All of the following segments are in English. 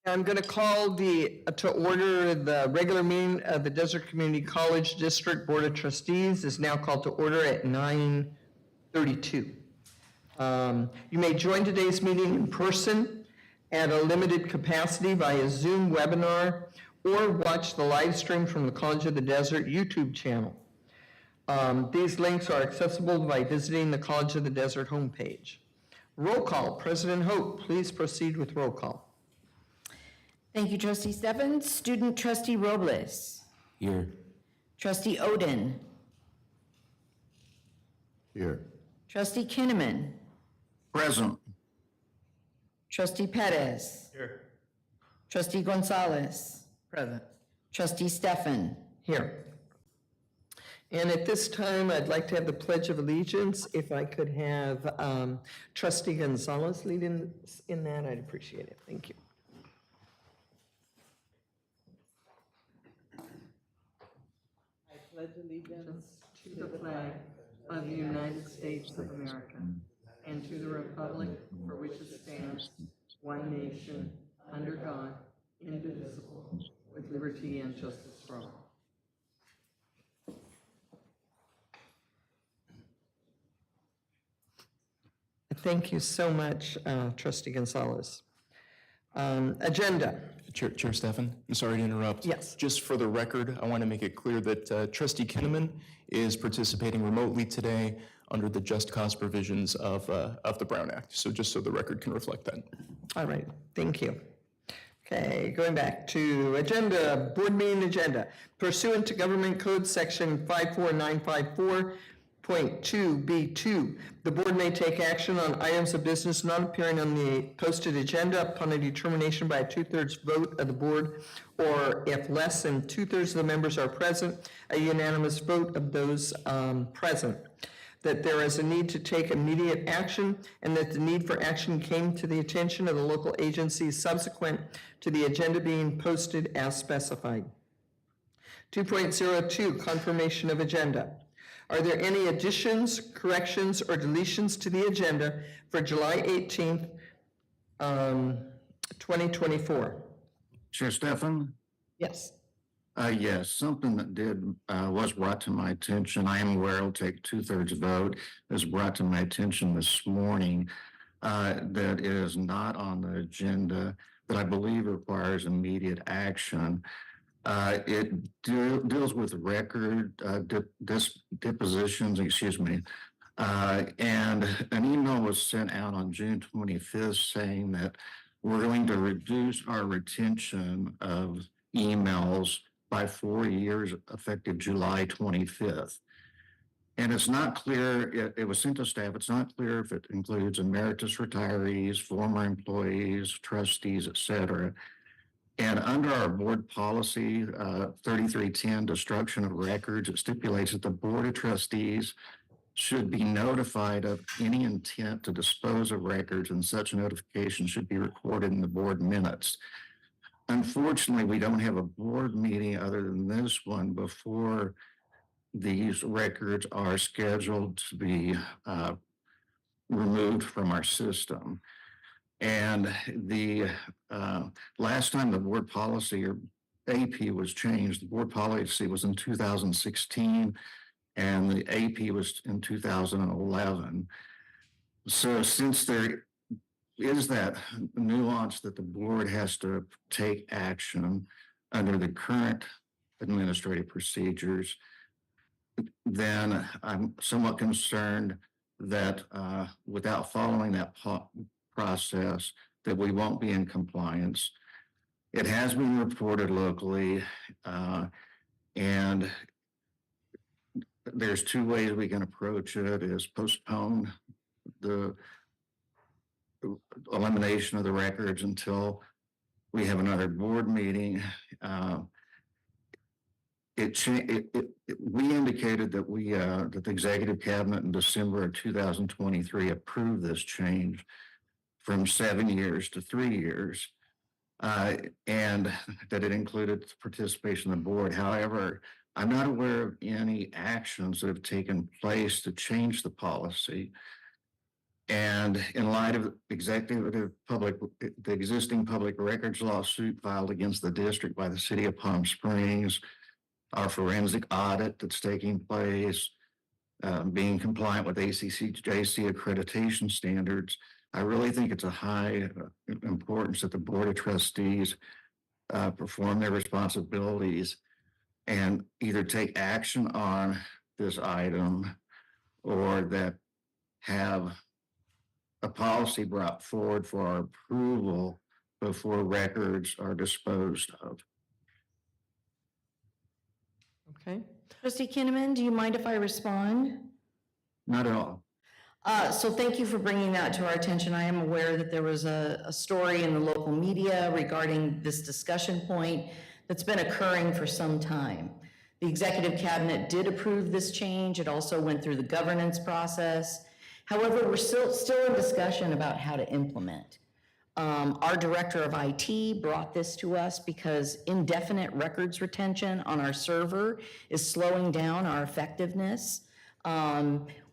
I'm going to call to order the regular meeting of the Desert Community College District Board of Trustees is now called to order at 9:32. You may join today's meeting in person at a limited capacity via Zoom webinar or watch the live stream from the College of the Desert YouTube channel. These links are accessible by visiting the College of the Desert homepage. Roll call. President Hope, please proceed with roll call. Thank you, Trustee Stephens. Student Trustee Robles. Here. Trustee Oden. Here. Trustee Kinnaman. Present. Trustee Perez. Here. Trustee Gonzalez. Present. Trustee Stephan. Here. And at this time, I'd like to have the Pledge of Allegiance. If I could have Trustee Gonzalez lead in that, I'd appreciate it. Thank you. I pledge allegiance to the flag of the United States of America and to the republic for which it stands, one nation, under God, indivisible, with liberty and justice for all. Thank you so much, Trustee Gonzalez. Agenda. Chair Stephan, I'm sorry to interrupt. Yes. Just for the record, I want to make it clear that Trustee Kinnaman is participating remotely today under the just cause provisions of the Brown Act. So just so the record can reflect that. All right, thank you. Okay, going back to agenda, board meeting agenda. Pursuant to Government Code Section 54954.2B2, the board may take action on items of business not appearing on the posted agenda upon a determination by a 2/3 vote of the board, or if less than 2/3 of the members are present, a unanimous vote of those present. That there is a need to take immediate action, and that the need for action came to the attention of the local agencies subsequent to the agenda being posted as specified. 2.02, confirmation of agenda. Are there any additions, corrections, or deletions to the agenda for July 18th, 2024? Chair Stephan? Yes. Yes, something that was brought to my attention. I am aware it'll take 2/3 vote. It was brought to my attention this morning that is not on the agenda that I believe requires immediate action. It deals with record depositions, and an email was sent out on June 25th saying that we're going to reduce our retention of emails by 4 years effective July 25th. And it's not clear, it was sent to staff, it's not clear if it includes emeritus retirees, former employees, trustees, et cetera. And under our board policy 3310, destruction of records, it stipulates that the Board of Trustees should be notified of any intent to dispose of records, and such notification should be recorded in the board minutes. Unfortunately, we don't have a board meeting other than this one before these records are scheduled to be removed from our system. And the last time the board policy or AP was changed, the board policy was in 2016 and the AP was in 2011. So since there is that nuance that the board has to take action under the current administrative procedures, then I'm somewhat concerned that without following that process, that we won't be in compliance. It has been reported locally, and there's two ways we can approach it: is postpone the elimination of the records until we have another board meeting. We indicated that that the executive cabinet in December of 2023 approved this change from 7 years to 3 years, and that it included participation of the board. However, I'm not aware of any actions that have taken place to change the policy. And in light of the existing public records lawsuit filed against the district by the city of Palm Springs, our forensic audit that's taking place, being compliant with ACCJC accreditation standards, I really think it's a high importance that the Board of Trustees perform their responsibilities and either take action on this item or that have a policy brought forward for our approval before records are disposed of. Okay. Trustee Kinnaman, do you mind if I respond? Not at all. So thank you for bringing that to our attention. I am aware that there was a story in the local media regarding this discussion point that's been occurring for some time. The executive cabinet did approve this change. It also went through the governance process. However, we're still in discussion about how to implement. Our director of IT brought this to us because indefinite records retention on our server is slowing down our effectiveness.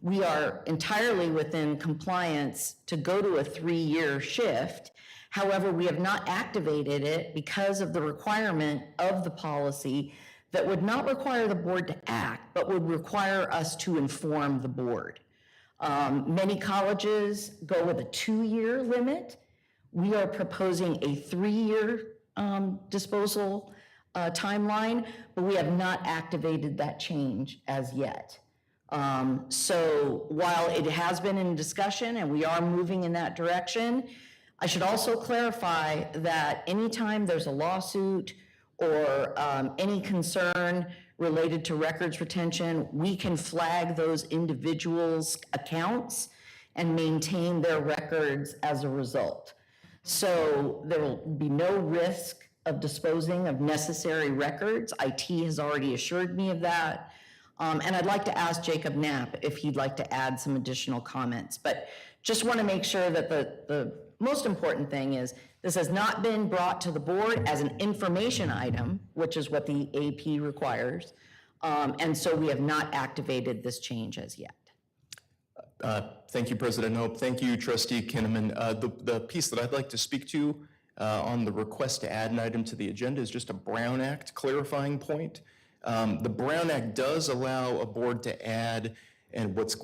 We are entirely within compliance to go to a 3-year shift. However, we have not activated it because of the requirement of the policy that would not require the board to act, but would require us to inform the board. Many colleges go with a 2-year limit. We are proposing a 3-year disposal timeline, but we have not activated that change as yet. So while it has been in discussion and we are moving in that direction, I should also clarify that anytime there's a lawsuit or any concern related to records retention, we can flag those individuals' accounts and maintain their records as a result. So there will be no risk of disposing of necessary records. IT has already assured me of that. And I'd like to ask Jacob Knapp if he'd like to add some additional comments. But just want to make sure that the most important thing is this has not been brought to the board as an information item, which is what the AP requires. And so we have not activated this change as yet. Thank you, President Hope. Thank you, Trustee Kinnaman. The piece that I'd like to speak to on the request to add an item to the agenda is just a Brown Act clarifying point. The Brown Act does allow a board to add and what's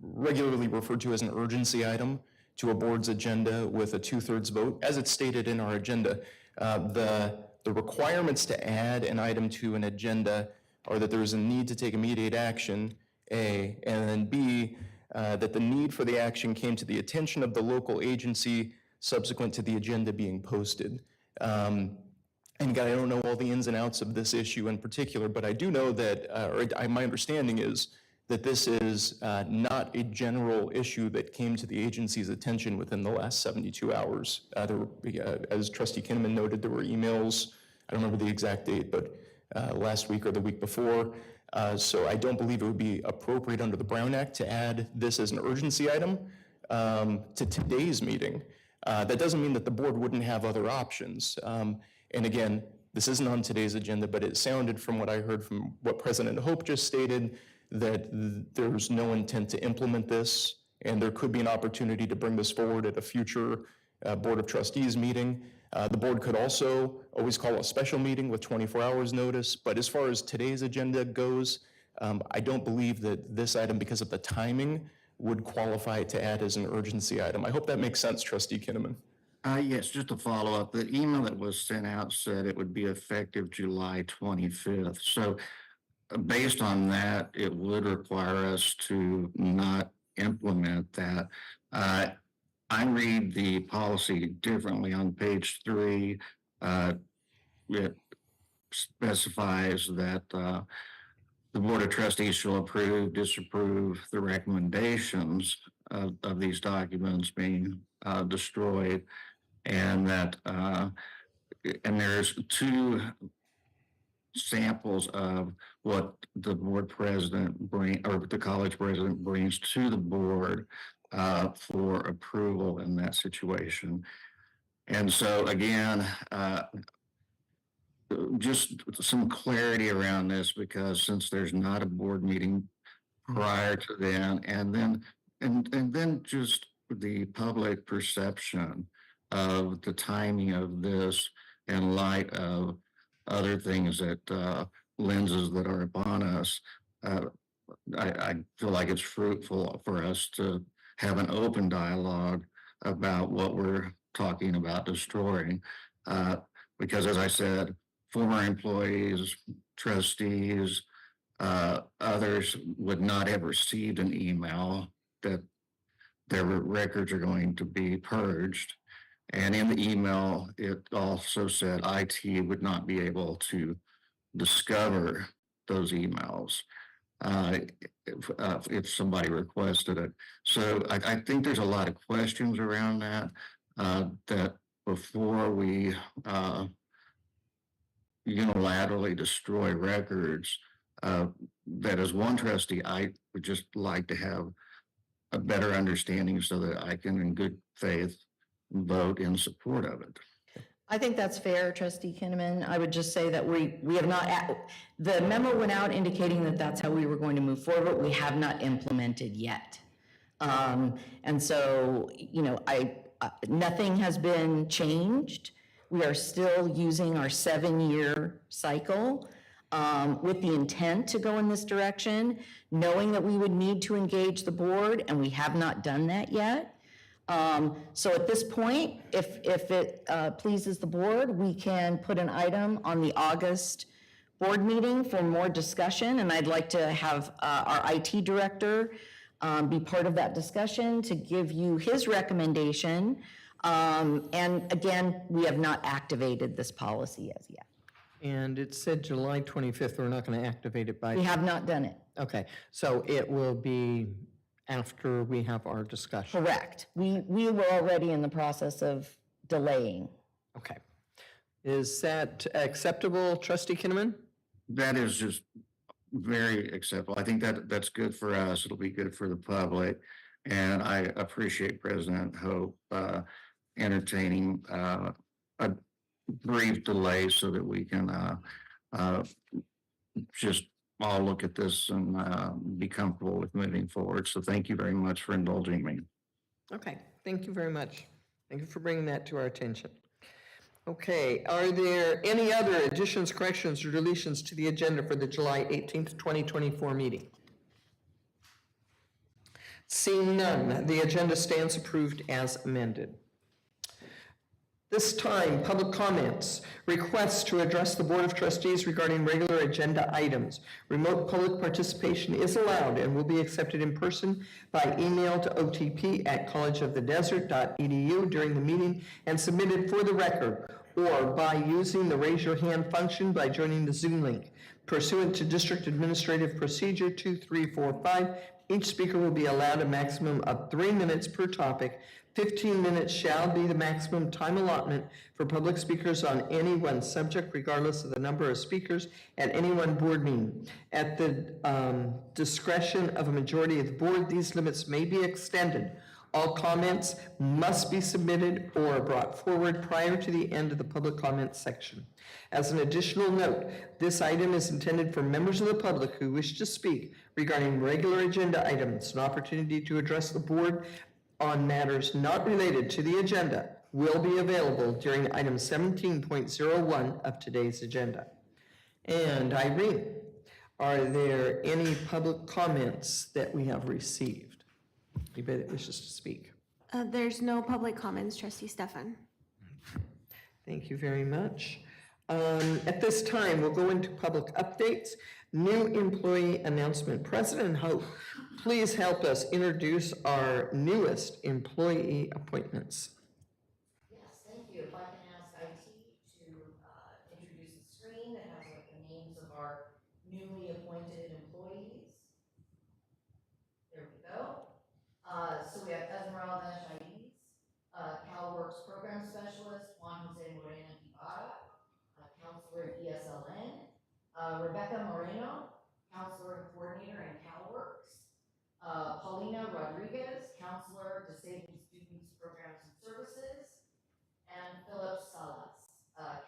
regularly referred to as an urgency item to a board's agenda with a 2/3 vote. As it's stated in our agenda, the requirements to add an item to an agenda are that there is a need to take immediate action, A, and then B, that the need for the action came to the attention of the local agency subsequent to the agenda being posted. And again, I don't know all the ins and outs of this issue in particular, but I do know that, my understanding is that this is not a general issue that came to the agency's attention within the last 72 hours. As Trustee Kinnaman noted, there were emails, I don't remember the exact date, but last week or the week before. So I don't believe it would be appropriate under the Brown Act to add this as an urgency item to today's meeting. That doesn't mean that the board wouldn't have other options. And again, this isn't on today's agenda, but it sounded from what I heard from what President Hope just stated, that there's no intent to implement this, and there could be an opportunity to bring this forward at a future Board of Trustees meeting. The board could also always call a special meeting with 24 hours notice, but as far as today's agenda goes, I don't believe that this item, because of the timing, would qualify to add as an urgency item. I hope that makes sense, Trustee Kinnaman. Yes, just to follow up, the email that was sent out said it would be effective July 25th. So based on that, it would require us to not implement that. I read the policy differently on page 3. It specifies that the Board of Trustees shall approve, disapprove the recommendations of these documents being destroyed, and that and there's 2 samples of what the board president or the college president brings to the board for approval in that situation. And so again, just some clarity around this, because since there's not a board meeting prior to then, and then just the public perception of the timing of this in light of other things that lenses that are upon us. Uh, I feel like it's fruitful for us to have an open dialogue about what we're talking about destroying. Uh, because as I said, former employees, trustees, others would not have received an email that their records are going to be purged. And in the email, it also said IT would not be able to discover those emails if somebody requested it. So I think there's a lot of questions around that before we unilaterally destroy records, that as one trustee, I would just like to have a better understanding so that I can, in good faith, vote in support of it. I think that's fair, Trustee Kinnaman. I would just say that we have not, the memo went out indicating that that's how we were going to move forward. We have not implemented yet. And so, nothing has been changed. We are still using our 7-year cycle with the intent to go in this direction, knowing that we would need to engage the board, and we have not done that yet. So at this point, if it pleases the board, we can put an item on the August board meeting for more discussion, and I'd like to have our IT director be part of that discussion to give you his recommendation. And again, we have not activated this policy as yet. And it said July 25th, we're not going to activate it by, We have not done it. okay, so it will be after we have our discussion. Correct. We were already in the process of delaying. Okay. Is that acceptable, Trustee Kinnaman? That is just very acceptable. I think that's good for us. It'll be good for the public. And I appreciate President Hope entertaining a brief delay so that we can just all look at this and be comfortable with moving forward. So thank you very much for indulging me. Okay, thank you very much. Thank you for bringing that to our attention. Okay, are there any other additions, corrections, or deletions to the agenda for the July 18th, 2024 meeting? Seeing none, the agenda stands approved as amended. This time, public comments, requests to address the Board of Trustees regarding regular agenda items. Remote public participation is allowed and will be accepted in person by email to otp@collegeofthedesert.edu during the meeting and submitted for the record, or by using the raise your hand function by joining the Zoom link. Pursuant to District Administrative Procedure 2345, each speaker will be allowed a maximum of 3 minutes per topic. 15 minutes shall be the maximum time allotment for public speakers on any one subject, regardless of the number of speakers at any one board meeting. At the discretion of a majority of the board, these limits may be extended. All comments must be submitted or brought forward prior to the end of the public comment section. As an additional note, this item is intended for members of the public who wish to speak regarding regular agenda items. An opportunity to address the board on matters not related to the agenda will be available during item 17.01 of today's agenda. And Irene, are there any public comments that we have received? Anybody that wishes to speak? There's no public comments, Trustee Stefan. Thank you very much. At this time, we'll go into public updates. New employee announcement. President Hope, please help us introduce our newest employee appointments. Yes, thank you. If I can ask IT to introduce the screen that has the names of our newly appointed employees. There we go. So we have Esmeralda Shaiz, CalWorks Program Specialist, Juan Jose Moreno Ibarra, Counselor at ESLN, Rebecca Moreno, Counselor and Coordinator in CalWorks, Paulina Rodriguez, Counselor, Disabled Students Programs and Services, and Philip Salas,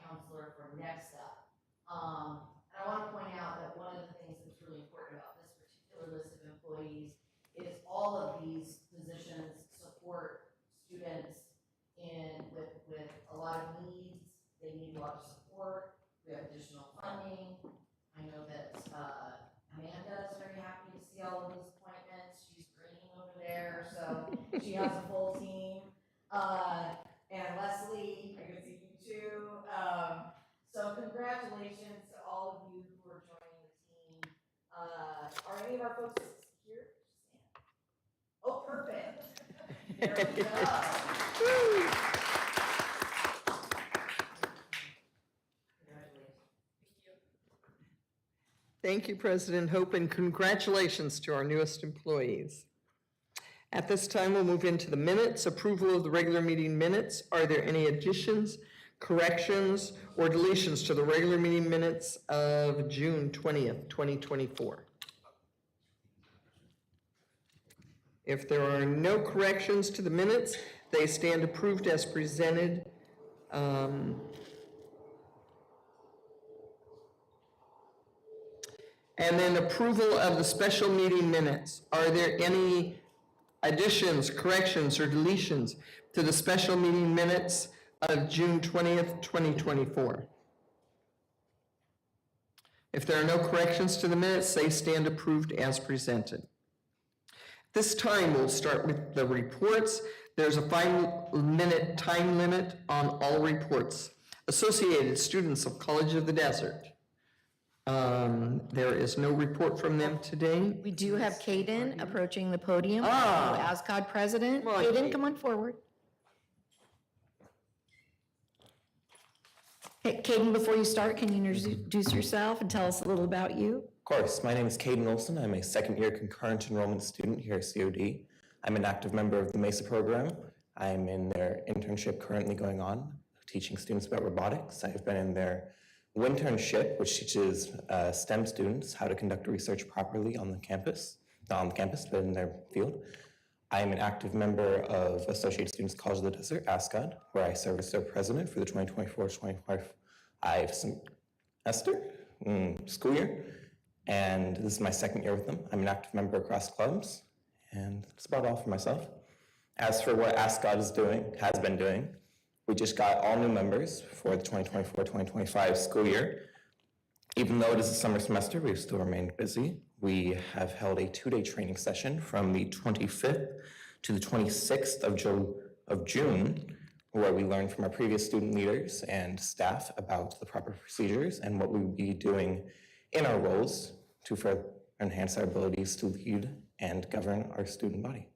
Counselor from Next Up. And I want to point out that one of the things that's really important about this particular list of employees is all of these positions support She has a full team. And Leslie, I can see you too. So congratulations to all of you who are joining the team. Are any of our folks here? Oh, perfect. There we go. Thank you, President Hope, and congratulations to our newest employees. At this time, we'll move into the minutes. Approval of the regular meeting minutes. Are there any additions, corrections, or deletions to the regular meeting minutes of June 20th, 2024? If there are no corrections to the minutes, they stand approved as presented. And then approval of the special meeting minutes. Are there any additions, corrections, or deletions to the special meeting minutes of June 20th, 2024? If there are no corrections to the minutes, they stand approved as presented. This time, we'll start with the reports. There's a 5-minute time limit on all reports. Associated Students of College of the Desert. There is no report from them today. We do have Caden approaching the podium. Ah. ASCOD president. Come on, Caden, Caden. come on forward. Hey, Caden, before you start, can you introduce yourself and tell us a little about you? Of course, my name is Caden Olson. I'm a second-year concurrent enrollment student here at COD. I'm an active member of the MESA program. I'm in their internship currently going on, teaching students about robotics. I've been in their winternship, which teaches STEM students how to conduct research properly on the campus, not on the campus, but in their field. I am an active member of Associated Students College of the Desert, ASCOD, where I serve as their president for the 2024-2025 semester, school year. And this is my second year with them. I'm an active member across clubs, and that's about all for myself. As for what ASCOD has been doing, we just got all new members for the 2024-2025 school year. Even though it is a summer semester, we've still remained busy. We have held a 2-day training session from the 25th to the 26th of June, where we learned from our previous student leaders and staff about the proper procedures and what we would be doing in our roles to further enhance our abilities to lead and govern our student body.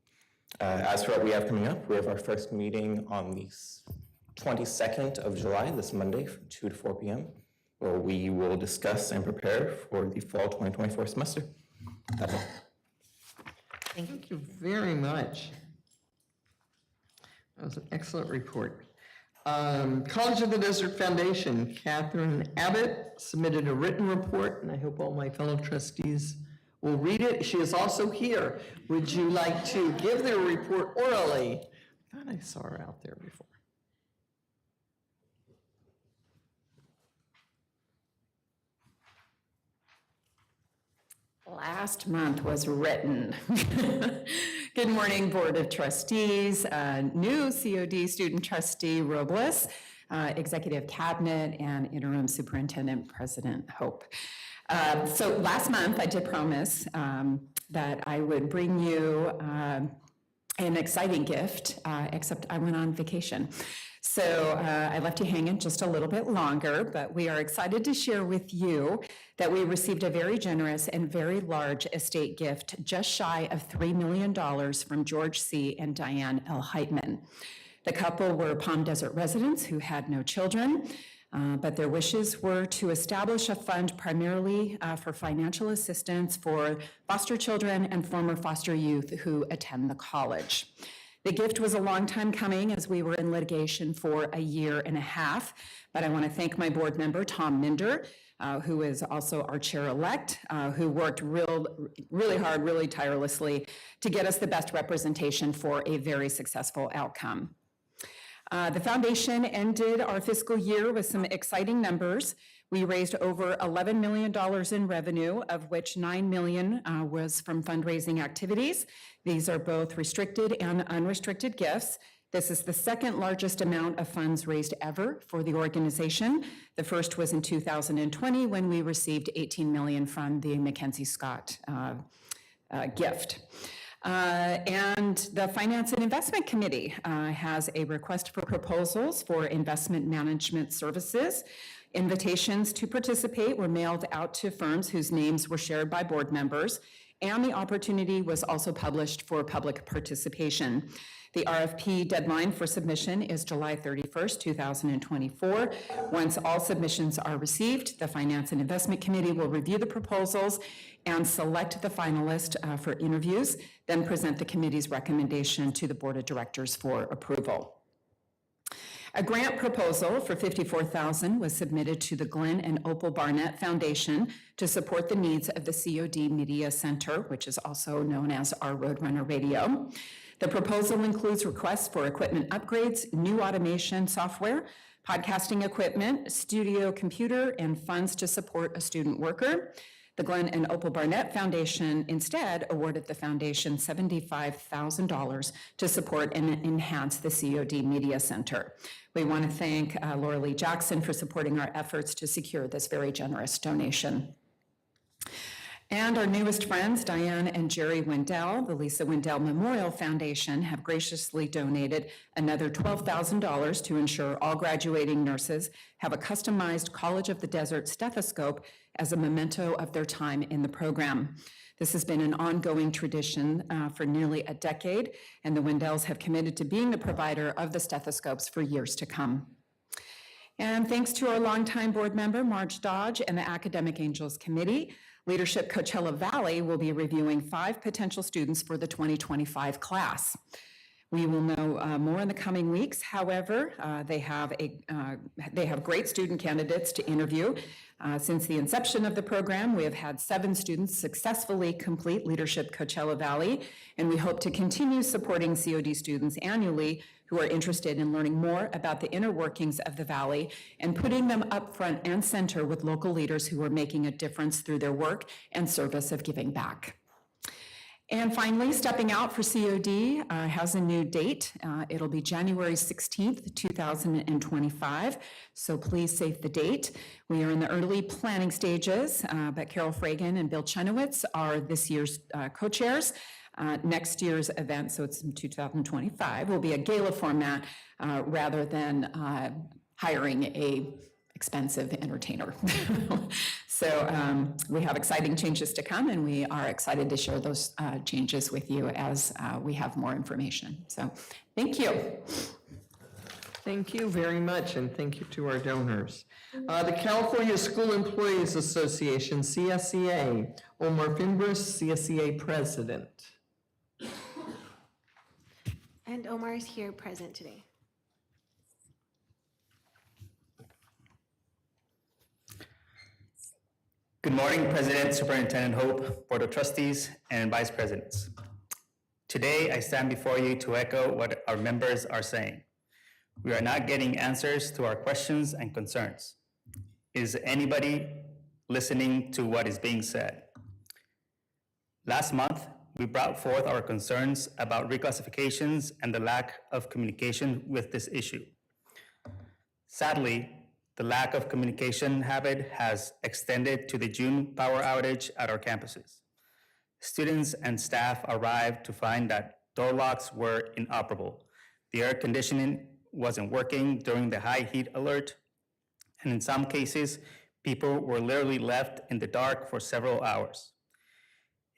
As for what we have coming up, we have our first meeting on the 22nd of July, this Monday, from 2 to 4 p.m., where we will discuss and prepare for the fall 2024 semester. That's all. Thank you very much. That was an excellent report. College of the Desert Foundation, Catherine Abbott submitted a written report, and I hope all my fellow trustees will read it. She is also here. Would you like to give the report orally? I thought I saw her out there before. Last month was written. Good morning, Board of Trustees, new COD student trustee Robles, Executive Cabinet, and Interim Superintendent President Hope. So last month I did promise that I would bring you an exciting gift, except I went on vacation. So I left you hanging just a little bit longer, but we are excited to share with you that we received a very generous and very large estate gift, just shy of $3 million from George C. and Diane L. Heitman. The couple were Palm Desert residents who had no children, but their wishes were to establish a fund primarily for financial assistance for foster children and former foster youth who attend the college. The gift was a long time coming as we were in litigation for a year and a half, but I want to thank my board member, Tom Minder, who is also our chair-elect, who worked really hard, really tirelessly to get us the best representation for a very successful outcome. The foundation ended our fiscal year with some exciting numbers. We raised over $11 million in revenue, of which $9 million was from fundraising activities. These are both restricted and unrestricted gifts. This is the second largest amount of funds raised ever for the organization. The first was in 2020 when we received $18 million from the Mackenzie Scott gift. And the Finance and Investment Committee has a request for proposals for investment management services. Invitations to participate were mailed out to firms whose names were shared by board members, and the opportunity was also published for public participation. The RFP deadline for submission is July 31st, 2024. Once all submissions are received, the Finance and Investment Committee will review the proposals and select the finalist for interviews, then present the committee's recommendation to the Board of Directors for approval. A grant proposal for $54,000 was submitted to the Glenn and Opal Barnett Foundation to support the needs of the COD Media Center, which is also known as our Roadrunner Radio. The proposal includes requests for equipment upgrades, new automation software, podcasting equipment, studio computer, and funds to support a student worker. The Glenn and Opal Barnett Foundation instead awarded the foundation $75,000 to support and enhance the COD Media Center. We want to thank Laura Lee Jackson for supporting our efforts to secure this very generous donation. And our newest friends, Diane and Jerry Wendell, the Lisa Wendell Memorial Foundation, have graciously donated another $12,000 to ensure all graduating nurses have a customized College of the Desert stethoscope as a memento of their time in the program. This has been an ongoing tradition for nearly a decade, and the Wendells have committed to being the provider of the stethoscopes for years to come. And thanks to our longtime board member, Marge Dodge, and the Academic Angels Committee, Leadership Coachella Valley will be reviewing 5 potential students for the 2025 class. We will know more in the coming weeks. However, they have great student candidates to interview. Since the inception of the program, we have had 7 students successfully complete Leadership Coachella Valley, and we hope to continue supporting COD students annually who are interested in learning more about the inner workings of the Valley and putting them up front and center with local leaders who are making a difference through their work and service of giving back. And finally, Stepping Out for COD has a new date. It'll be January 16th, 2025, so please save the date. We are in the early planning stages, but Carol Fragan and Bill Chenowitz are this year's co-chairs. Next year's event, so it's in 2025, will be a gala format rather than hiring a expensive entertainer. So we have exciting changes to come, and we are excited to share those changes with you as we have more information. So thank you. Thank you very much, and thank you to our donors. The California School Employees Association, CSEA, Omar Fimbris, CSEA President. And Omar is here present today. Good morning, President, Superintendent Hope, Board of Trustees, and Vice Presidents. Today, I stand before you to echo what our members are saying. We are not getting answers to our questions and concerns. Is anybody listening to what is being said? Last month, we brought forth our concerns about reclassifications and the lack of communication with this issue. Sadly, the lack of communication habit has extended to the June power outage at our campuses. Students and staff arrived to find that door locks were inoperable. The air conditioning wasn't working during the high heat alert, and in some cases, people were literally left in the dark for several hours.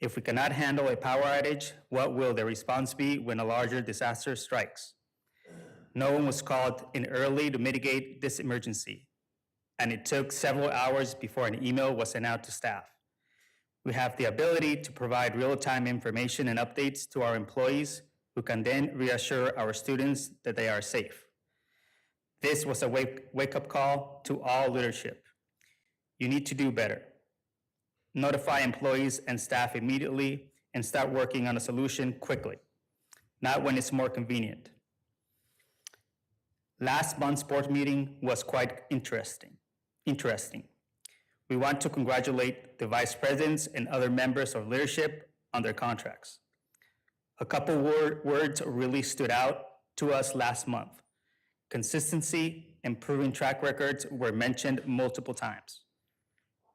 If we cannot handle a power outage, what will the response be when a larger disaster strikes? No one was called in early to mitigate this emergency, and it took several hours before an email was sent out to staff. We have the ability to provide real-time information and updates to our employees who can then reassure our students that they are safe. This was a wake-up call to all leadership. You need to do better. Notify employees and staff immediately and start working on a solution quickly, not when it's more convenient. Last month's board meeting was quite interesting. We want to congratulate the vice presidents and other members of leadership on their contracts. A couple words really stood out to us last month. Consistency and proven track records were mentioned multiple times.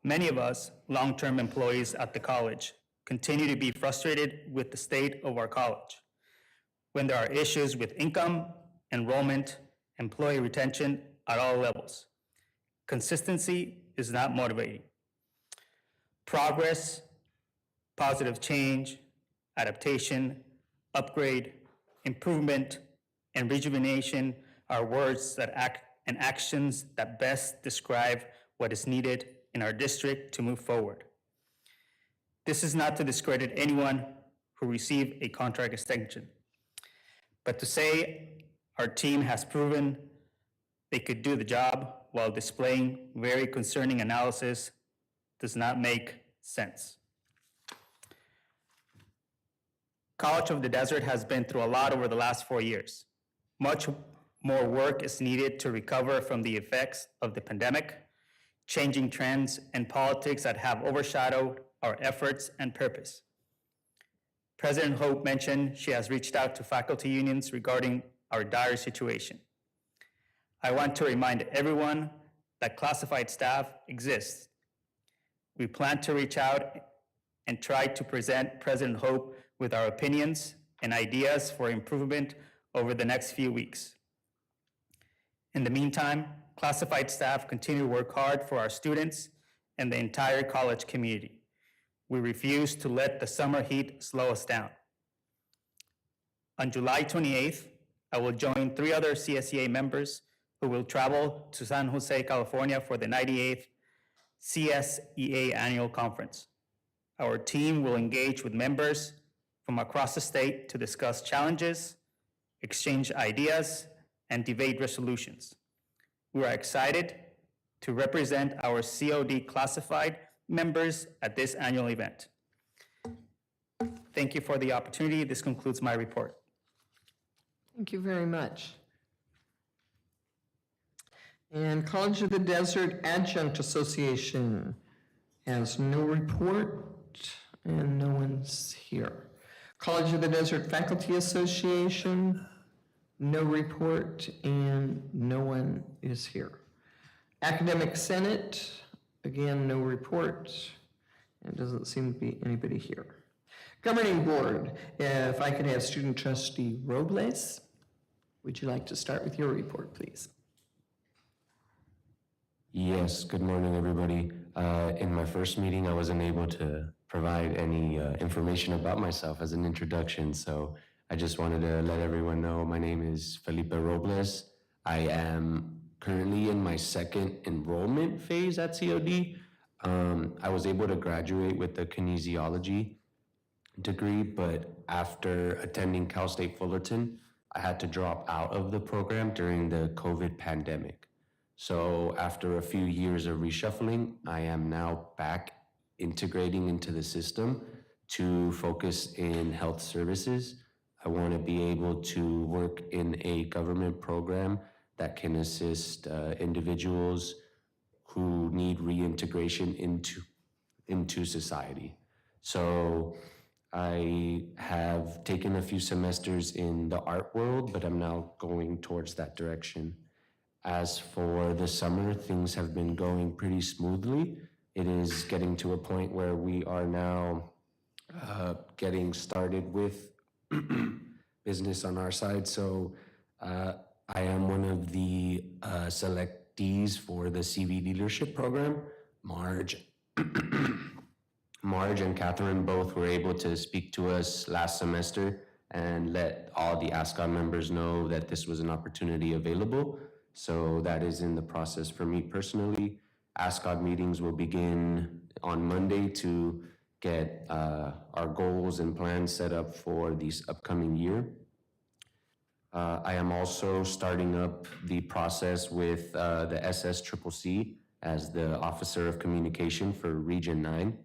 Many of us, long-term employees at the college, continue to be frustrated with the state of our college when there are issues with income, enrollment, employee retention at all levels. Consistency is not motivating. Progress, positive change, adaptation, upgrade, improvement, and rejuvenation are words that act and actions that best describe what is needed in our district to move forward. This is not to discredit anyone who received a contract extension, but to say our team has proven they could do the job while displaying very concerning analysis does not make sense. College of the Desert has been through a lot over the last 4 years. Much more work is needed to recover from the effects of the pandemic, changing trends and politics that have overshadowed our efforts and purpose. President Hope mentioned she has reached out to faculty unions regarding our dire situation. I want to remind everyone that classified staff exists. We plan to reach out and try to present President Hope with our opinions and ideas for improvement over the next few weeks. In the meantime, classified staff continue to work hard for our students and the entire college community. We refuse to let the summer heat slow us down. On July 28th, I will join 3 other CSEA members who will travel to San Jose, California for the 98th CSEA Annual Conference. Our team will engage with members from across the state to discuss challenges, exchange ideas, and debate resolutions. We are excited to represent our COD classified members at this annual event. Thank you for the opportunity. This concludes my report. Thank you very much. And College of the Desert Adjunct Association has no report and no one's here. College of the Desert Faculty Association, no report and no one is here. Academic Senate, again, no report. It doesn't seem to be anybody here. Governing Board, if I could have Student Trustee Robles, would you like to start with your report, please? Yes, good morning, everybody. In my first meeting, I wasn't able to provide any information about myself as an introduction, so I just wanted to let everyone know my name is Felipe Robles. I am currently in my second enrollment phase at COD. I was able to graduate with a kinesiology degree, but after attending Cal State Fullerton, I had to drop out of the program during the COVID pandemic. So after a few years of reshuffling, I am now back integrating into the system to focus in health services. I want to be able to work in a government program that can assist individuals who need reintegration into society. So I have taken a few semesters in the art world, but I'm now going towards that direction. As for the summer, things have been going pretty smoothly. It is getting to a point where we are now getting started with business on our side. So I am one of the selectees for the CV leadership program. Marge and Catherine both were able to speak to us last semester and let all the ASCON members know that this was an opportunity available. So that is in the process for me personally. ASCON meetings will begin on Monday to get our goals and plans set up for this upcoming year. I am also starting up the process with the SSCCC as the Officer of Communication for Region 9.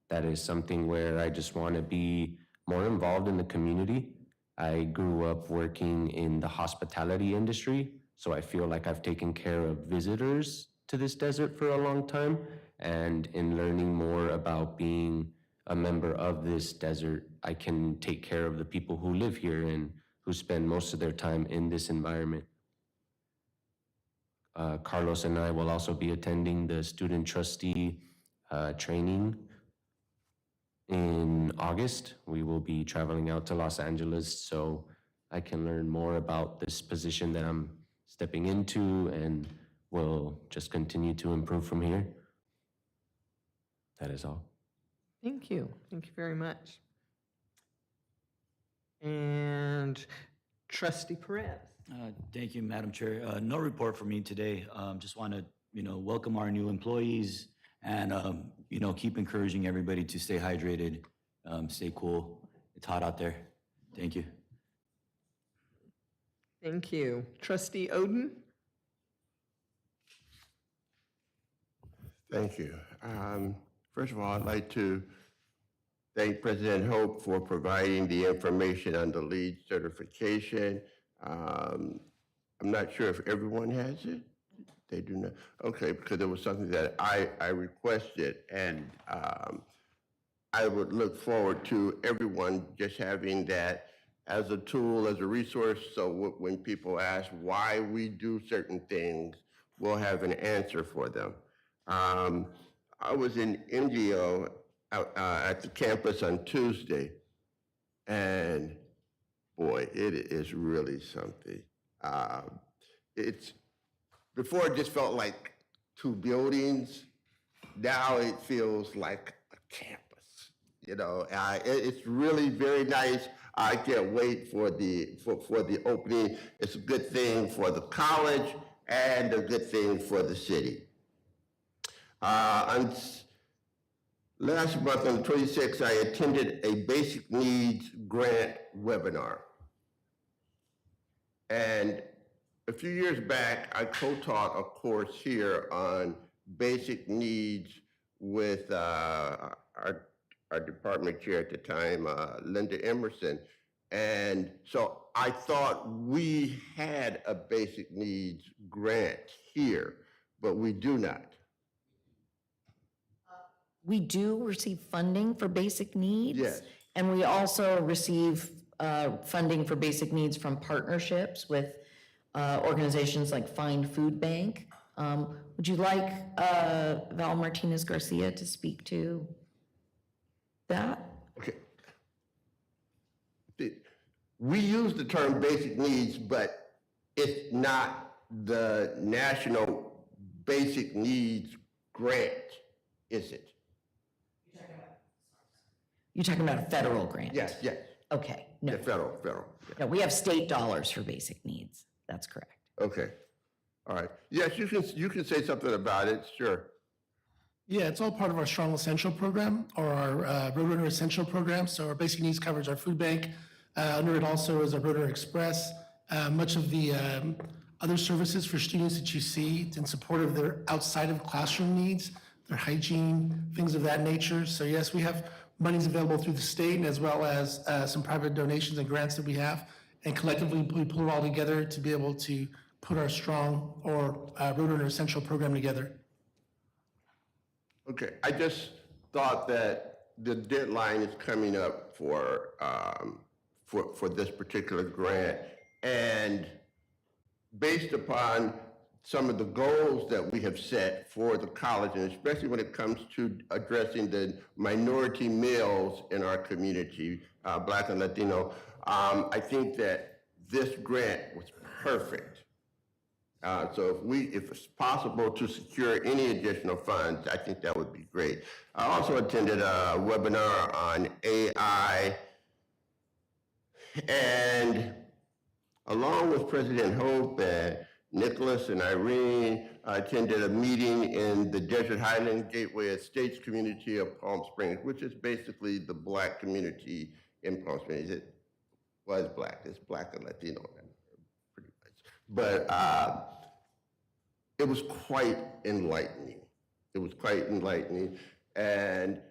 That is something where I just want to be more involved in the community. I grew up working in the hospitality industry, so I feel like I've taken care of visitors to this desert for a long time. And in learning more about being a member of this desert, I can take care of the people who live here and who spend most of their time in this environment. Carlos and I will also be attending the student trustee training in August, we will be traveling out to Los Angeles so I can learn more about this position that I'm stepping into and will just continue to improve from here. That is all. Thank you. Thank you very much. And Trustee Perez. Thank you, Madam Chair. No report for me today. Just want to, welcome our new employees and, keep encouraging everybody to stay hydrated, stay cool. It's hot out there. Thank you. Thank you. Trustee Oden? Thank you. First of all, I'd like to thank President Hope for providing the information on the lead certification. I'm not sure if everyone has it. They do not. Okay, because it was something that I requested, and I would look forward to everyone just having that as a tool, as a resource, so when people ask why we do certain things, we'll have an answer for them. I was in Indio at the campus on Tuesday, and boy, it is really something. It's before it just felt like two buildings. Now it feels like a campus. It's really very nice. I can't wait for the opening. It's a good thing for the college and a good thing for the city. Last month on the 26th, I attended a basic needs grant webinar. And a few years back, I co-taught a course here on basic needs with our department chair at the time, Linda Emerson. And so I thought we had a basic needs grant here, but we do not. We do receive funding for basic needs. Yes. And we also receive funding for basic needs from partnerships with organizations like Find Food Bank. Would you like Val Martinez Garcia to speak to that? Okay. We use the term basic needs, but it's not the national basic needs grant, is it? You're talking about a federal grant? Yes, yes. Okay, no. The federal. Yeah. No, we have state dollars for basic needs. That's correct. Okay. All right. Yes, you can say something about it, sure. Yeah, it's all part of our Strong Essential program or our Roadrunner Essential program. So our basic needs covers our food bank. Under it also is our Roadrunner Express. Much of the other services for students that you see, it's in support of their outside of classroom needs, their hygiene, things of that nature. So yes, we have monies available through the state and as well as some private donations and grants that we have. And collectively, we pull it all together to be able to put our Strong or Roadrunner Essential program together. Okay, I just thought that the deadline is coming up for this particular grant, and based upon some of the goals that we have set for the college, and especially when it comes to addressing the minority males in our community, Black and Latino, I think that this grant was perfect. So if it's possible to secure any additional funds, I think that would be great. I also attended a webinar on AI, and along with President Hope and Nicholas and Irene, I attended a meeting in the Desert Highland Gateway Estates community of Palm Springs, which is basically the Black community in Palm Springs. It was Black, it's Black and Latino, pretty much. But it was quite enlightening. And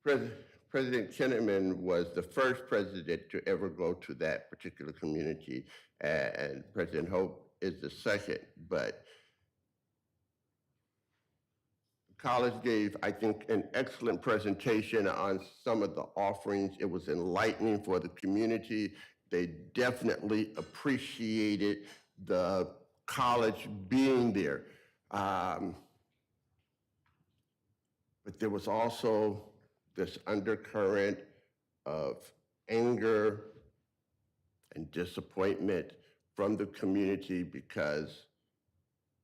President Kinnaman was the first president to ever go to that particular community, and President Hope is the second. But the college gave, I think, an excellent presentation on some of the offerings. It was enlightening for the community. They definitely appreciated the college being there. But there was also this undercurrent of anger and disappointment from the community because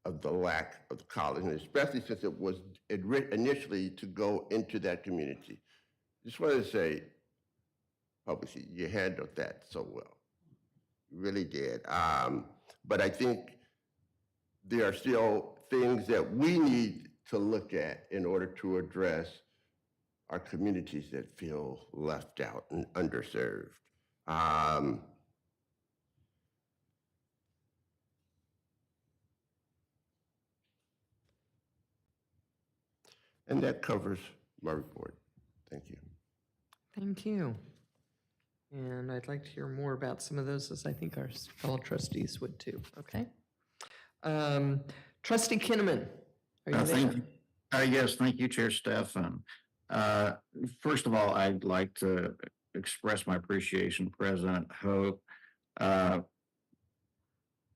of the lack of the college, and especially since it was initially to go into that community. Just wanted to say publicly, you handled that so well. You really did. But I think there are still things that we need to look at in order to address our communities that feel left out and underserved. And that covers my report. Thank you. Thank you. And I'd like to hear more about some of those, as I think our fellow trustees would too, okay? Trustee Kinnaman, are you there? Thank you. Yes, thank you, Chair Stefan. First of all, I'd like to express my appreciation to President Hope.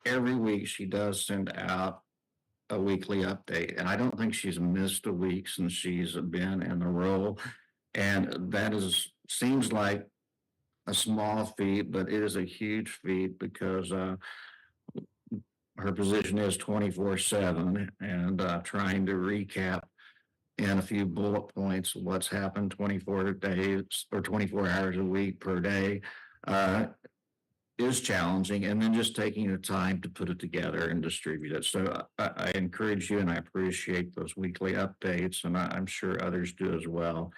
Every week she does send out a weekly update, and I don't think she's missed a week since she's been in the role. And that seems like a small feat, but it is a huge feat because her position is 24/7, and trying to recap in a few bullet points what's happened 24 days or 24 hours a week per day is challenging, and then just taking the time to put it together and distribute it. So I encourage you, and I appreciate those weekly updates, and I'm sure others do as well.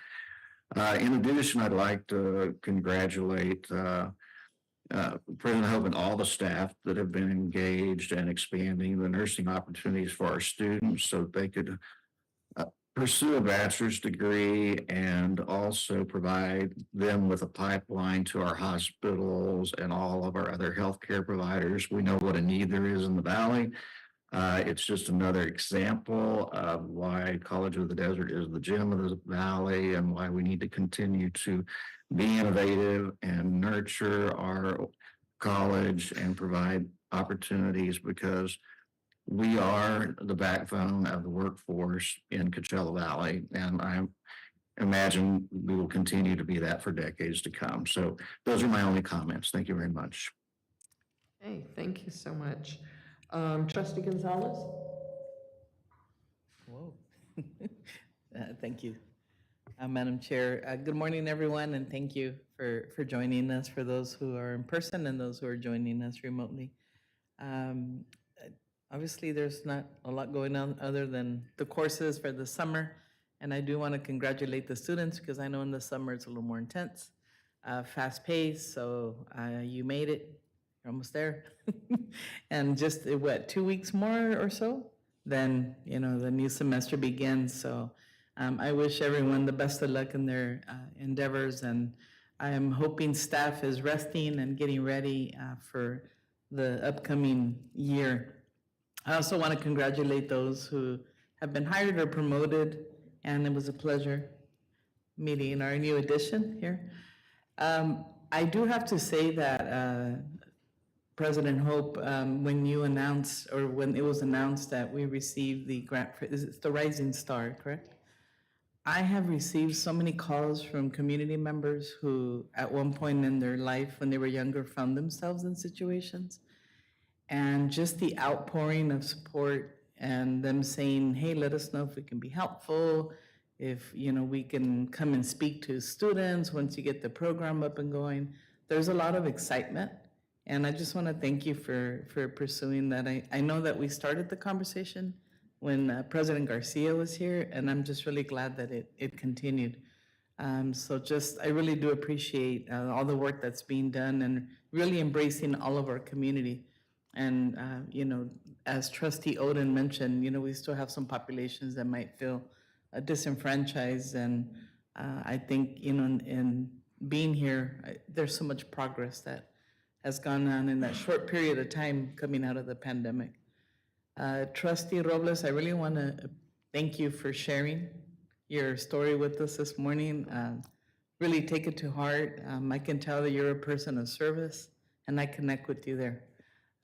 In addition, I'd like to congratulate President Hope and all the staff that have been engaged in expanding the nursing opportunities for our students so that they could pursue a bachelor's degree and also provide them with a pipeline to our hospitals and all of our other healthcare providers. We know what a need there is in the Valley. It's just another example of why College of the Desert is the gem of the Valley and why we need to continue to be innovative and nurture our college and provide opportunities, because we are the backbone of the workforce in Coachella Valley, and I imagine we will continue to be that for decades to come. So those are my only comments. Thank you very much. Hey, thank you so much. Trustee Gonzalez? Whoa. Thank you, Madam Chair. Good morning, everyone, and thank you for joining us, for those who are in person and those who are joining us remotely. Obviously, there's not a lot going on other than the courses for the summer, and I do want to congratulate the students because I know in the summer it's a little more intense, fast-paced, so you made it. You're almost there. And just, what, 2 weeks more or so? Then, the new semester begins. So I wish everyone the best of luck in their endeavors. And I am hoping staff is resting and getting ready for the upcoming year. I also want to congratulate those who have been hired or promoted. And it was a pleasure meeting our new addition here. I do have to say that President Hope, when you announced, or when it was announced that we received the grant, is it the Rising Star, correct? I have received so many calls from community members who, at one point in their life, when they were younger, found themselves in situations. And just the outpouring of support and them saying, hey, let us know if we can be helpful, if, we can come and speak to students once you get the program up and going. There's a lot of excitement. And I just want to thank you for pursuing that. I know that we started the conversation when President Garcia was here, and I'm just really glad that it continued. So I really do appreciate all the work that's being done and really embracing all of our community. And, as Trustee Oden mentioned, we still have some populations that might feel disenfranchised. And I think, in being here, there's so much progress that has gone on in that short period of time coming out of the pandemic. Trustee Robles, I really want to thank you for sharing your story with us this morning. Really take it to heart. I can tell that you're a person of service, and I connect with you there.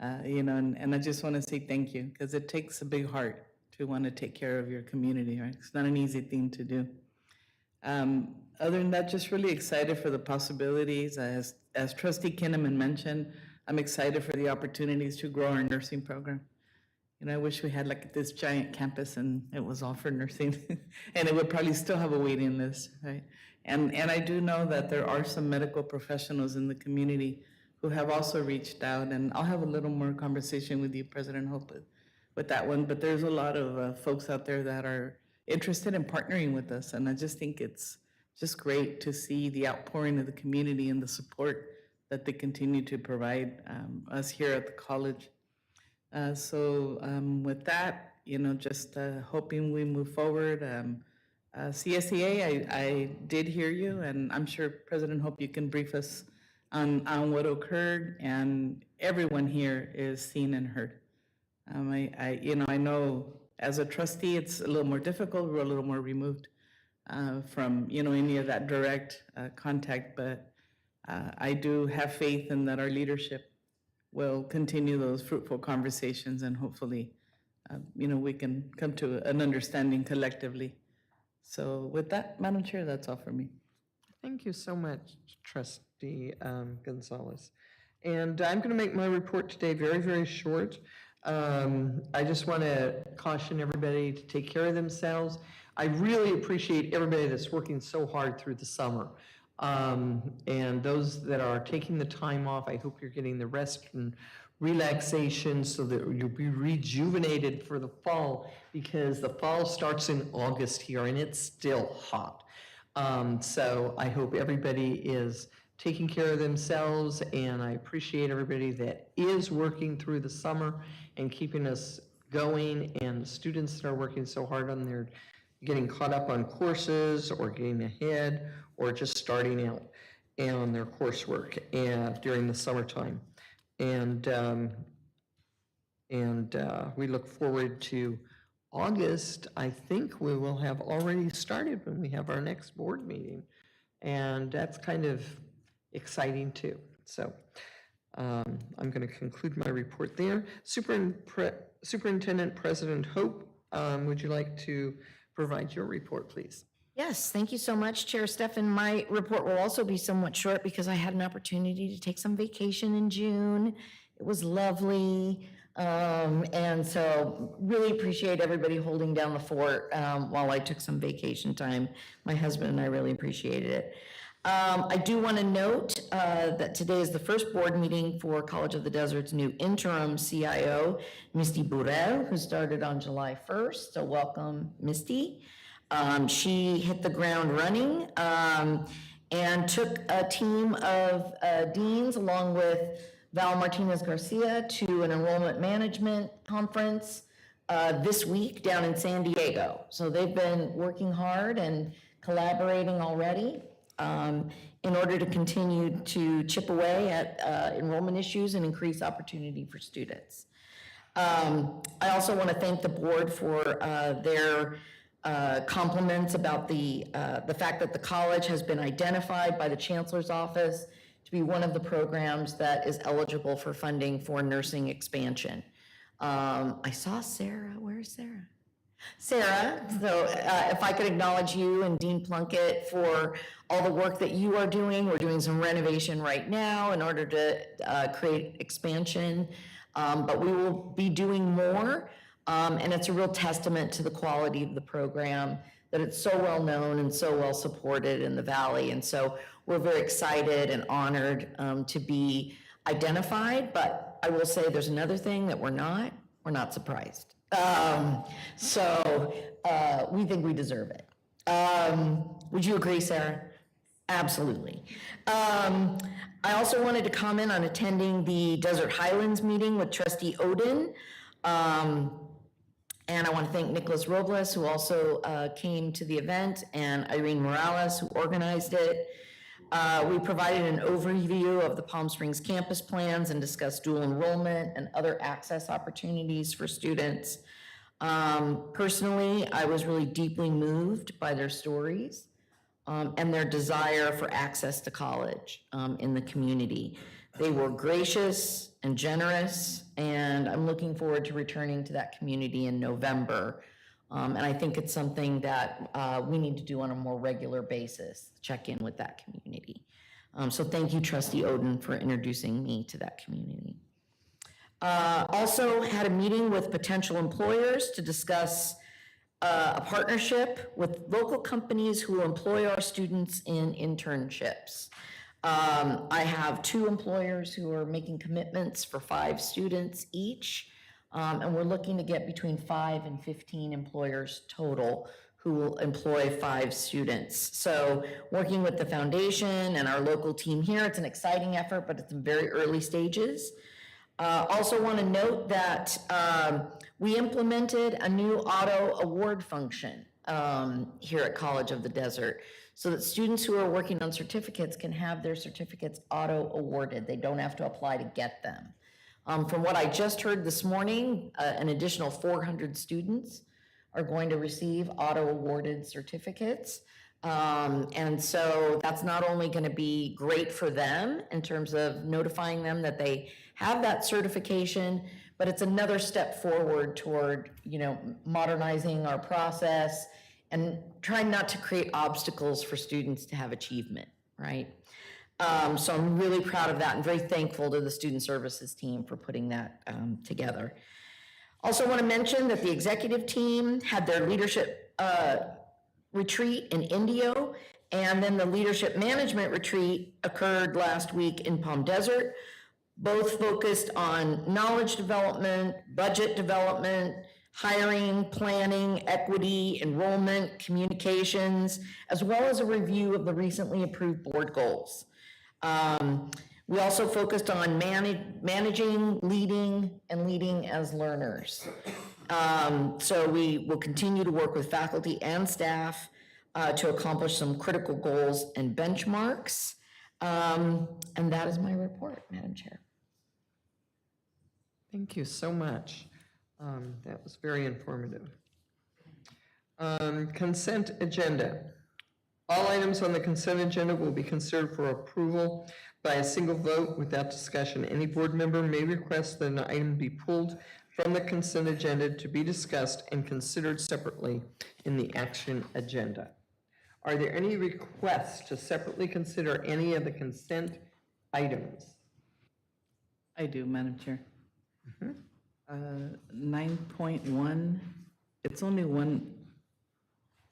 And I just want to say thank you, because it takes a big heart to want to take care of your community, right? It's not an easy thing to do. Other than that, just really excited for the possibilities. As Trustee Kinnaman mentioned, I'm excited for the opportunities to grow our nursing program. You know, I wish we had like this giant campus and it was all for nursing, and it would probably still have a waiting list, right? And I do know that there are some medical professionals in the community who have also reached out, and I'll have a little more conversation with you, President Hope, with that one. But there's a lot of folks out there that are interested in partnering with us, and I just think it's just great to see the outpouring of the community and the support that they continue to provide us here at the college. With that, you know, just hoping we move forward. CSEA, I did hear you, and I'm sure President Hope, you can brief us on what occurred, and everyone here is seen and heard. I know as a trustee, it's a little more difficult. We're a little more removed from, any of that direct contact, but I do have faith in that our leadership will continue those fruitful conversations, and hopefully, we can come to an understanding collectively. So with that, Madam Chair, that's all for me. Thank you so much, Trustee Gonzalez. And I'm going to make my report today very, very short. I just want to caution everybody to take care of themselves. I really appreciate everybody that's working so hard through the summer. And those that are taking the time off, I hope you're getting the rest and relaxation so that you'll be rejuvenated for the fall, because the fall starts in August here and it's still hot. So I hope everybody is taking care of themselves, and I appreciate everybody that is working through the summer and keeping us going, and the students that are working so hard on their getting caught up on courses or getting ahead or just starting out on their coursework and during the summertime. And we look forward to August. I think we will have already started when we have our next board meeting. And that's kind of exciting too. So I'm going to conclude my report there. Superintendent President Hope, would you like to provide your report, please? Yes, thank you so much, Chair Stefan. My report will also be somewhat short because I had an opportunity to take some vacation in June. It was lovely. And so really appreciate everybody holding down the fort while I took some vacation time. My husband and I really appreciated it. I do want to note that today is the first board meeting for College of the Desert's new interim CIO, Misty Burrell, who started on July 1st. So welcome, Misty. She hit the ground running and took a team of deans along with Val Martinez Garcia to an enrollment management conference this week down in San Diego. So they've been working hard and collaborating already in order to continue to chip away at enrollment issues and increase opportunity for students. I also want to thank the board for their compliments about the fact that the college has been identified by the Chancellor's Office to be one of the programs that is eligible for funding for nursing expansion. I saw Sarah. Where's Sarah? Sarah, so if I could acknowledge you and Dean Plunkett for all the work that you are doing. We're doing some renovation right now in order to create expansion, but we will be doing more. And it's a real testament to the quality of the program that it's so well known and so well supported in the Valley. And so we're very excited and honored to be identified. But I will say there's another thing that we're not surprised. We think we deserve it. Would you agree, Sarah? Absolutely. I also wanted to comment on attending the Desert Highlands meeting with Trustee Oden. And I want to thank Nicholas Robles, who also came to the event, and Irene Morales, who organized it. We provided an overview of the Palm Springs campus plans and discussed dual enrollment and other access opportunities for students. Personally, I was really deeply moved by their stories and their desire for access to college in the community. They were gracious and generous, and I'm looking forward to returning to that community in November And I think it's something that we need to do on a more regular basis, check in with that community. So thank you, Trustee Oden, for introducing me to that community. Also had a meeting with potential employers to discuss a partnership with local companies who employ our students in internships. I have 2 employers who are making commitments for 5 students each, and we're looking to get between 5 and 15 employers total who will employ 5 students. So working with the foundation and our local team here, it's an exciting effort, but it's in very early stages. Also want to note that we implemented a new auto award function here at College of the Desert so that students who are working on certificates can have their certificates auto awarded. They don't have to apply to get them. From what I just heard this morning, an additional 400 students are going to receive auto awarded certificates. And so that's not only going to be great for them in terms of notifying them that they have that certification, but it's another step forward toward, modernizing our process and trying not to create obstacles for students to have achievement, right? So I'm really proud of that and very thankful to the student services team for putting that together. Also want to mention that the executive team had their leadership retreat in Indio, and then the leadership management retreat occurred last week in Palm Desert, both focused on knowledge development, budget development, hiring, planning, equity, enrollment, communications, as well as a review of the recently approved board goals. We also focused on managing, leading, and leading as learners. So we will continue to work with faculty and staff to accomplish some critical goals and benchmarks. And that is my report, Madam Chair. Thank you so much. That was very informative. Consent agenda. All items on the consent agenda will be considered for approval by a single vote without discussion. Any board member may request that an item be pulled from the consent agenda to be discussed and considered separately in the action agenda. Are there any requests to separately consider any of the consent items? I do, Madam Chair. 9.1, it's only one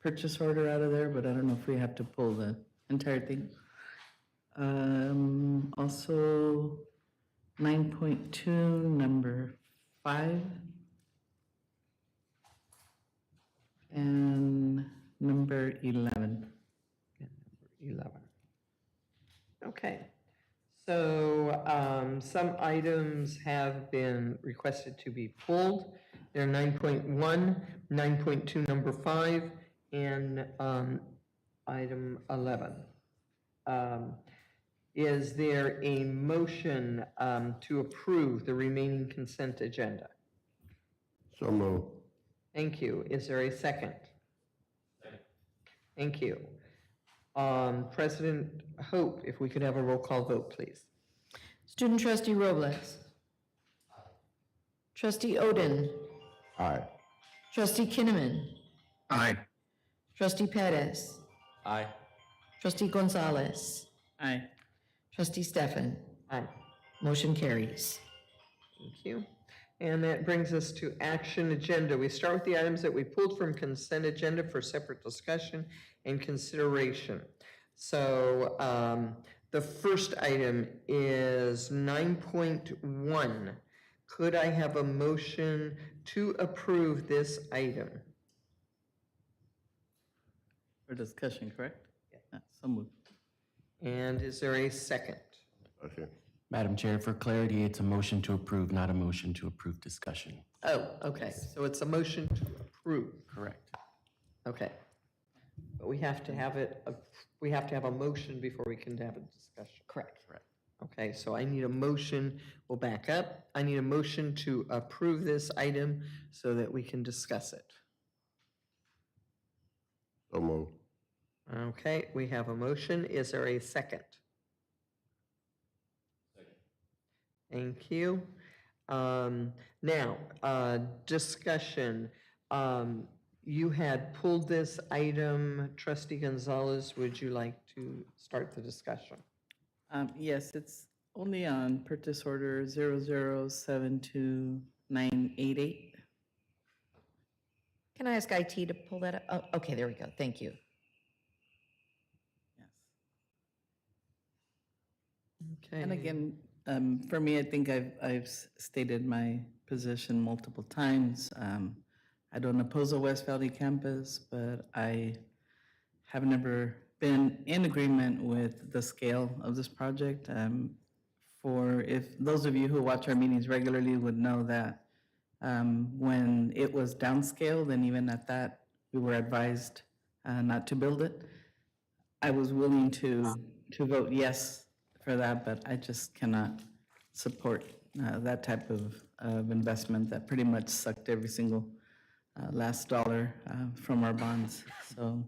purchase order out of there, but I don't know if we have to pull the entire thing. Also 9.2, number 5. And number 11. 11. Okay. So some items have been requested to be pulled. They're 9.1, 9.2, number 5, and item 11. Is there a motion to approve the remaining consent agenda? So moved. Thank you. Is there a second? Thank you. President Hope, if we could have a roll call vote, please. Student Trustee Robles. Trustee Oden. Aye. Trustee Kinnaman. Aye. Trustee Perez. Aye. Trustee Gonzalez. Aye. Trustee Stefan. Aye. Motion carries. Thank you. And that brings us to action agenda. We start with the items that we pulled from consent agenda for separate discussion and consideration. So the first item is 9.1. Could I have a motion to approve this item? For discussion, correct? Yeah. So moved. And is there a second? Okay. Madam Chair, for clarity, it's a motion to approve, not a motion to approve discussion. Oh, okay. So it's a motion to approve. Correct. Okay. But we have to have we have to have a motion before we can have a discussion. Correct. Okay, so I need a motion, we'll back up. I need a motion to approve this item so that we can discuss it. So moved. Okay, we have a motion. Is there a second? Thank you. Now, discussion. You had pulled this item. Trustee Gonzalez, would you like to start the discussion? Yes, it's only on purchase order 0072988. Can I ask IT to pull that up? Oh, okay, there we go. Thank you. Yes. Okay. And again, for me, I think I've stated my position multiple times. I don't oppose the West Valley campus, but I have never been in agreement with the scale of this project. If those of you who watch our meetings regularly would know that when it was downscaled, and even at that, we were advised not to build it. I was willing to vote yes for that, but I just cannot support that type of investment that pretty much sucked every single last dollar from our bonds. So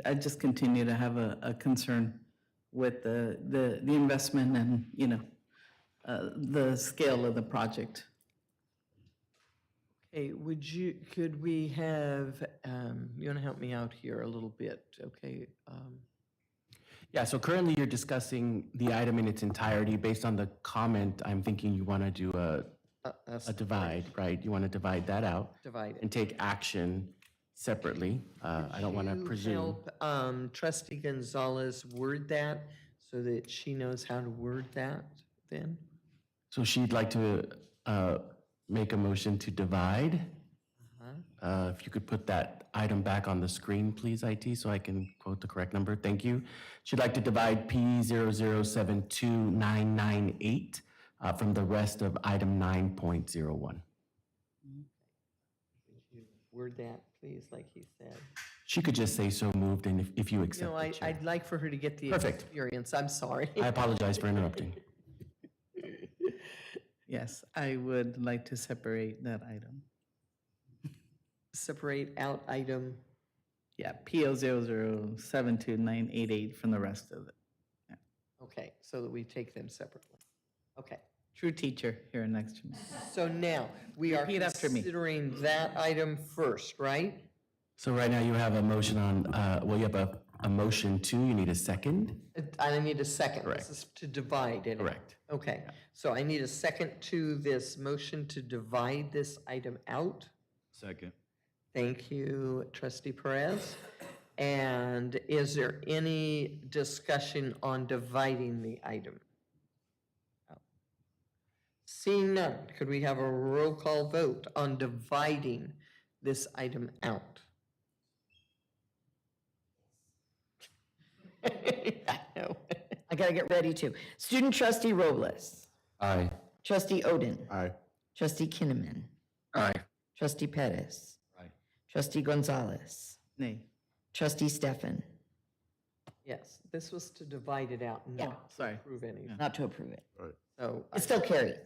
I just continue to have a concern with the investment and, the scale of the project. Okay, could we have, you want to help me out here a little bit, okay? Yeah, so currently you're discussing the item in its entirety. Based on the comment, I'm thinking you want to do a divide, right? You want to divide that out. Divide it. And take action separately. I don't want to Could you presume. help Trustee Gonzalez word that so that she knows how to word that then? So she'd like to make a motion to divide. If you could put that item back on the screen, please, IT, so I can quote the correct number. Thank you. She'd like to divide P0072998 from the rest of item 9.01. Word that, please, like he said. She could just say so moved, and if you accept it, Chair. I'd like for her to get the Perfect. experience. I'm sorry. I apologize for interrupting. Yes, I would like to separate that item. Separate out item. Yeah, PO 0072988 from the rest of it. Okay, so that we take them separately. Okay. True teacher here next to me. So now, we are Repeat after me. considering that item first, right? So right now you have a motion on, you have a motion to, you need a second? I need a second. Correct. This is to divide it. Correct. Okay, so I need a second to this motion to divide this item out. Second. Thank you, Trustee Perez. And is there any discussion on dividing the item? Seeing none, could we have a roll call vote on dividing this item out? I know. I gotta get ready to. Student trustee Robles. Aye. Trustee Oden. Aye. Trustee Kinnaman. Aye. Trustee Pettis. Aye. Trustee Gonzalez. Nay. Trustee Stefan. Yes, this was to divide it out, Yeah. not to Sorry. approve any. Not to approve it. So, It still carries.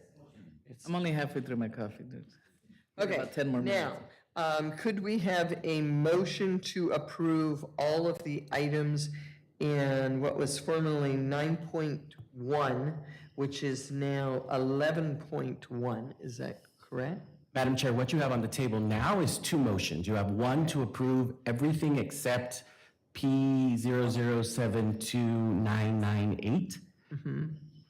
I'm only halfway through my coffee, dude. okay, About 10 more minutes. now, could we have a motion to approve all of the items in what was formerly 9.1, which is now 11.1, is that correct? Madam Chair, what you have on the table now is two motions. You have one to approve everything except P0072998.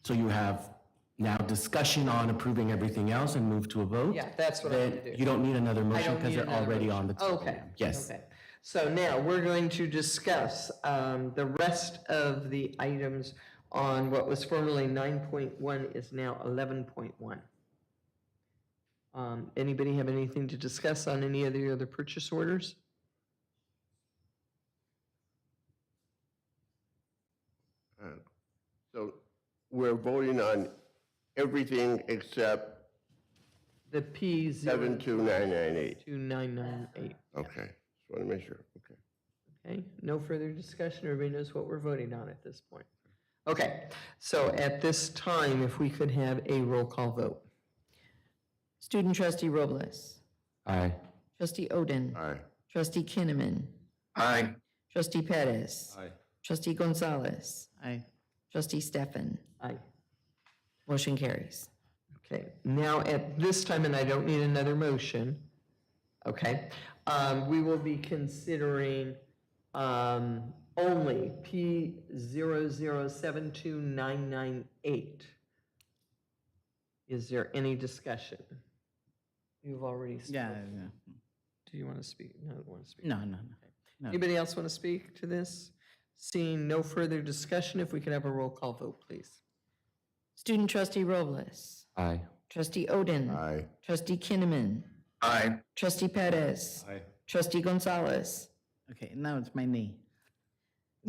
So you have now discussion on approving everything else and move to a vote. Yeah, that's what I Then want to do. you don't need another I motion don't because need they're another already motion. on the table. Okay. Yes. Okay. So now we're going to discuss the rest of the items on what was formerly 9.1 is now 11.1. Anybody have anything to discuss on any of the other purchase orders? So we're voting on everything except The P 72998. 2998. Okay, just want to make sure, okay. Okay, no further discussion. Everybody knows what we're voting on at this point. Okay, so at this time, if we could have a roll call vote. Student trustee Robles. Aye. Trustee Oden. Aye. Trustee Kinnaman. Aye. Trustee Pettis. Aye. Trustee Gonzalez. Aye. Trustee Stefan. Aye. Motion carries. Okay, now at this time, and I don't need another motion, Okay. We will be considering only P0072998. Is there any discussion? You've already spoken. Yeah. Do you want to speak? No, I don't want to speak. No. No. Anybody else want to speak to this? Seeing no further discussion, if we could have a roll call vote, please. Student trustee Robles. Aye. Trustee Oden. Aye. Trustee Kinnaman. Aye. Trustee Perez. Aye. Trustee Gonzalez. Okay, now it's my knee.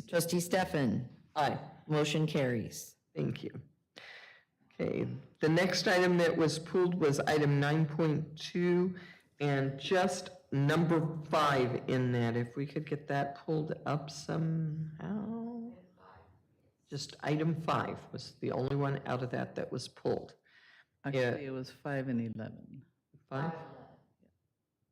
Trustee Stefan. Aye. Motion carries. Thank you. Okay, the next item that was pulled was item 9.2 and just number 5 in that. If we could get that pulled up somehow. Just item 5 was the only one out of that was pulled. Actually, it was 5 and 11. 5?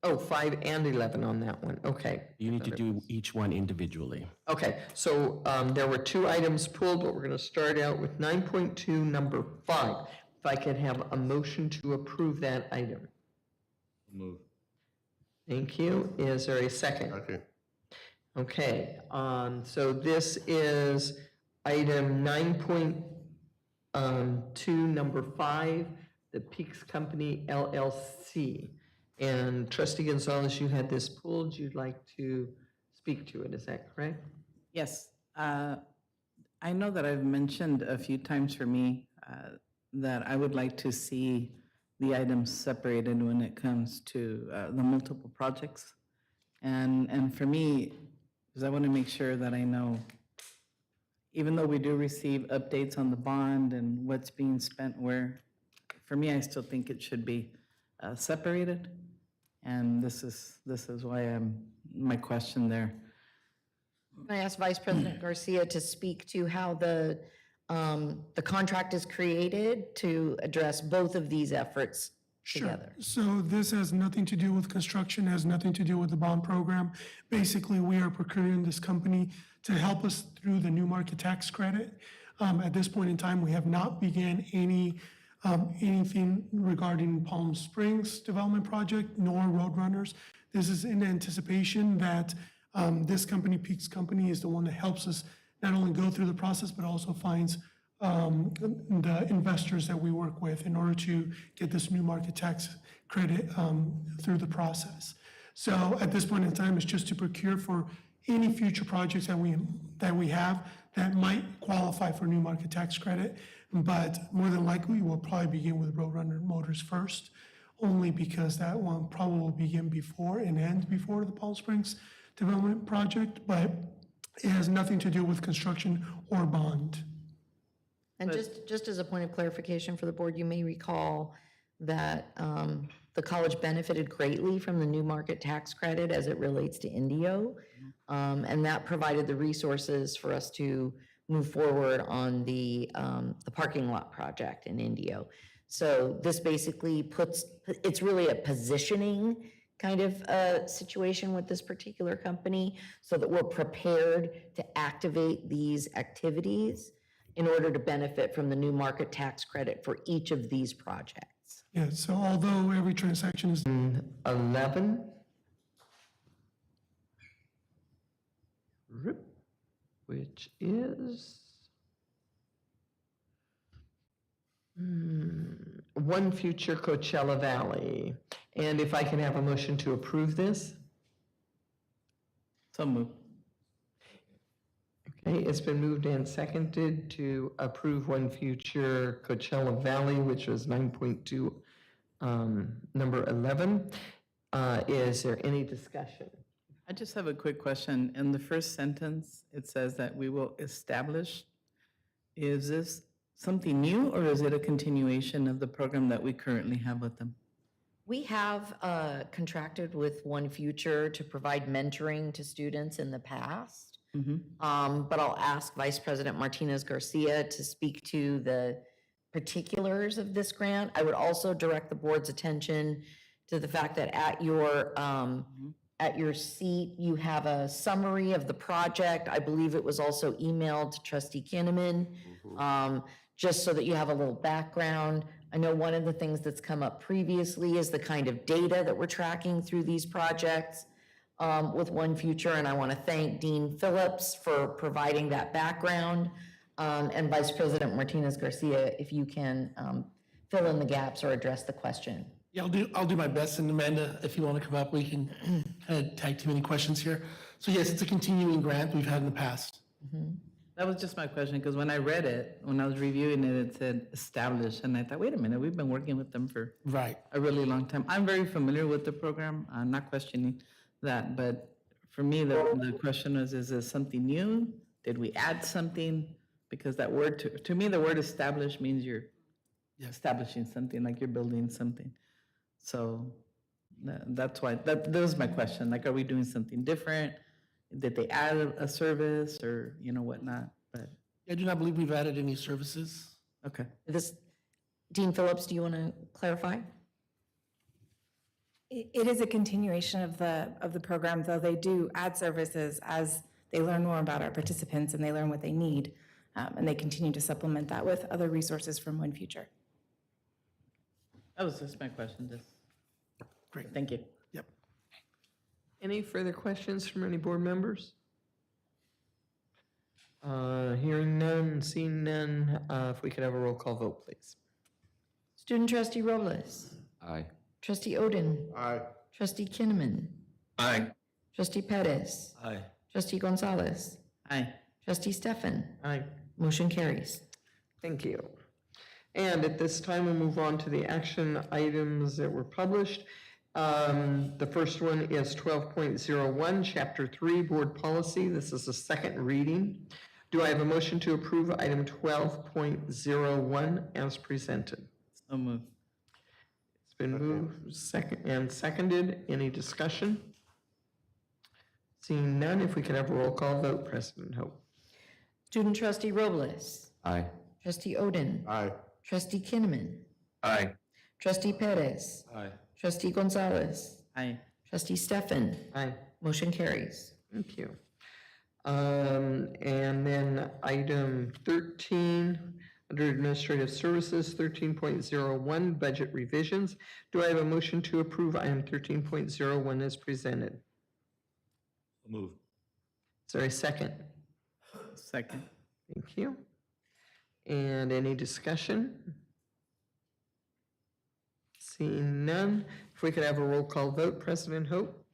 Oh, 5 and 11 on that one, okay. You need to do each one individually. Okay, so there were 2 items pulled, but we're going to start out with 9.2, number 5. If I could have a motion to approve that item. Move. Thank you. Is there a second? Okay. Okay, so this is item 9.2, number 5, the Peaks Company LLC. And Trustee Gonzalez, you had this pulled. You'd like to speak to it, is that correct? Yes. I know that I've mentioned a few times for me that I would like to see the items separated when it comes to the multiple projects. And for me, because I want to make sure that I know, even though we do receive updates on the bond and what's being spent where, for me, I still think it should be separated. And this is why my question there. Can I ask Vice President Garcia to speak to how the contract is created to address both of these efforts together? So this has nothing to do with construction, has nothing to do with the bond program. Basically, we are procuring this company to help us through the new market tax credit. At this point in time, we have not began anything regarding Palm Springs development project, nor Roadrunners. This is in anticipation that this company, Peaks Company, is the one that helps us not only go through the process, but also finds the investors that we work with in order to get this new market tax credit through the process. So at this point in time, it's just to procure for any future projects that we have that might qualify for new market tax credit. But more than likely, we'll probably begin with Roadrunner Motors first, only because that one probably will begin before and end before the Palm Springs development project, but it has nothing to do with construction or bond. And just as a point of clarification for the board, you may recall that the college benefited greatly from the new market tax credit as it relates to Indio. And that provided the resources for us to move forward on the parking lot project in Indio. So this basically it's really a positioning kind of situation with this particular company so that we're prepared to activate these activities in order to benefit from the new market tax credit for each of these projects. Yeah, so although every transaction is 11. Which is One Future Coachella Valley. And if I can have a motion to approve this? So moved. Okay, it's been moved and seconded to approve One Future Coachella Valley, which was 9.2, number 11. Is there any discussion? I just have a quick question. In the first sentence, it says that we will establish. Is this something new or is it a continuation of the program that we currently have with them? We have contracted with One Future to provide mentoring to students in the past. But I'll ask Vice President Martinez Garcia to speak to the particulars of this grant. I would also direct the board's attention to the fact that at your seat, you have a summary of the project. I believe it was also emailed to Trustee Kinnaman just so that you have a little background. I know one of the things that's come up previously is the kind of data that we're tracking through these projects with One Future, and I want to thank Dean Phillips for providing that background, and Vice President Martinez Garcia, if you can fill in the gaps or address the question. Yeah, I'll do my best, and Amanda, if you want to come up, we can kind of tag team any questions here. So yes, it's a continuing grant we've had in the past. That was just my question, because when I read it, when I was reviewing it, it said established, and I thought, wait a minute, we've been working with them for Right. a really long time. I'm very familiar with the program. I'm not questioning that, but for me, the question was, is this something new? Did we add something? Because that word, to me, the word established means you're establishing something, like you're building something. So that's why, that was my question. Like, are we doing something different? Did they add a service or, whatnot? But I do not believe we've added any services. okay. Dean Phillips, do you want to clarify? It is a continuation of the program, though they do add services as they learn more about our participants and they learn what they need, and they continue to supplement that with other resources from One Future. That was just my question, Great. Thank you. Yep. Any further questions from any board members? Hearing none, seeing none, if we could have a roll call vote, please. Student Trustee Robles. Aye. Trustee Oden. Aye. Trustee Kinnaman. Aye. Trustee Perez. Aye. Trustee Gonzalez. Aye. Trustee Stefan. Aye. Motion carries. Thank you. And at this time, we'll move on to the action items that were published. The first one is 12.01, Chapter 3, Board Policy. This is the second reading. Do I have a motion to approve item 12.01 as presented? So moved. It's been moved seconded. Any discussion? Seeing none, if we could have a roll call vote, President Hope. Student Trustee Robles. Aye. Trustee Oden. Aye. Trustee Kinnaman. Aye. Trustee Perez. Aye. Trustee Gonzalez. Aye. Trustee Stefan. Aye. Motion carries. Thank you. And then item 13, under Administrative Services, 13.01, Budget Revisions. Do I have a motion to approve item 13.01 as presented? Move. Is there a second? Second. Thank you. And any discussion? Seeing none, if we could have a roll call vote, President Hope?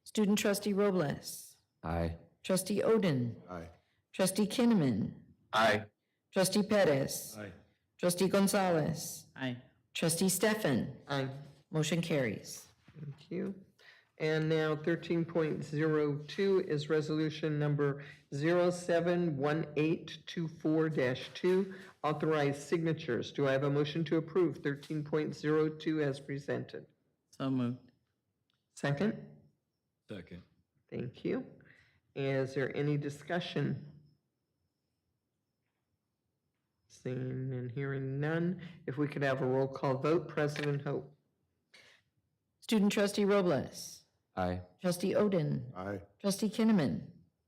Student Trustee Robles. Aye. Trustee Oden. Aye. Trustee Kinnaman. Aye. Trustee Perez. Aye. Trustee Gonzalez. Aye. Trustee Stefan. Aye. Motion carries. Thank you. And now 13.02 is resolution number 071824-2, authorized signatures. Do I have a motion to approve 13.02 as presented? So moved. Second? Second. Thank you. Is there any discussion? Seeing and hearing none, if we could have a roll call vote, President Hope. Student Trustee Robles. Aye. Trustee Oden. Aye. Trustee Kinnaman.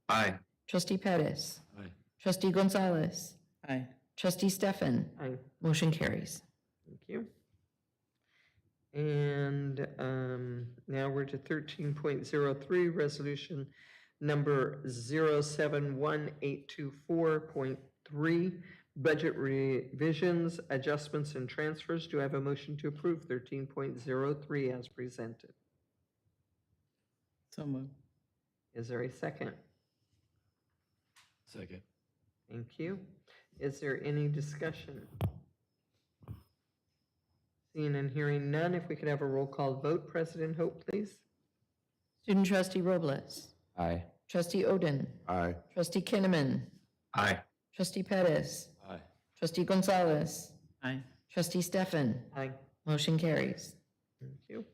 Aye. Trustee Perez. Aye. Trustee Gonzalez. Aye. Trustee Stefan. Aye. Motion carries. Thank you. And now we're to 13.03, resolution number 071824.3, budget revisions, adjustments, and transfers. Do I have a motion to approve 13.03 as presented? So moved. Is there a second? Second. Thank you. Is there any discussion? Seeing and hearing none, if we could have a roll call vote, President Hope, please. Student Trustee Robles. Aye. Trustee Oden. Aye. Trustee Kinnaman. Aye. Trustee Perez. Aye. Trustee Gonzalez. Aye. Trustee Stefan. Aye. Motion carries. Thank you.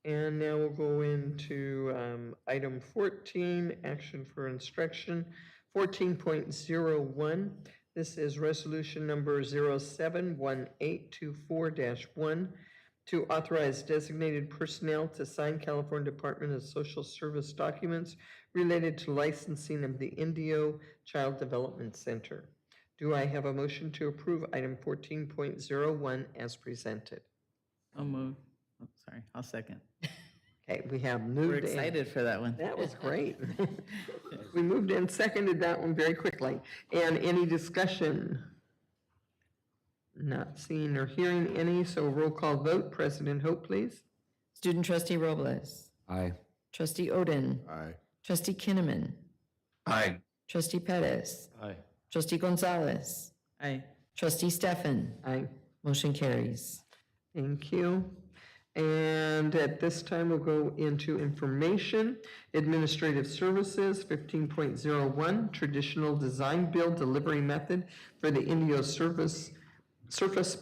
And now we'll go into item 14, action for instruction. 14.01, this is resolution number 071824-1 to authorize designated personnel to sign California Department of Social Service documents related to licensing of the Indio Child Development Center. Do I have a motion to approve item 14.01 as presented? I'll move. Oh, sorry, I'll second. Okay, we have moved. We're and- excited for that one. That was great. We moved and seconded that one very quickly. And any discussion? Not seeing or hearing any, so roll call vote. President Hope, please. Student trustee Robles, Aye. trustee Odin, Aye. trustee Kinnaman, Aye. trustee Pettis, Aye. trustee Gonzalez, Aye. trustee Stefan. Aye. Motion carries. Thank you. And at this time, we'll go into information. Administrative services, 15.01, traditional design build delivery method for the Indio surface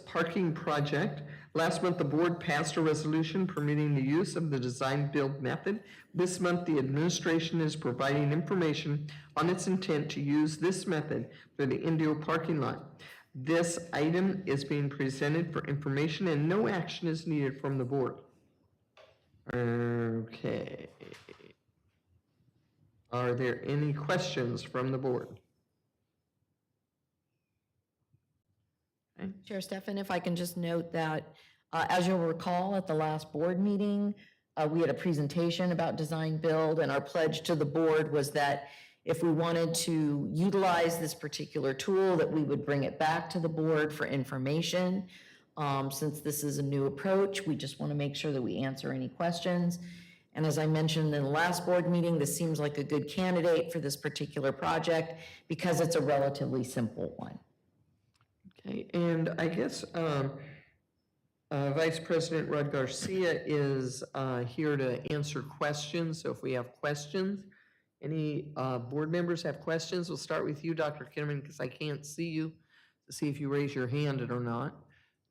parking project. Last month, the board passed a resolution permitting the use of the design build method. This month, the administration is providing information on its intent to use this method for the Indio parking lot. This item is being presented for information and no action is needed from the board. Okay. Are there any questions from the board? Chair Stefan, if I can just note that, as you'll recall, at the last board meeting, we had a presentation about design build, and our pledge to the board was that if we wanted to utilize this particular tool, that we would bring it back to the board for information. Since this is a new approach, we just want to make sure that we answer any questions. And as I mentioned in the last board meeting, this seems like a good candidate for this particular project because it's a relatively simple one. Okay, and I guess Vice President Rod Garcia is here to answer questions. So if we have questions, any board members have questions? We'll start with you, Dr. Kinnaman, because I can't see you to see if you raise your hand or not.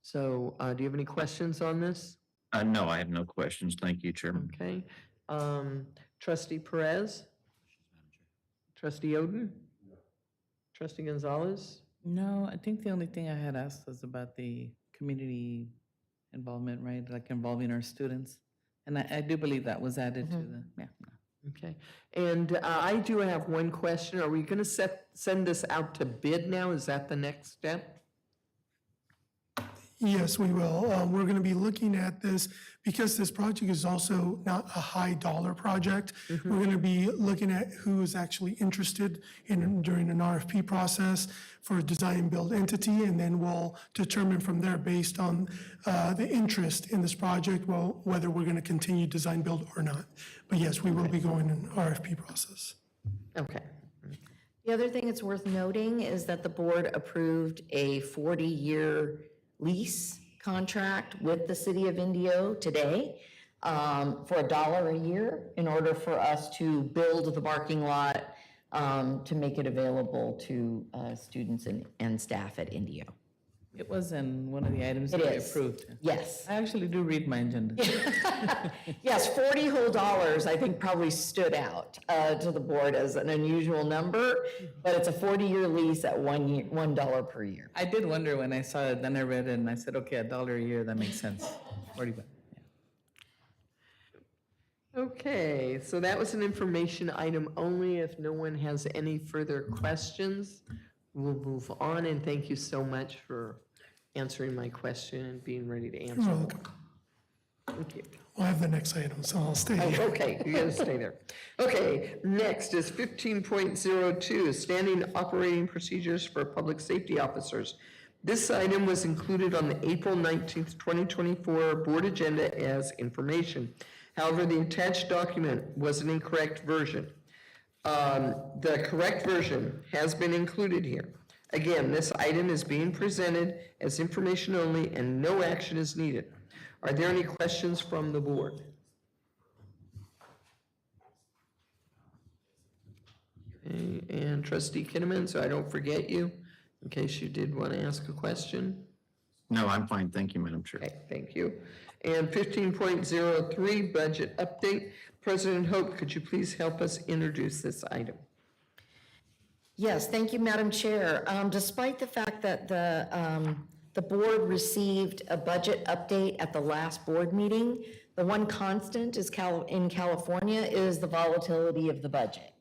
So do you have any questions on this? No, I have no questions. Thank you, Chairman. Okay. Trustee Perez? Trustee Odin? Trustee Gonzalez? No, I think the only thing I had asked was about the community involvement, right? Like involving our students. And I do believe that was added to the, yeah. Okay, and I do have one question. Are we going to send this out to bid now? Is that the next step? Yes, we will. We're going to be looking at this because this project is also not a high dollar project. We're going to be looking at who is actually interested in during an RFP process for a design build entity, and then we'll determine from there based on the interest in this project, well, whether we're going to continue design build or not. But yes, we will be going an RFP process. Okay. The other thing that's worth noting is that the board approved a 40-year lease contract with the city of Indio today for $1 a year in order for us to build the parking lot to make it available to students and staff at Indio. It was in one of the items It that we is. approved. Yes. I actually do read my agenda. Yes, 40 whole dollars, I think probably stood out to the board as an unusual number, but it's a 40-year lease at $1 per year. I did wonder when I saw it, then I read it and I said, okay, $1 a year, that makes sense. 40 bucks. Okay, so that was an information item only. If no one has any further questions, we'll move on, and thank you so much for answering my question and being ready to answer. You're welcome. Thank you. We'll have the next item, so I'll stay Oh, here. okay, you gotta stay there. Okay, next is 15.02, standing operating procedures for public safety officers. This item was included on the April 19th, 2024 board agenda as information. However, the attached document was an incorrect version. The correct version has been included here. Again, this item is being presented as information only and no action is needed. Are there any questions from the board? Okay, and Trustee Kinnaman, so I don't forget you, in case you did want to ask a question. No, I'm fine. Thank you, Madam Chair. Okay, thank you. And 15.03, budget update. President Hope, could you please help us introduce this item? Yes, thank you, Madam Chair. Despite the fact that the board received a budget update at the last board meeting, the one constant is in California is the volatility of the budget.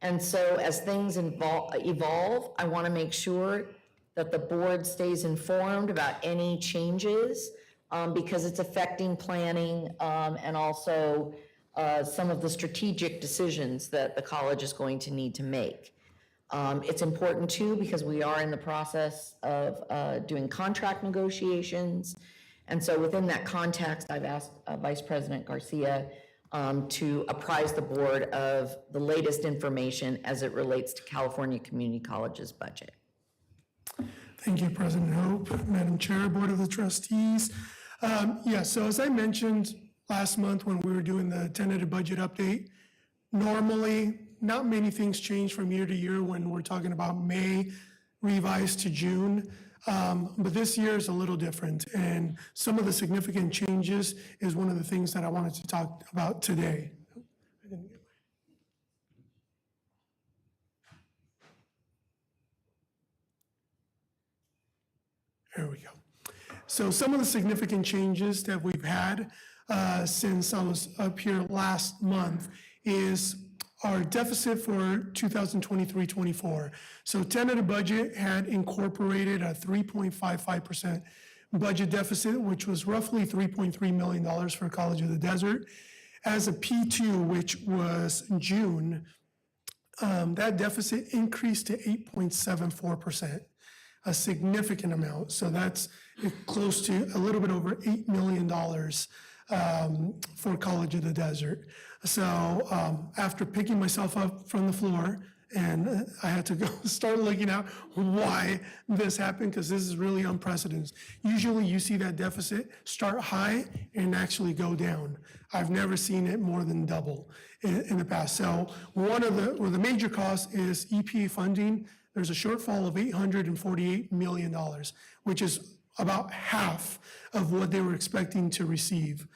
And so as things evolve, I want to make sure that the board stays informed about any changes because it's affecting planning and also some of the strategic decisions that the college is going to need to make. It's important too because we are in the process of doing contract negotiations. And so within that context, I've asked Vice President Garcia to apprise the board of the latest information as it relates to California Community College's budget. Thank you, President Hope, Madam Chair, Board of the Trustees. So as I mentioned last month when we were doing the tentative budget update, normally not many things change from year to year when we're talking about May revised to June. But this year is a little different, and some of the significant changes is one of the things that I wanted to talk about today. There we go. So some of the significant changes that we've had since I was up here last month is our deficit for 2023-24. So tentative budget had incorporated a 3.55% budget deficit, which was roughly $3.3 million for College of the Desert. As a P2, which was June, that deficit increased to 8.74%, a significant amount. So that's close to a little bit over $8 million for College of the Desert. So after picking myself up from the floor, and I had to go start looking at why this happened, because this is really unprecedented. Usually you see that deficit start high and actually go down. I've never seen it more than double in the past. So one of the major costs is EPA funding. There's a shortfall of $848 million, which is about half of what they were expecting to receive.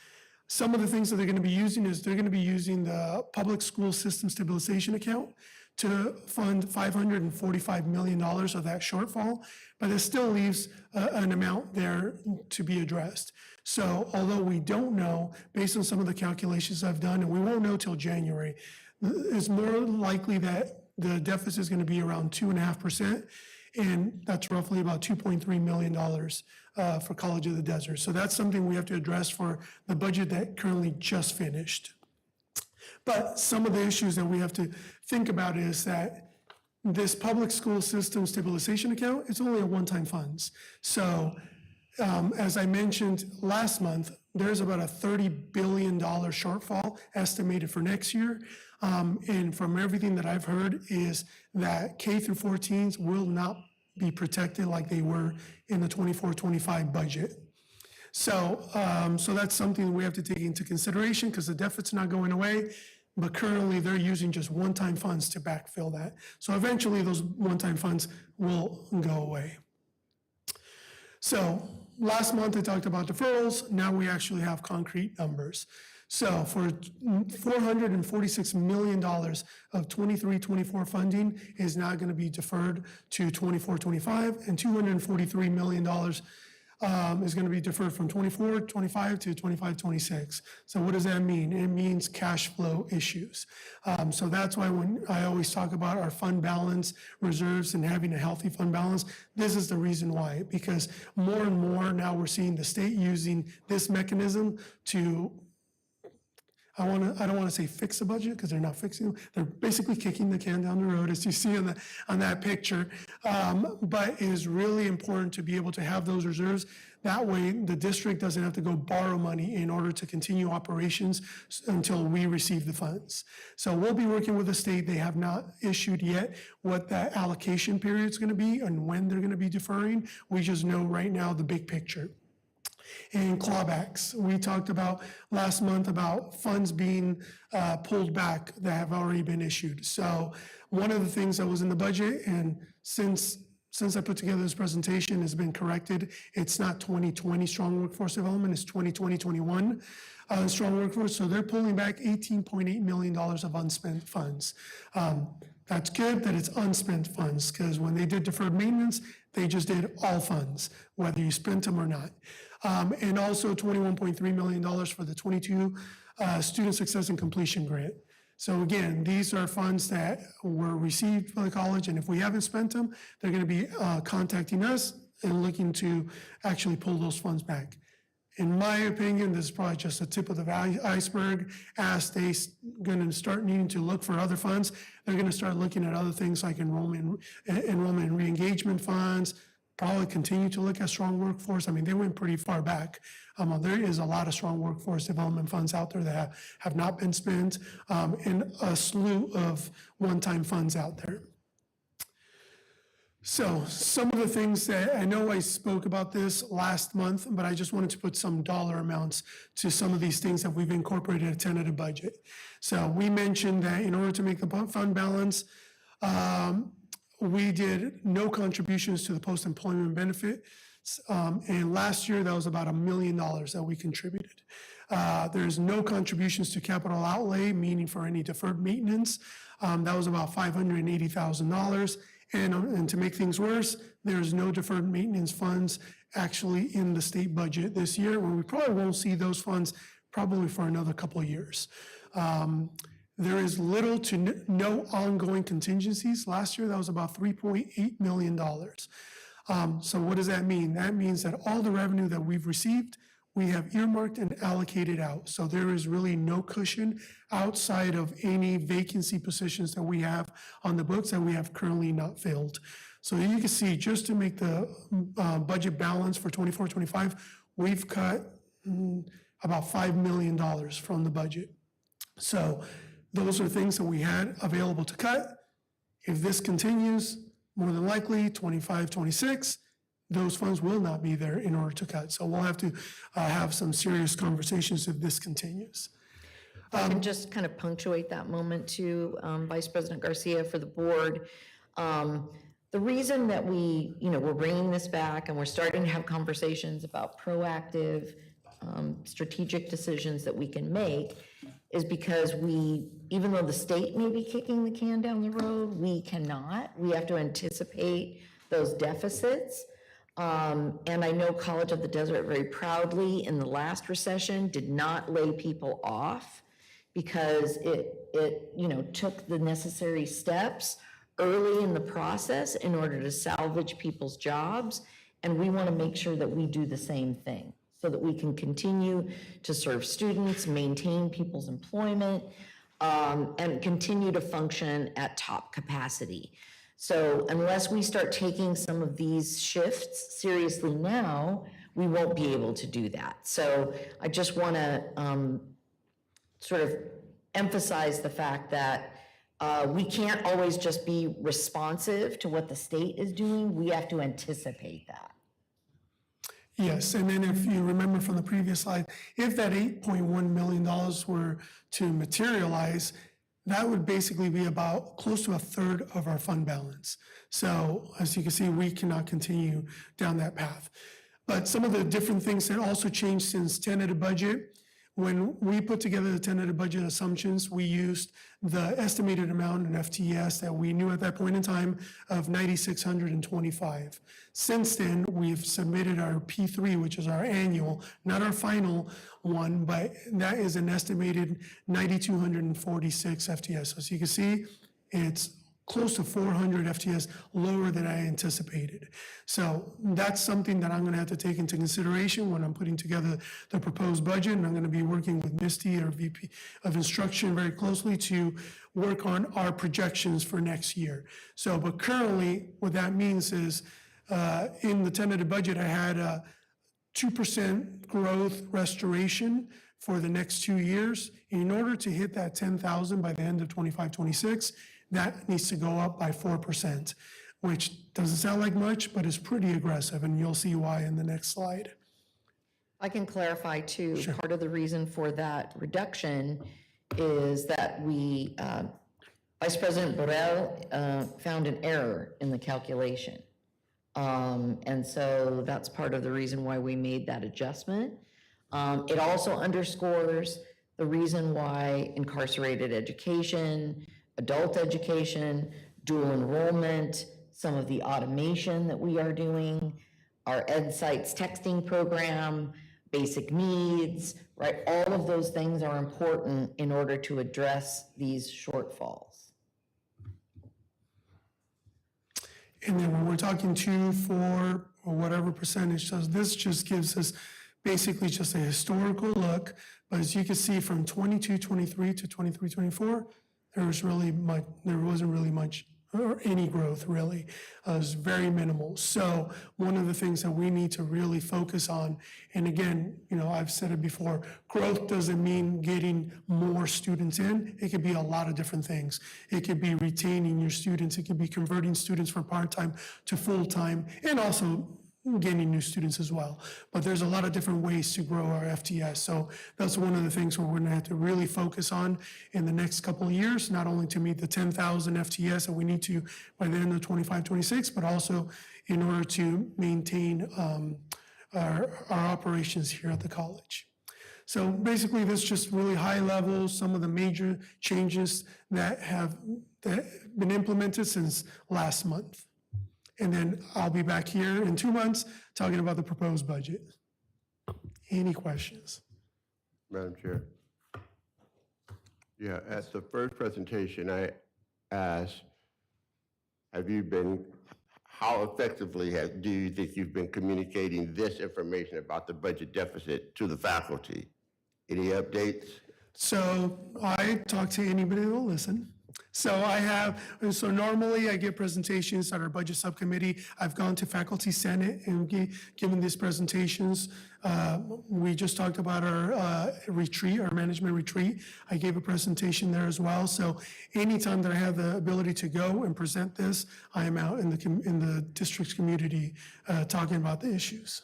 Some of the things that they're going to be using is they're going to be using the Public School System Stabilization Account to fund $545 million of that shortfall, but it still leaves an amount there to be addressed. So although we don't know, based on some of the calculations I've done, and we won't know till January, it's more likely that the deficit is going to be around 2.5%, and that's roughly about $2.3 million for College of the Desert. So that's something we have to address for the budget that currently just finished. But some of the issues that we have to think about is that this public school system stabilization account, it's only a one-time funds. So as I mentioned last month, there's about a $30 billion shortfall estimated for next year. And from everything that I've heard is that K through 14s will not be protected like they were in the 24-25 budget. So that's something we have to take into consideration because the deficit's not going away, but currently they're using just one-time funds to backfill that. So eventually those one-time funds will go away. So last month I talked about deferrals. Now we actually have concrete numbers. So for $446 million of 23-24 funding is now going to be deferred to 24-25, and $243 million is going to be deferred from 24-25 to 25-26. So what does that mean? It means cash flow issues. So that's why when I always talk about our fund balance reserves and having a healthy fund balance, this is the reason why, because more and more now we're seeing the state using this mechanism to I don't want to say fix the budget because they're not fixing it. They're basically kicking the can down the road, as you see on that picture. But it is really important to be able to have those reserves. That way, the district doesn't have to go borrow money in order to continue operations until we receive the funds. So we'll be working with the state. They have not issued yet what that allocation period is going to be and when they're going to be deferring. We just know right now the big picture. And clawbacks. We talked about last month about funds being pulled back that have already been issued. So one of the things that was in the budget, and since I put together this presentation, has been corrected. It's not 2020 strong workforce development, it's 2020-21 strong workforce. So they're pulling back $18.8 million of unspent funds. That's good that it's unspent funds, because when they did deferred maintenance, they just did all funds, whether you spent them or not. And also $21.3 million for the 22 Student Success and Completion Grant. So again, these are funds that were received by the college, and if we haven't spent them, they're going to be contacting us and looking to actually pull those funds back. In my opinion, this is probably just the tip of the iceberg. As they going to start needing to look for other funds, they're going to start looking at other things like enrollment and re-engagement funds, probably continue to look at strong workforce. I mean, they went pretty far back. There is a lot of strong workforce development funds out there that have not been spent, and a slew of one-time funds out there. So some of the things that, I know I spoke about this last month, but I just wanted to put some dollar amounts to some of these things that we've incorporated in a tentative budget. So we mentioned that in order to make the fund balance, we did no contributions to the post-employment benefit. And last year, that was about $1 million that we contributed. There's no contributions to capital outlay, meaning for any deferred maintenance. That was about $580,000. And to make things worse, there's no deferred maintenance funds actually in the state budget this year, where we probably won't see those funds probably for another couple of years. There is little to no ongoing contingencies. Last year, that was about $3.8 million. So what does that mean? That means that all the revenue that we've received, we have earmarked and allocated out. So there is really no cushion outside of any vacancy positions that we have on the books that we have currently not filled. So you can see, just to make the budget balance for 24-25, we've cut about $5 million from the budget. So those are things that we had available to cut. If this continues, more than likely, 25-26, those funds will not be there in order to cut. So we'll have to have some serious conversations if this continues. If I can just kind of punctuate that moment too, Vice President Garcia, for the board. The reason that we're bringing this back and we're starting to have conversations about proactive, strategic decisions that we can make is because even though the state may be kicking the can down the road, we cannot. We have to anticipate those deficits. And I know College of the Desert very proudly in the last recession did not lay people off because it took the necessary steps early in the process in order to salvage people's jobs. And we want to make sure that we do the same thing so that we can continue to serve students, maintain people's employment, and continue to function at top capacity. So unless we start taking some of these shifts seriously now, we won't be able to do that. So I just want to sort of emphasize the fact that we can't always just be responsive to what the state is doing. We have to anticipate that. Yes, and then if you remember from the previous slide, if that $8.1 million were to materialize, that would basically be about close to a third of our fund balance. So as you can see, we cannot continue down that path. But some of the different things that also changed since tentative budget, when we put together the tentative budget assumptions, we used the estimated amount in FTEs that we knew at that point in time of 9,625. Since then, we've submitted our P3, which is our annual, not our final one, but that is an estimated 9,246 FTEs. So as you can see, it's close to 400 FTEs lower than I anticipated. So that's something that I'm going to have to take into consideration when I'm putting together the proposed budget, and I'm going to be working with Misty, our VP of Instruction, very closely to work on our projections for next year. So, but currently, what that means is in the tentative budget, I had a 2% growth restoration for the next 2 years. In order to hit that 10,000 by the end of 25-26, that needs to go up by 4%, which doesn't sound like much, but is pretty aggressive, and you'll see why in the next slide. I can clarify too, Sure. Part of the reason for that reduction is that Vice President Borrell found an error in the calculation. And so that's part of the reason why we made that adjustment. It also underscores the reason why incarcerated education, adult education, dual enrollment, some of the automation that we are doing, our EdSites texting program, basic needs, right? All of those things are important in order to address these shortfalls. And then when we're talking 2, 4, or whatever percentage, so this just gives us basically just a historical look. But as you can see, from 22, 23 to 23, 24, there wasn't really much or any growth really. It was very minimal. So one of the things that we need to really focus on, and again, I've said it before, growth doesn't mean getting more students in. It could be a lot of different things. It could be retaining your students. It could be converting students from part-time to full-time, and also gaining new students as well. But there's a lot of different ways to grow our FTS. So that's one of the things we're going to have to really focus on in the next couple of years, not only to meet the 10,000 FTS that we need to by the end of 25, 26, but also in order to maintain our operations here at the college. So basically, this just really high level, some of the major changes that have been implemented since last month. And then I'll be back here in 2 months talking about the proposed budget. Any questions? Madam Chair. Yeah, at the first presentation, I asked, how effectively do you think you've been communicating this information about the budget deficit to the faculty? Any updates? So I talk to anybody that will listen. So normally I give presentations at our budget subcommittee. I've gone to Faculty Senate and given these presentations. We just talked about our retreat, our management retreat. I gave a presentation there as well. So anytime that I have the ability to go and present this, I am out in the district's community talking about the issues.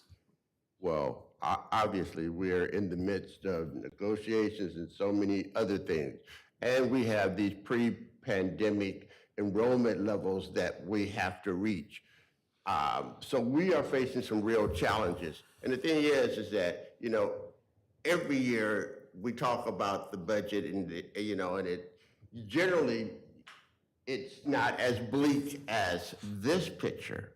Well, obviously, we're in the midst of negotiations and so many other things. And we have these pre-pandemic enrollment levels that we have to reach. So we are facing some real challenges. And the thing is that, every year we talk about the budget and, and it generally, it's not as bleak as this picture,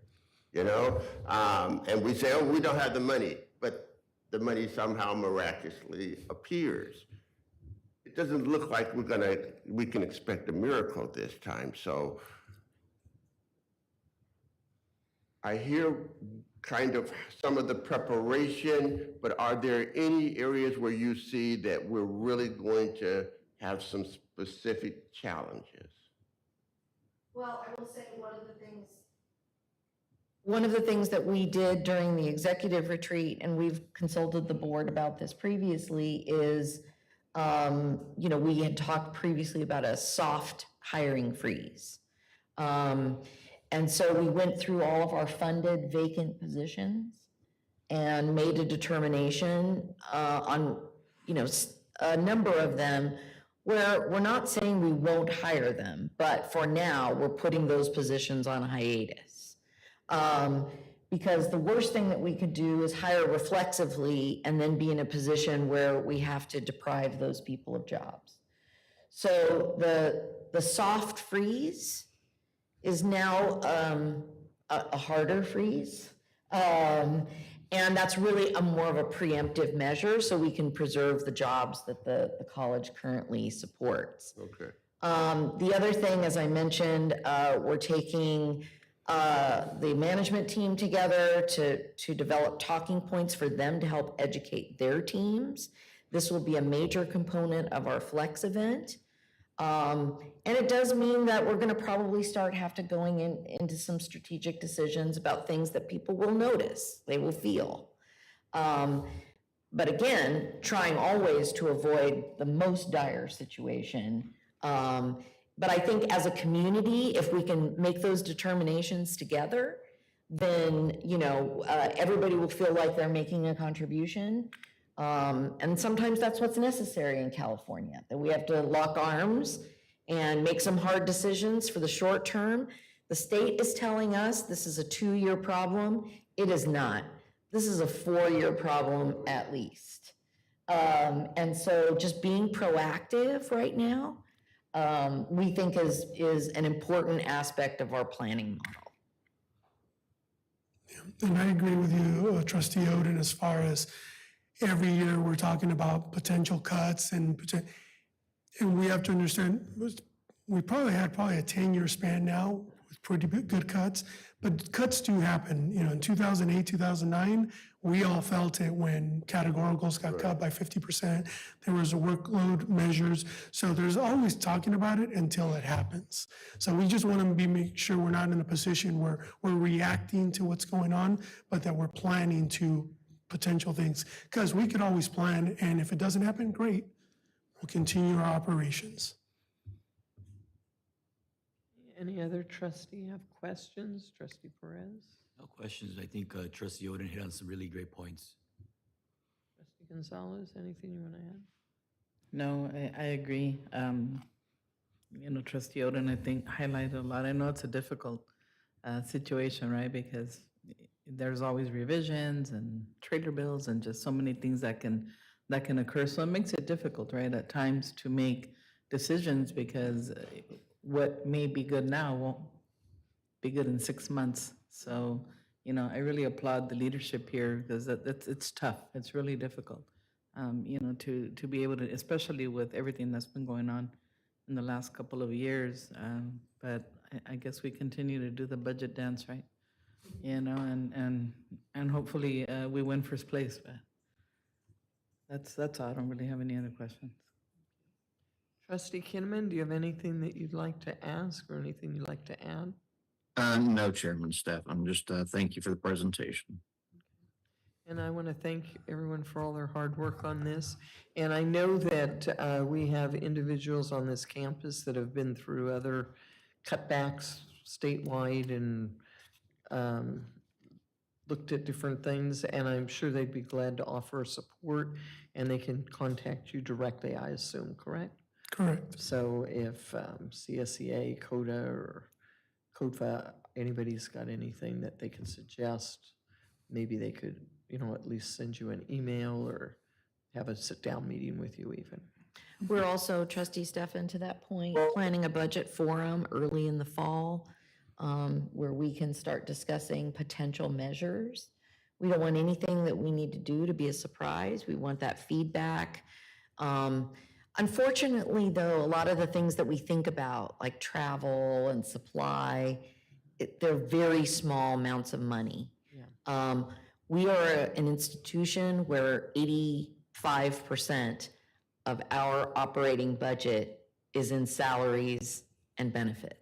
and we say, oh, we don't have the money, but the money somehow miraculously appears. It doesn't look like we can expect a miracle this time. So I hear kind of some of the preparation, but are there any areas where you see that we're really going to have some specific challenges? Well, I will say one of the things that we did during the executive retreat, and we've consulted the board about this previously, is we had talked previously about a soft hiring freeze. And so we went through all of our funded vacant positions and made a determination on, a number of them where we're not saying we won't hire them, but for now, we're putting those positions on hiatus. Because the worst thing that we could do is hire reflexively and then be in a position where we have to deprive those people of jobs. So the soft freeze is now a harder freeze. And that's really more of a preemptive measure so we can preserve the jobs that the college currently supports. Okay. The other thing, as I mentioned, we're taking the management team together to develop talking points for them to help educate their teams. This will be a major component of our Flex event. And it does mean that we're gonna probably have to going into some strategic decisions about things that people will notice, they will feel. But again, trying always to avoid the most dire situation. But I think as a community, if we can make those determinations together, then, everybody will feel like they're making a contribution. And sometimes that's what's necessary in California, that we have to lock arms and make some hard decisions for the short term. The state is telling us this is a 2-year problem. It is not. This is a 4-year problem at least. And so just being proactive right now, we think is an important aspect of our planning model. And I agree with you, Trustee Oden, as far as every year we're talking about potential cuts and we have to understand, we probably had a 10-year span now with pretty good cuts, but cuts do happen. You know, in 2008, 2009, we all felt it when categoricals got cut by 50%. There was a workload measures. So there's always talking about it until it happens. So we just want to make sure we're not in a position where we're reacting to what's going on, but that we're planning to potential things. Because we could always plan, and if it doesn't happen, great. We'll continue our operations. Any other trustee have questions? Trustee Perez? No questions. I think Trustee Oden hit on some really great points. Trustee Gonzalez, anything you want to add? No, I agree. You know, Trustee Oden, I think, highlighted a lot. I know it's a difficult situation, right? Because there's always revisions and trailer bills and just so many things that can occur. So it makes it difficult, right, at times to make decisions because what may be good now won't be good in 6 months. So, you know, I really applaud the leadership here because it's tough. It's really difficult, you know, to be able to, especially with everything that's been going on in the last couple of years. But I guess we continue to do the budget dance, right? You know, and hopefully we win first place. But that's all. I don't really have any other questions. Trustee Kinnaman, do you have anything that you'd like to ask or anything you'd like to add? No, Chairman, staff. I'm just, thank you for the presentation. And I want to thank everyone for all their hard work on this. And I know that we have individuals on this campus that have been through other cutbacks statewide and looked at different things, and I'm sure they'd be glad to offer support, and they can contact you directly, I assume, correct? Correct. So if CSEA, CODA, or CODFA, anybody's got anything that they can suggest, maybe they could, you know, at least send you an email or have a sit-down meeting with you even. We're also, Trustee Stefan, to that point, planning a budget forum early in the fall where we can start discussing potential measures. We don't want anything that we need to do to be a surprise. We want that feedback. Unfortunately, though, a lot of the things that we think about, like travel and supply, they're very small amounts of money. Yeah. We are an institution where 85% of our operating budget is in salaries and benefits.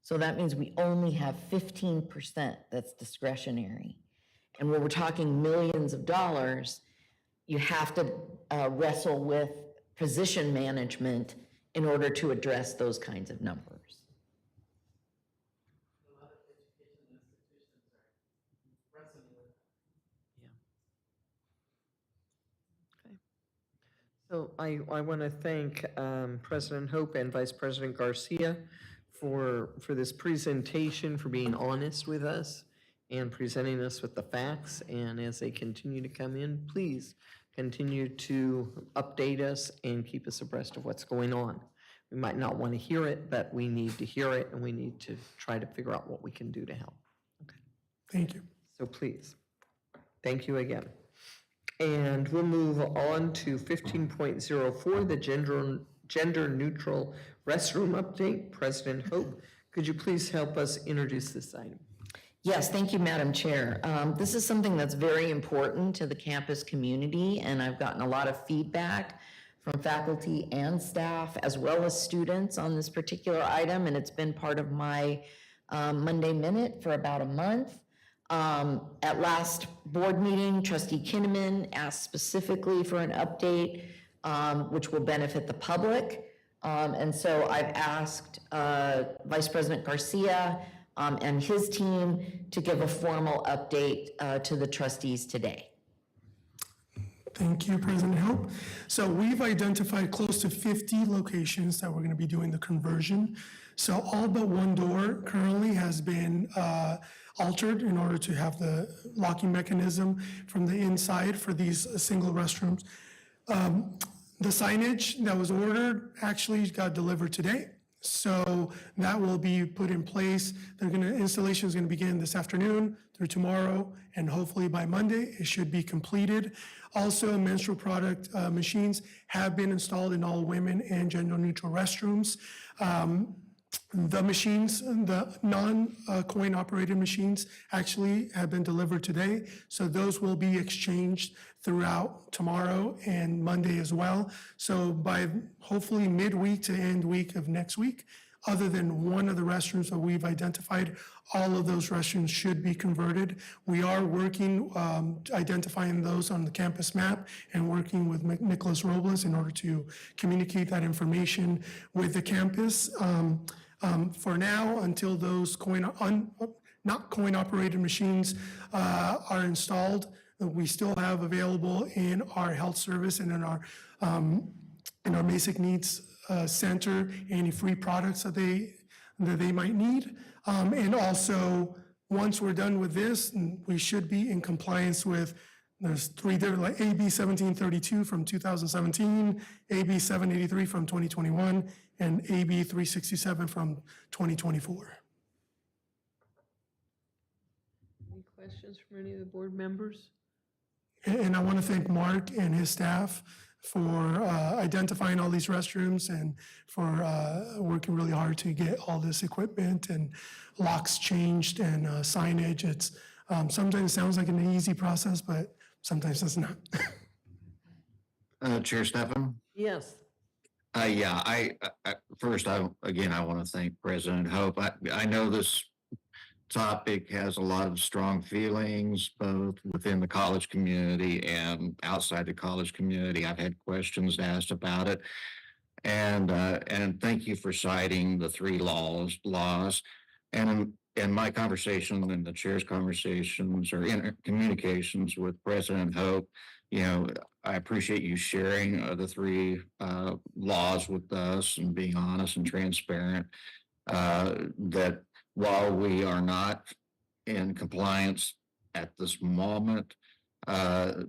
So that means we only have 15% that's discretionary. And when we're talking millions of dollars, you have to wrestle with position management in order to address those kinds of numbers. So I want to thank President Hope and Vice President Garcia for this presentation, for being honest with us and presenting us with the facts. And as they continue to come in, please continue to update us and keep us abreast of what's going on. We might not want to hear it, but we need to hear it, and we need to try to figure out what we can do to help. Okay. Thank you. So please, thank you again. And we'll move on to 15.04, the gender-neutral restroom update. President Hope, could you please help us introduce this item? Yes, thank you, Madam Chair. This is something that's very important to the campus community, and I've gotten a lot of feedback from faculty and staff, as well as students on this particular item, and it's been part of my Monday Minute for about a month. At last board meeting, Trustee Kinnaman asked specifically for an update, which will benefit the public. And so I've asked Vice President Garcia and his team to give a formal update to the trustees today. Thank you, President Hope. So we've identified close to 50 locations that we're going to be doing the conversion. So all but one door currently has been altered in order to have the locking mechanism from the inside for these single restrooms. The signage that was ordered actually got delivered today. So that will be put in place. Installation is gonna begin this afternoon through tomorrow, and hopefully by Monday, it should be completed. Also, menstrual product machines have been installed in all women and gender-neutral restrooms. The machines, the non-coin operated machines actually have been delivered today. So those will be exchanged throughout tomorrow and Monday as well. So by hopefully midweek to end week of next week, other than one of the restrooms that we've identified, all of those restrooms should be converted. We are working, identifying those on the campus map and working with Nicholas Robles in order to communicate that information with the campus. For now, until those not coin-operated machines are installed, we still have available in our health service and in our basic needs center any free products that they might need. And also, once we're done with this, we should be in compliance with, there's three different, like AB 1732 from 2017, AB 783 from 2021, and AB 367 from 2024. Any questions from any of the board members? And I want to thank Mark and his staff for identifying all these restrooms and for working really hard to get all this equipment and locks changed and signage. It's sometimes it sounds like an easy process, but sometimes it's not. Chair Stefan? Yes. Yeah, first, I want to thank President Hope. I know this topic has a lot of strong feelings, both within the college community and outside the college community. I've had questions asked about it. And thank you for citing the three laws. And in my conversation and the chair's conversations or in communications with President Hope, I appreciate you sharing the three laws with us and being honest and transparent. That while we are not in compliance at this moment, that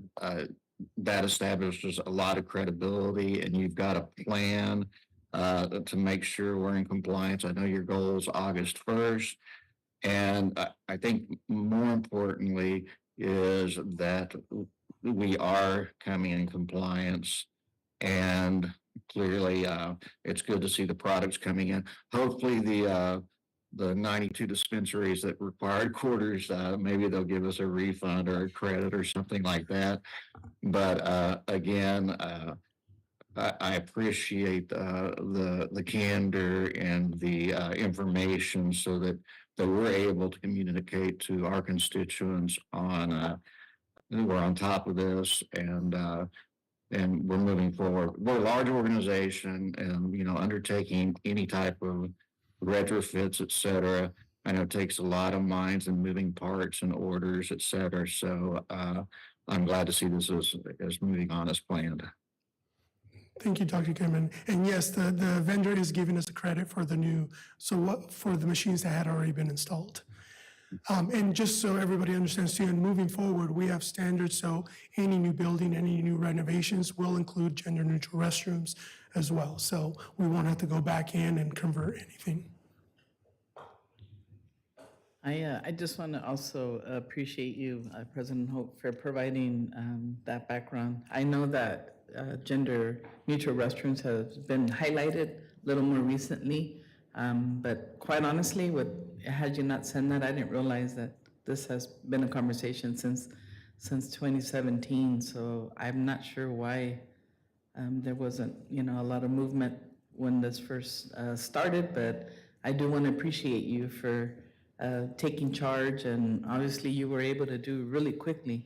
establishes a lot of credibility, and you've got a plan to make sure we're in compliance. I know your goal is August 1st. And I think more importantly is that we are coming in compliance, and clearly it's good to see the products coming in. Hopefully the 92 dispensaries that required quarters, maybe they'll give us a refund or a credit or something like that. But again, I appreciate the candor and the information so that we're able to communicate to our constituents on we're on top of this, and we're moving forward. We're a large organization, and undertaking any type of retrofits, et cetera, I know it takes a lot of minds and moving parts and orders, et cetera. So I'm glad to see this is moving on as planned. Thank you, Dr. Kimman. And yes, the vendor is giving us a credit for for the machines that had already been installed. And just so everybody understands too, and moving forward, we have standards, so any new building, any new renovations will include gender neutral restrooms as well. So we won't have to go back in and convert anything. I just want to also appreciate you, President Hope, for providing that background. I know that gender neutral restrooms have been highlighted a little more recently, but quite honestly, had you not said that, I didn't realize that this has been a conversation since 2017. So I'm not sure why there wasn't a lot of movement when this first started, but I do want to appreciate you for taking charge, and obviously you were able to do really quickly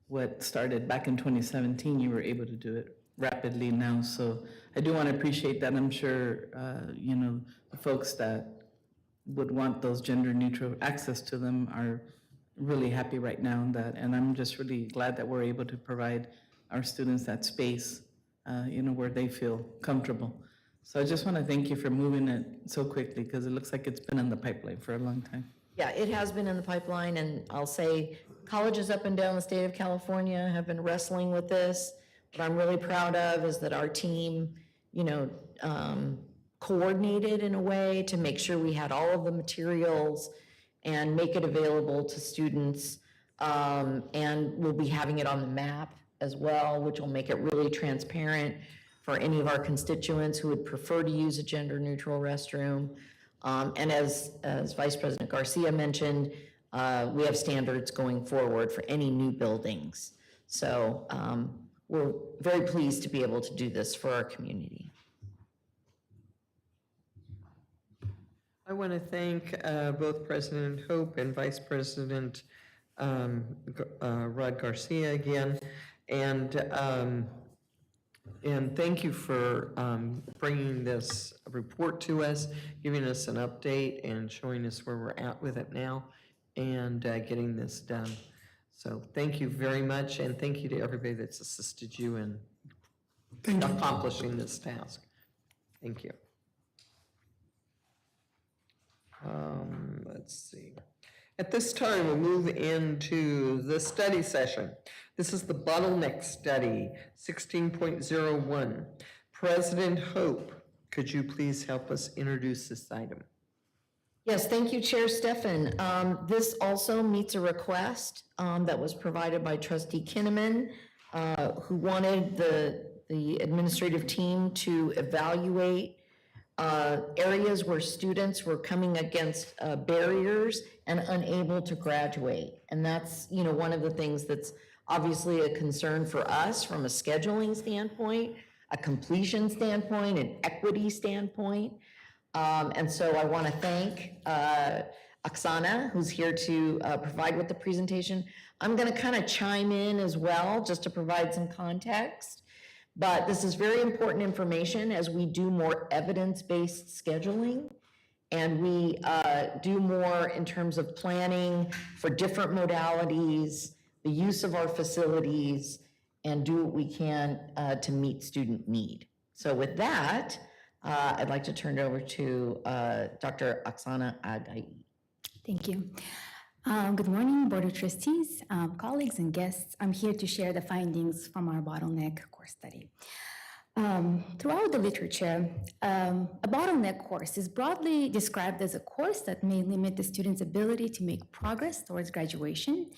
what started back in 2017. You were able to do it rapidly now, so I do want to appreciate that. I'm sure the folks that would want those gender neutral access to them are really happy right now in that, and I'm just really glad that we're able to provide our students that space where they feel comfortable. So I just want to thank you for moving it so quickly, because it looks like it's been in the pipeline for a long time. Yeah, it has been in the pipeline, and I'll say colleges up and down the state of California have been wrestling with this. What I'm really proud of is that our team, coordinated in a way to make sure we had all of the materials and make it available to students. And we'll be having it on the map as well, which will make it really transparent for any of our constituents who would prefer to use a gender-neutral restroom. And as Vice President Garcia mentioned, we have standards going forward for any new buildings. So we're very pleased to be able to do this for our community. I want to thank both President Hope and Vice President Rod Garcia again, and thank you for bringing this report to us, giving us an update, and showing us where we're at with it now, and getting this done. So thank you very much, and thank you to everybody that's assisted you in accomplishing this task. Thank you. Let's see. At this time, we'll move into the study session. This is the bottleneck study, 16.01. President Hope, could you please help us introduce this item? Yes, thank you, Chair Stefan. This also meets a request that was provided by Trustee Kinnaman, who wanted the administrative team to evaluate areas where students were coming against barriers and unable to graduate. And that's, one of the things that's obviously a concern for us from a scheduling standpoint, a completion standpoint, an equity standpoint. And so I want to thank Oksana, who's here to provide with the presentation. I'm going to kind of chime in as well, just to provide some context. But this is very important information as we do more evidence-based scheduling, and we do more in terms of planning for different modalities, the use of our facilities, and do what we can to meet student need. So with that, I'd like to turn it over to Dr. Oksana Agai. Thank you. Good morning, Board of Trustees, colleagues, and guests. I'm here to share the findings from our bottleneck course study. Throughout the literature, a bottleneck course is broadly described as a course that may limit the student's ability to make progress towards graduation.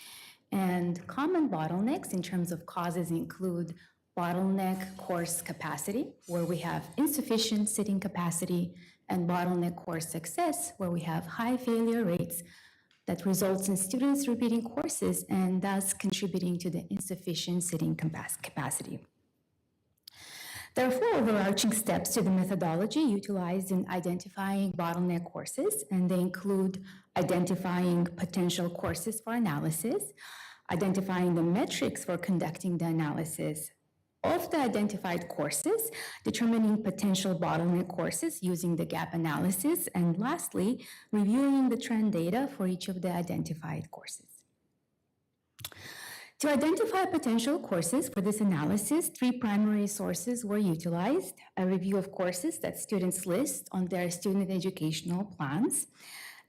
And common bottlenecks in terms of causes include bottleneck course capacity, where we have insufficient sitting capacity, and bottleneck course success, where we have high failure rates that results in students repeating courses and thus contributing to the insufficient sitting capacity. There are 4 overarching steps to the methodology utilized in identifying bottleneck courses, and they include identifying potential courses for analysis, identifying the metrics for conducting the analysis of the identified courses, determining potential bottleneck courses using the gap analysis, and lastly, reviewing the trend data for each of the identified courses. To identify potential courses for this analysis, 3 primary sources were utilized: a review of courses that students list on their student educational plans,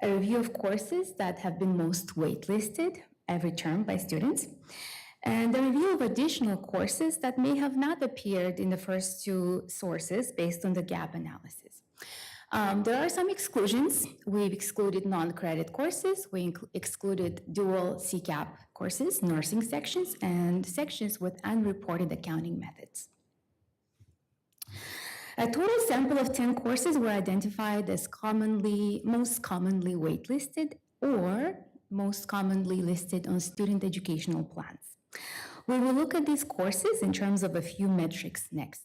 a review of courses that have been most waitlisted every term by students, and a review of additional courses that may have not appeared in the first 2 sources based on the gap analysis. There are some exclusions. We've excluded non-credit courses. We excluded dual CCAP courses, nursing sections, and sections with unreported accounting methods. A total sample of 10 courses were identified as most commonly waitlisted or most commonly listed on student educational plans. We will look at these courses in terms of a few metrics next.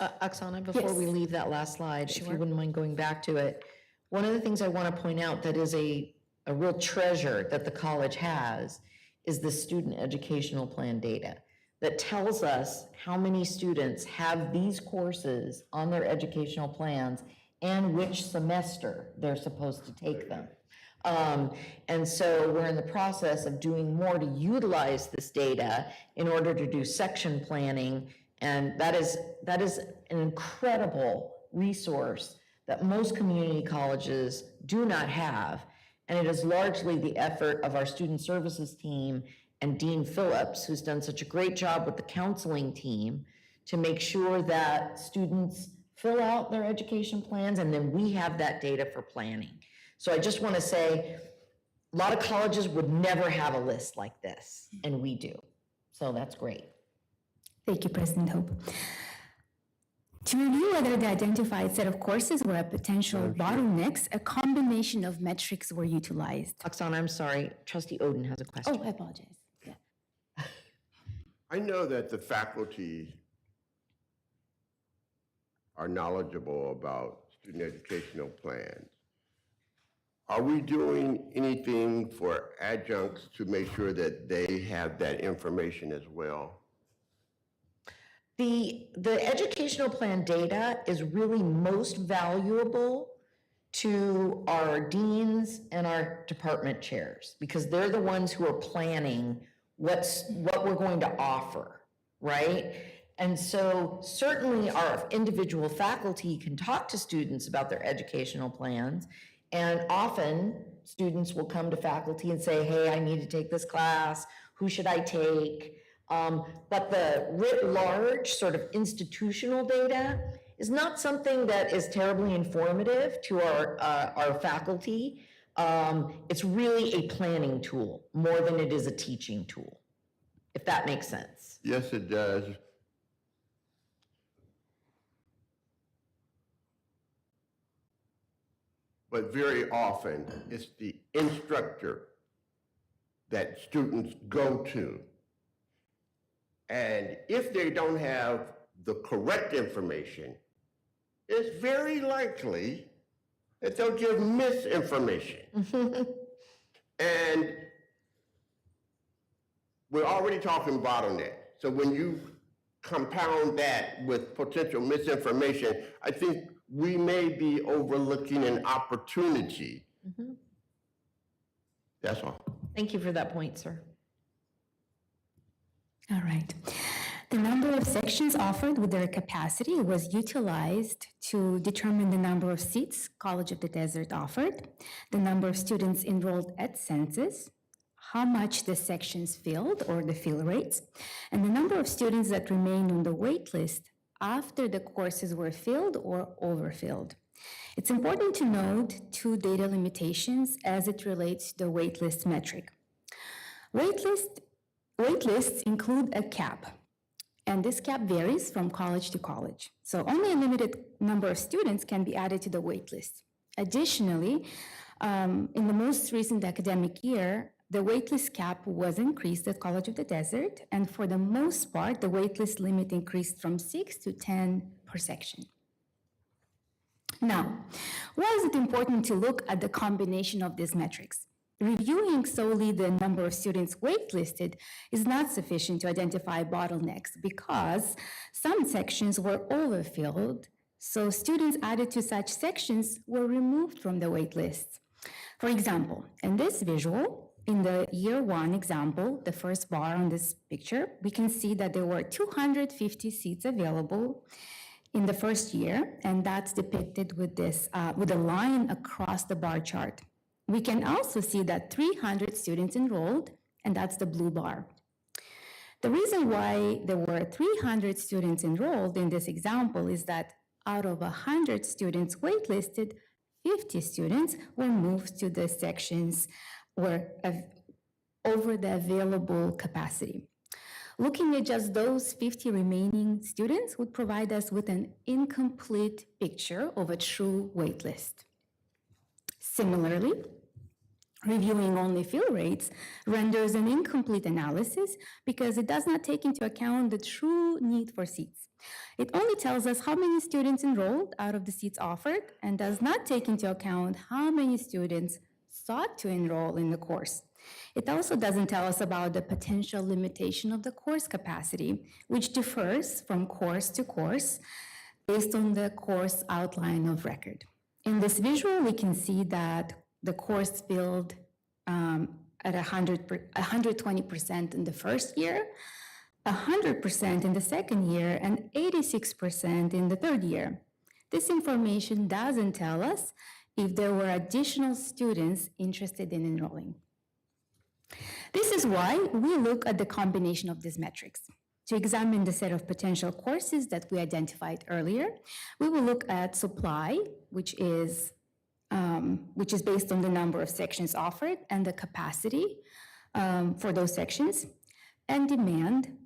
Oksana, before we leave that last slide, if you wouldn't mind going back to it, one of the things I want to point out that is a real treasure that the college has is the student educational plan data that tells us how many students have these courses on their educational plans and which semester they're supposed to take them. And so we're in the process of doing more to utilize this data in order to do section planning, and that is an incredible resource that most community colleges do not have, and it is largely the effort of our student services team and Dean Phillips, who's done such a great job with the counseling team to make sure that students fill out their education plans, and then we have that data for planning. So I just want to say, a lot of colleges would never have a list like this, and we do. So that's great. Thank you, President Hope. To review whether the identified set of courses were a potential bottlenecks, a combination of metrics were utilized. Oksana, I'm sorry, Trustee Oden has a question. Oh, I apologize. Yeah. I know that the faculty are knowledgeable about student educational plans. Are we doing anything for adjuncts to make sure that they have that information as well? The educational plan data is really most valuable to our deans and our department chairs, because they're the ones who are planning what we're going to offer, right? And so certainly our individual faculty can talk to students about their educational plans, and often students will come to faculty and say, hey, I need to take this class, who should I take? But the writ large sort of institutional data is not something that is terribly informative to our faculty. It's really a planning tool more than it is a teaching tool, if that makes sense. Yes, it does. But very often, it's the instructor that students go to. And if they don't have the correct information, it's very likely that they'll give misinformation. And we're already talking bottleneck. So when you compound that with potential misinformation, I think we may be overlooking an opportunity. That's all. Thank you for that point, sir. All right. The number of sections offered with their capacity was utilized to determine the number of seats College of the Desert offered, the number of students enrolled at census, how much the sections filled or the fill rates, and the number of students that remained on the wait list after the courses were filled or overfilled. It's important to note two data limitations as it relates to the waitlist metric. Waitlists include a cap, and this cap varies from college to college. So only a limited number of students can be added to the waitlist. Additionally, in the most recent academic year, the waitlist cap was increased at College of the Desert, and for the most part, the waitlist limit increased from 6 to 10 per section. Now, why is it important to look at the combination of these metrics? Reviewing solely the number of students waitlisted is not sufficient to identify bottlenecks because some sections were overfilled, so students added to such sections were removed from the waitlist. For example, in this visual, in the year one example, the first bar on this picture, we can see that there were 250 seats available in the first year, and that's depicted with this, with a line across the bar chart. We can also see that 300 students enrolled, and that's the blue bar. The reason why there were 300 students enrolled in this example is that out of 100 students waitlisted, 50 students were moved to the sections over the available capacity. Looking at just those 50 remaining students would provide us with an incomplete picture of a true waitlist. Similarly, reviewing only fill rates renders an incomplete analysis because it does not take into account the true need for seats. It only tells us how many students enrolled out of the seats offered and does not take into account how many students sought to enroll in the course. It also doesn't tell us about the potential limitation of the course capacity, which differs from course to course based on the course outline of record. In this visual, we can see that the course filled at 120% in the first year, 100% in the second year, and 86% in the third year. This information doesn't tell us if there were additional students interested in enrolling. This is why we look at the combination of these metrics. To examine the set of potential courses that we identified earlier, we will look at supply, which is based on the number of sections offered and the capacity for those sections, and demand,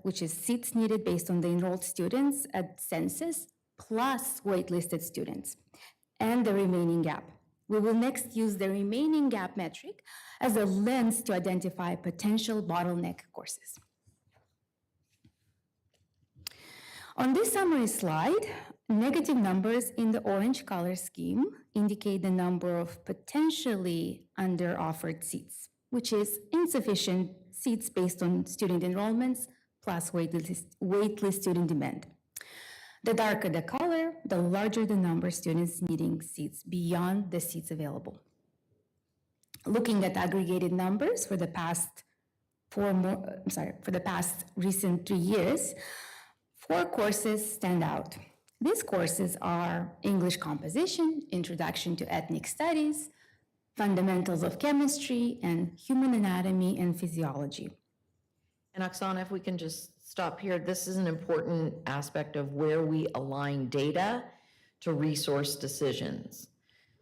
which is seats needed based on the enrolled students at census plus waitlisted students, and the remaining gap. We will next use the remaining gap metric as a lens to identify potential bottleneck courses. On this summary slide, negative numbers in the orange color scheme indicate the number of potentially under-offered seats, which is insufficient seats based on student enrollments plus waitlist student demand. The darker the color, the larger the number of students needing seats beyond the seats available. Looking at aggregated numbers for the past recent 3 years, 4 courses stand out. These courses are English Composition, Introduction to Ethnic Studies, Fundamentals of Chemistry, and Human Anatomy and Physiology. And Oksana, if we can just stop here, this is an important aspect of where we align data to resource decisions.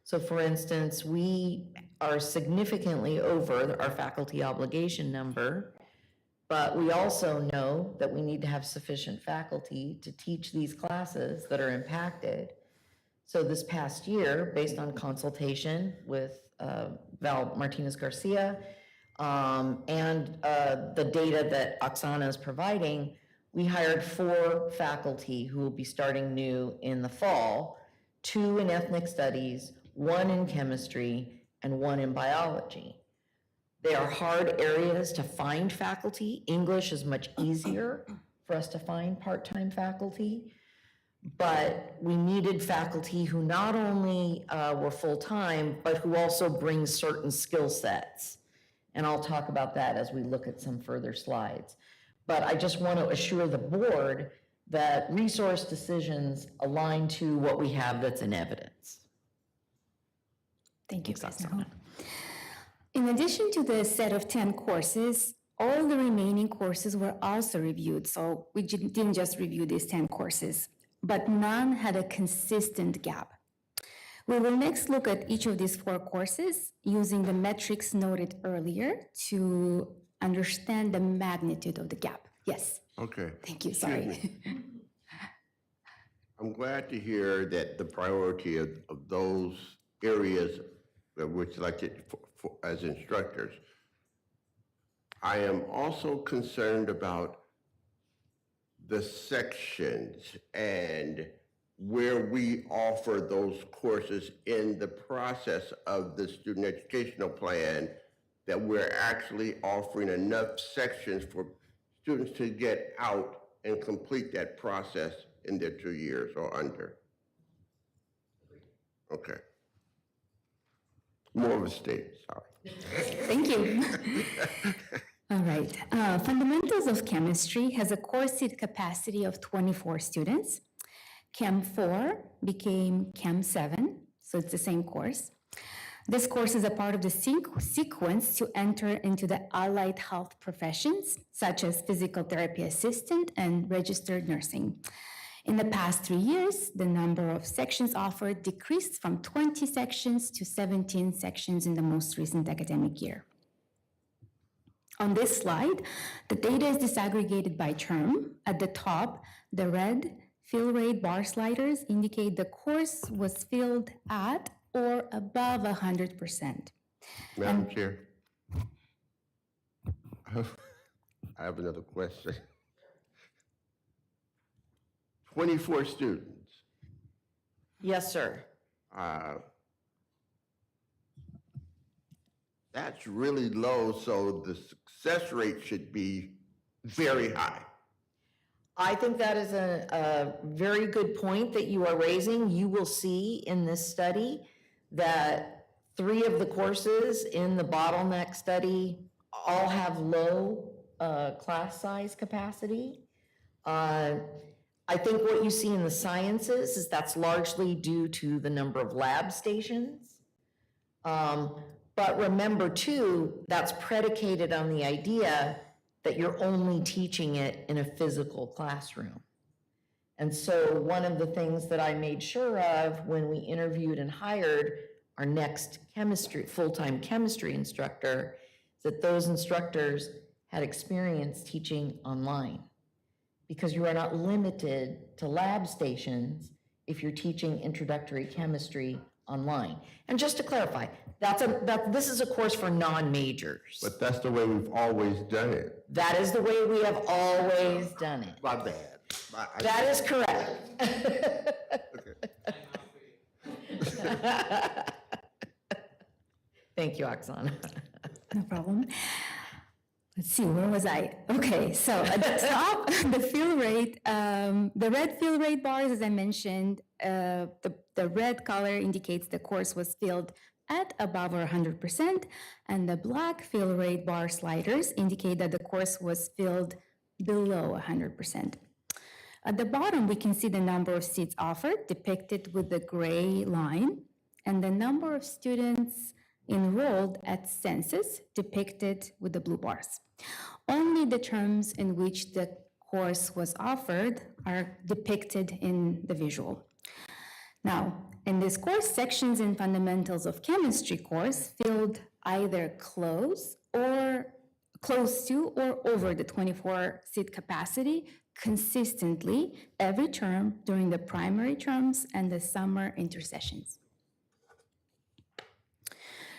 So for instance, we are significantly over our faculty obligation number, but we also know that we need to have sufficient faculty to teach these classes that are impacted. So this past year, based on consultation with Val Martinez-Garcia and the data that Oksana is providing, we hired 4 faculty who will be starting new in the fall, 2 in ethnic studies, 1 in chemistry, and 1 in biology. They are hard areas to find faculty. English is much easier for us to find part-time faculty, but we needed faculty who not only were full-time, but who also bring certain skill sets. And I'll talk about that as we look at some further slides. But I just want to assure the board that resource decisions align to what we have that's in evidence. Thank you, Oksana. In addition to the set of 10 courses, all the remaining courses were also reviewed. So we didn't just review these 10 courses, but none had a consistent gap. We will next look at each of these 4 courses using the metrics noted earlier to understand the magnitude of the gap. Yes. Okay. Thank you, sorry. I'm glad to hear that the priority of those areas that were selected as instructors. I am also concerned about the sections and where we offer those courses in the process of the student educational plan, that we're actually offering enough sections for students to get out and complete that process in their 2 years or under. Okay. More of a state, sorry. Thank you. All right. Fundamentals of Chemistry has a course seat capacity of 24 students. Chem 4 became Chem 7, so it's the same course. This course is a part of the sequence to enter into the allied health professions, such as physical therapy assistant and registered nursing. In the past 3 years, the number of sections offered decreased from 20 sections to 17 sections in the most recent academic year. On this slide, the data is disaggregated by term. At the top, the red fill rate bar sliders indicate the course was filled at or above 100%. Madam Chair, I have another question. 24 students. Yes, sir. That's really low, so the success rate should be very high. I think that is a very good point that you are raising. You will see in this study that 3 of the courses in the bottleneck study all have low class size capacity. I think what you see in the sciences is that's largely due to the number of lab stations. But remember too, that's predicated on the idea that you're only teaching it in a physical classroom. And so one of the things that I made sure of when we interviewed and hired our next full-time chemistry instructor, is that those instructors had experience teaching online. Because you are not limited to lab stations if you're teaching introductory chemistry online. And just to clarify, this is a course for non-majors. But that's the way we've always done it. That is the way we have always done it. My bad. That is correct. Thank you, Oksana. No problem. Let's see, where was I? Okay, so at the top, the fill rate, the red fill rate bars, as I mentioned, the red color indicates the course was filled at above or 100%, and the black fill rate bar sliders indicate that the course was filled below 100%. At the bottom, we can see the number of seats offered depicted with the gray line, and the number of students enrolled at census depicted with the blue bars. Only the terms in which the course was offered are depicted in the visual. Now, in this course, sections in fundamentals of chemistry course filled either close to or over the 24-seat capacity consistently every term during the primary terms and the summer intersessions.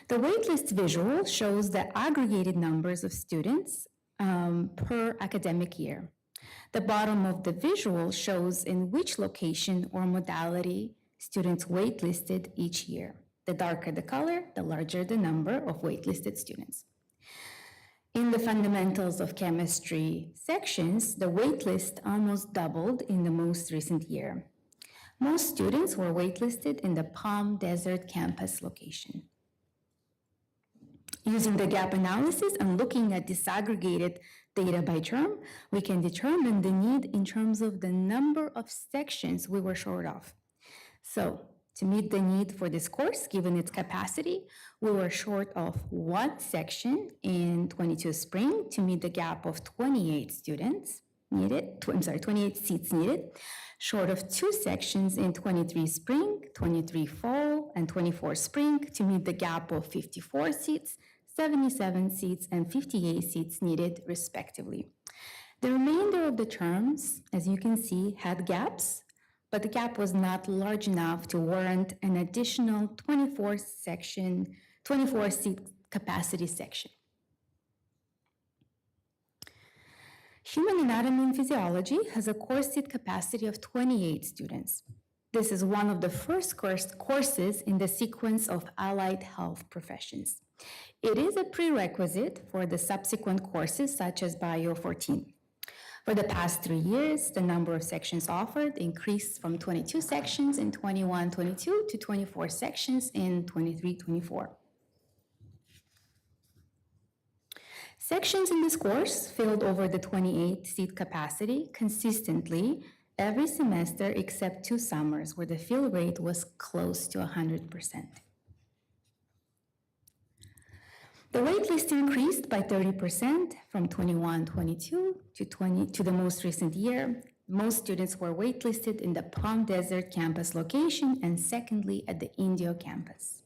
The waitlist visual shows the aggregated numbers of students per academic year. The bottom of the visual shows in which location or modality students waitlisted each year. The darker the color, the larger the number of waitlisted students. In the fundamentals of chemistry sections, the waitlist almost doubled in the most recent year. Most students were waitlisted in the Palm Desert campus location. Using the gap analysis and looking at disaggregated data by term, we can determine the need in terms of the number of sections we were short of. So, to meet the need for this course, given its capacity, we were short of one section in 22 spring to meet the gap of 28 students needed, 28 seats needed, short of two sections in 23 spring, 23 fall, and 24 spring to meet the gap of 54 seats, 77 seats, and 58 seats needed, respectively. The remainder of the terms, as you can see, had gaps, but the gap was not large enough to warrant an additional 24-seat capacity section. Human Anatomy and Physiology has a course seat capacity of 28 students. This is one of the first courses in the sequence of allied health professions. It is a prerequisite for the subsequent courses such as Bio 14. For the past 3 years, the number of sections offered increased from 22 sections in 21-22 to 24 sections in 23-24. Sections in this course filled over the 28-seat capacity consistently every semester except 2 summers where the fill rate was close to 100%. The waitlist increased by 30% from 21-22 to the most recent year. Most students were waitlisted in the Palm Desert campus location and secondly at the Indio campus.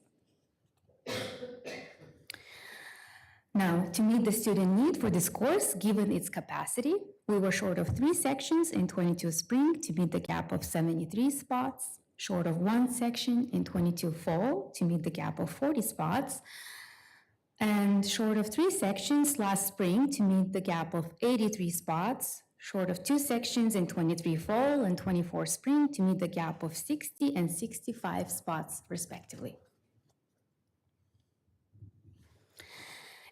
Now, to meet the student need for this course, given its capacity, we were short of 3 sections in 22 spring to meet the gap of 73 spots, short of 1 section in 22 fall to meet the gap of 40 spots, and short of 3 sections last spring to meet the gap of 83 spots, short of 2 sections in 23 fall and 24 spring to meet the gap of 60 and 65 spots, respectively.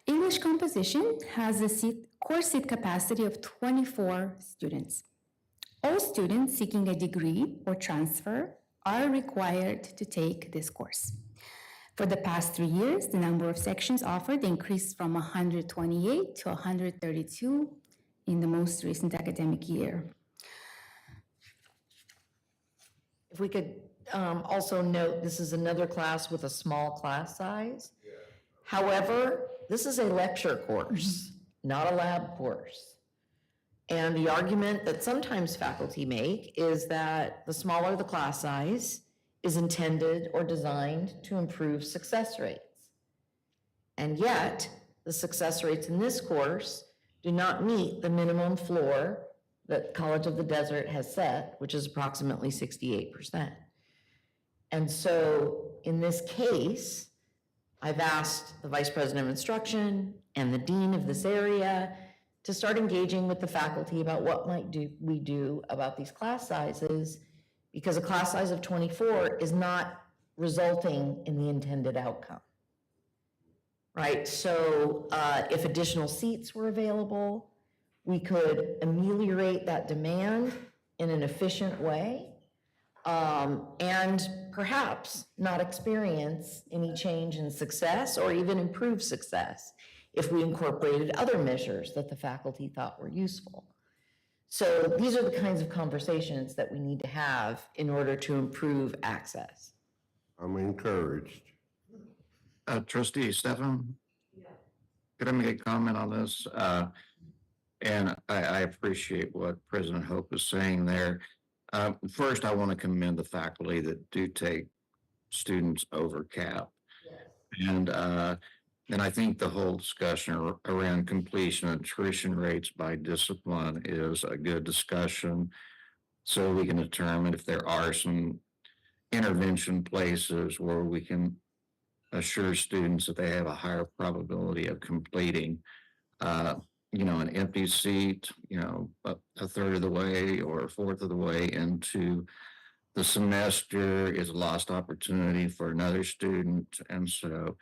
English composition has a course seat capacity of 24 students. All students seeking a degree or transfer are required to take this course. For the past 3 years, the number of sections offered increased from 128 to 132 in the most recent academic year. If we could also note, this is another class with a small class size. However, this is a lecture course. not a lab course. And the argument that sometimes faculty make is that the smaller the class size is intended or designed to improve success rates. And yet, the success rates in this course do not meet the minimum floor that College of the Desert has set, which is approximately 68%. And so in this case, I've asked the Vice President of Instruction and the Dean of this area to start engaging with the faculty about what we do about these class sizes, because a class size of 24 is not resulting in the intended outcome, right? So if additional seats were available, we could ameliorate that demand in an efficient way, and perhaps not experience any change in success or even improve success if we incorporated other measures that the faculty thought were useful. So these are the kinds of conversations that we need to have in order to improve access. I'm encouraged. Trustee Stefan? Could I make a comment on this? And I appreciate what President Hope is saying there. First, I want to commend the faculty that do take students over cap. And I think the whole discussion around completion and attrition rates by discipline is a good discussion, so we can determine if there are some intervention places where we can assure students that they have a higher probability of completing. An empty seat, a third of the way or a fourth of the way into the semester is a lost opportunity for another student. And so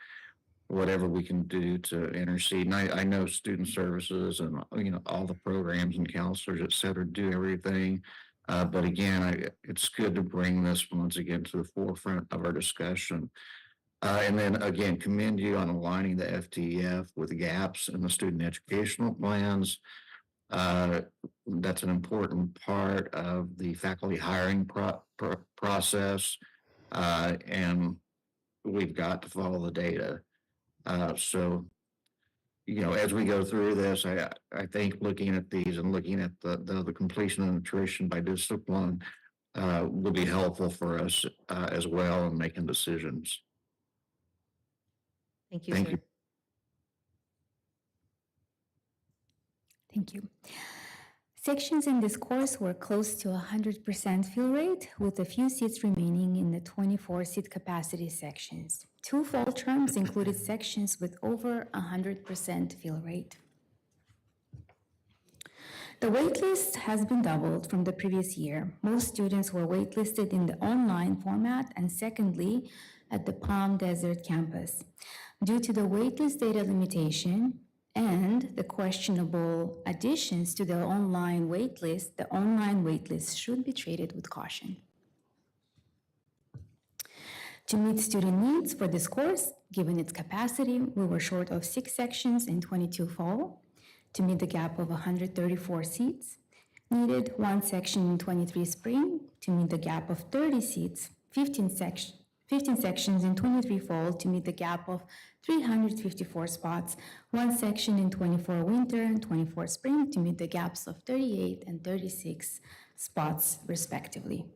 whatever we can do to intercede. And I know student services and, all the programs and counselors, et cetera, do everything. But again, it's good to bring this once again to the forefront of our discussion. And then again, commend you on aligning the FTEF with gaps in the student educational plans. That's an important part of the faculty hiring process. And we've got to follow the data. So, as we go through this, I think looking at these and looking at the completion and attrition by discipline will be helpful for us as well in making decisions. Thank you, Thank sir. you. Thank you. Sections in this course were close to 100% fill rate, with a few seats remaining in the 24-seat capacity sections. 2 fall terms included sections with over 100% fill rate. The waitlist has been doubled from the previous year. Most students were waitlisted in the online format, and secondly, at the Palm Desert campus. Due to the waitlist data limitation and the questionable additions to the online waitlist should be treated with caution. To meet student needs for this course, given its capacity, we were short of 6 sections in 22 fall. To meet the gap of 134 seats, needed 1 section in 23 spring. To meet the gap of 30 seats, 15 sections in 23 fall to meet the gap of 354 spots, 1 section in 24 winter and 24 spring to meet the gaps of 38 and 36 spots respectively.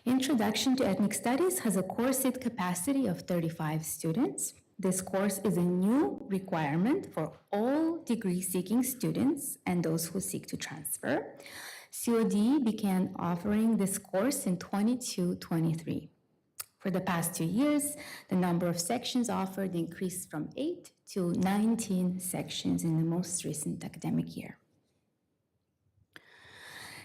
Introduction to Ethnic Studies has a course seat capacity of 35 students. This course is a new requirement for all degree-seeking students and those who seek to transfer. COD began offering this course in 22-23. For the past 2 years, the number of sections offered increased from 8 to 19 sections in the most recent academic year.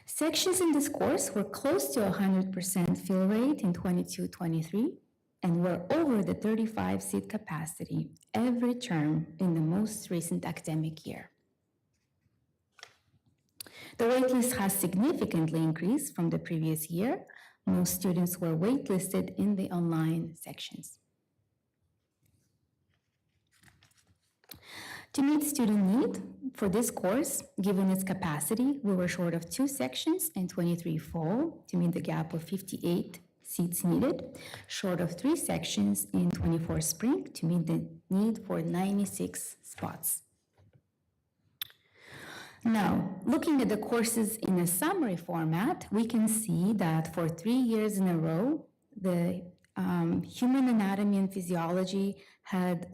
Sections in this course were close to 100% fill rate in 22-23 and were over the 35-seat capacity every term in the most recent academic year. The waitlist has significantly increased from the previous year. Most students were waitlisted in the online sections. To meet student need for this course, given its capacity, we were short of 2 sections in 23 fall to meet the gap of 58 seats needed, short of 3 sections in 24 spring to meet the need for 96 spots. Now, looking at the courses in a summary format, we can see that for 3 years in a row, the human anatomy and physiology had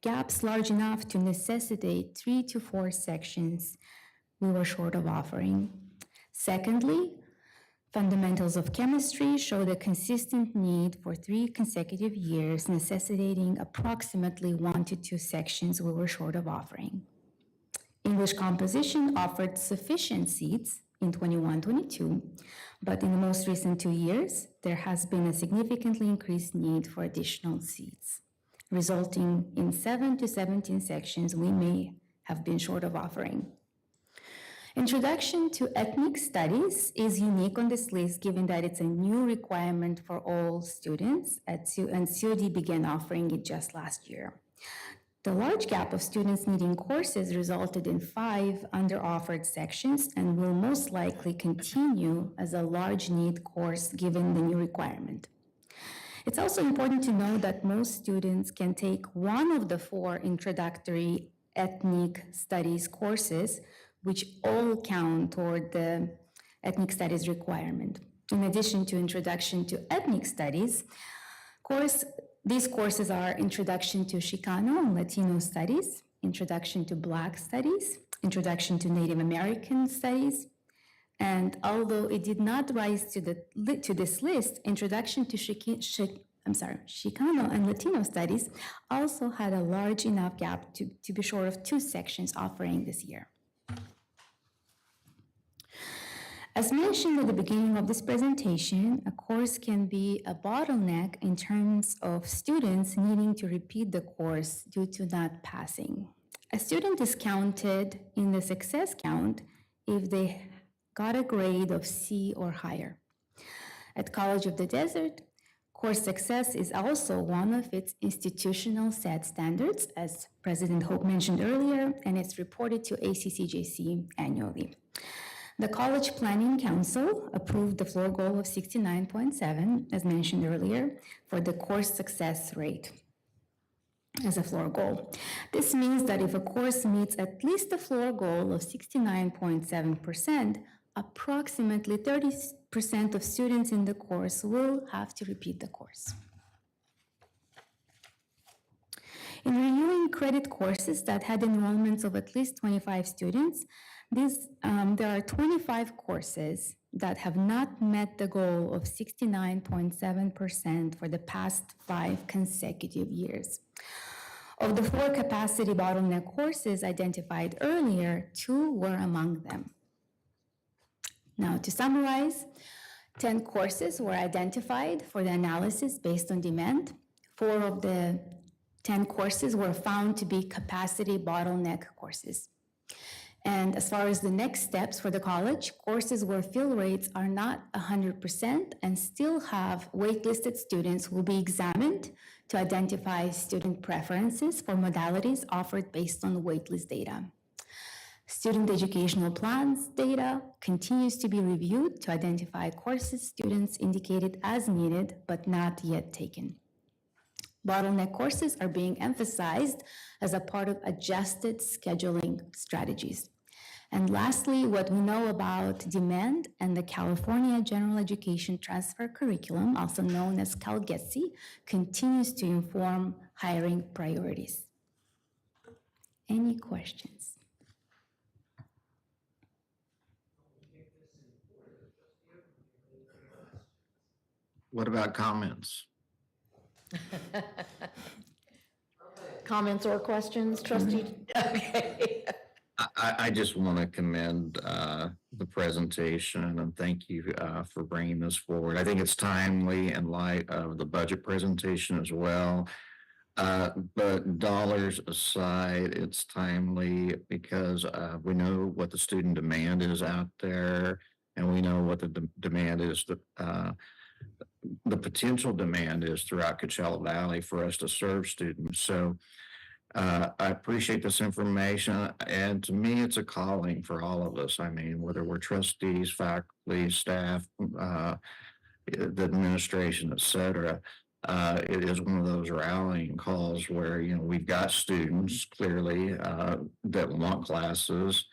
gaps large enough to necessitate 3 to 4 sections we were short of offering. Secondly, fundamentals of chemistry showed a consistent need for 3 consecutive years, necessitating approximately 1 to 2 sections we were short of offering. English composition offered sufficient seats in 21-22, but in the most recent 2 years, there has been a significantly increased need for additional seats, resulting in 7 to 17 sections we may have been short of offering. Introduction to ethnic studies is unique on this list given that it's a new requirement for all students, and COD began offering it just last year. The large gap of students needing courses resulted in 5 under-offered sections and will most likely continue as a large need course given the new requirement. It's also important to know that most students can take one of the 4 introductory ethnic studies courses, which all count toward the ethnic studies requirement. In addition to Introduction to Ethnic Studies, these courses are Introduction to Chicano and Latino Studies, Introduction to Black Studies, Introduction to Native American Studies, and although it did not rise to this list, Introduction to Chicano and Latino Studies also had a large enough gap to be short of 2 sections offering this year. As mentioned at the beginning of this presentation, a course can be a bottleneck in terms of students needing to repeat the course due to not passing. A student is counted in the success count if they got a grade of C or higher. At College of the Desert, course success is also one of its institutional set standards, as President Hope mentioned earlier, and it's reported to ACCJC annually. The College Planning Council approved the floor goal of 69.7, as mentioned earlier, for the course success rate as a floor goal. This means that if a course meets at least the floor goal of 69.7%, approximately 30% of students in the course will have to repeat the course. In reviewing credit courses that had enrollments of at least 25 students, there are 25 courses that have not met the goal of 69.7% for the past 5 consecutive years. Of the 4 capacity bottleneck courses identified earlier, 2 were among them. Now, to summarize, 10 courses were identified for the analysis based on demand. 4 of the 10 courses were found to be capacity bottleneck courses. And as far as the next steps for the college, courses where fill rates are not 100% and still have waitlisted students will be examined to identify student preferences for modalities offered based on waitlist data. Student educational plans data continues to be reviewed to identify courses students indicated as needed but not yet taken. Bottleneck courses are being emphasized as a part of adjusted scheduling strategies. And lastly, what we know about demand and the California General Education Transfer Curriculum, also known as CalGETC, continues to inform hiring priorities. Any questions? What about comments? Comments or questions, trustee? Okay. I just want to commend the presentation and thank you for bringing this forward. I think it's timely in light of the budget presentation as well. But dollars aside, it's timely because we know what the student demand is out there, and we know what the demand is, the potential demand is throughout Coachella Valley for us to serve students. So I appreciate this information, and to me, it's a calling for all of us. I mean, whether we're trustees, faculty, staff, the administration, et cetera. It is one of those rallying calls where, we've got students clearly that want classes,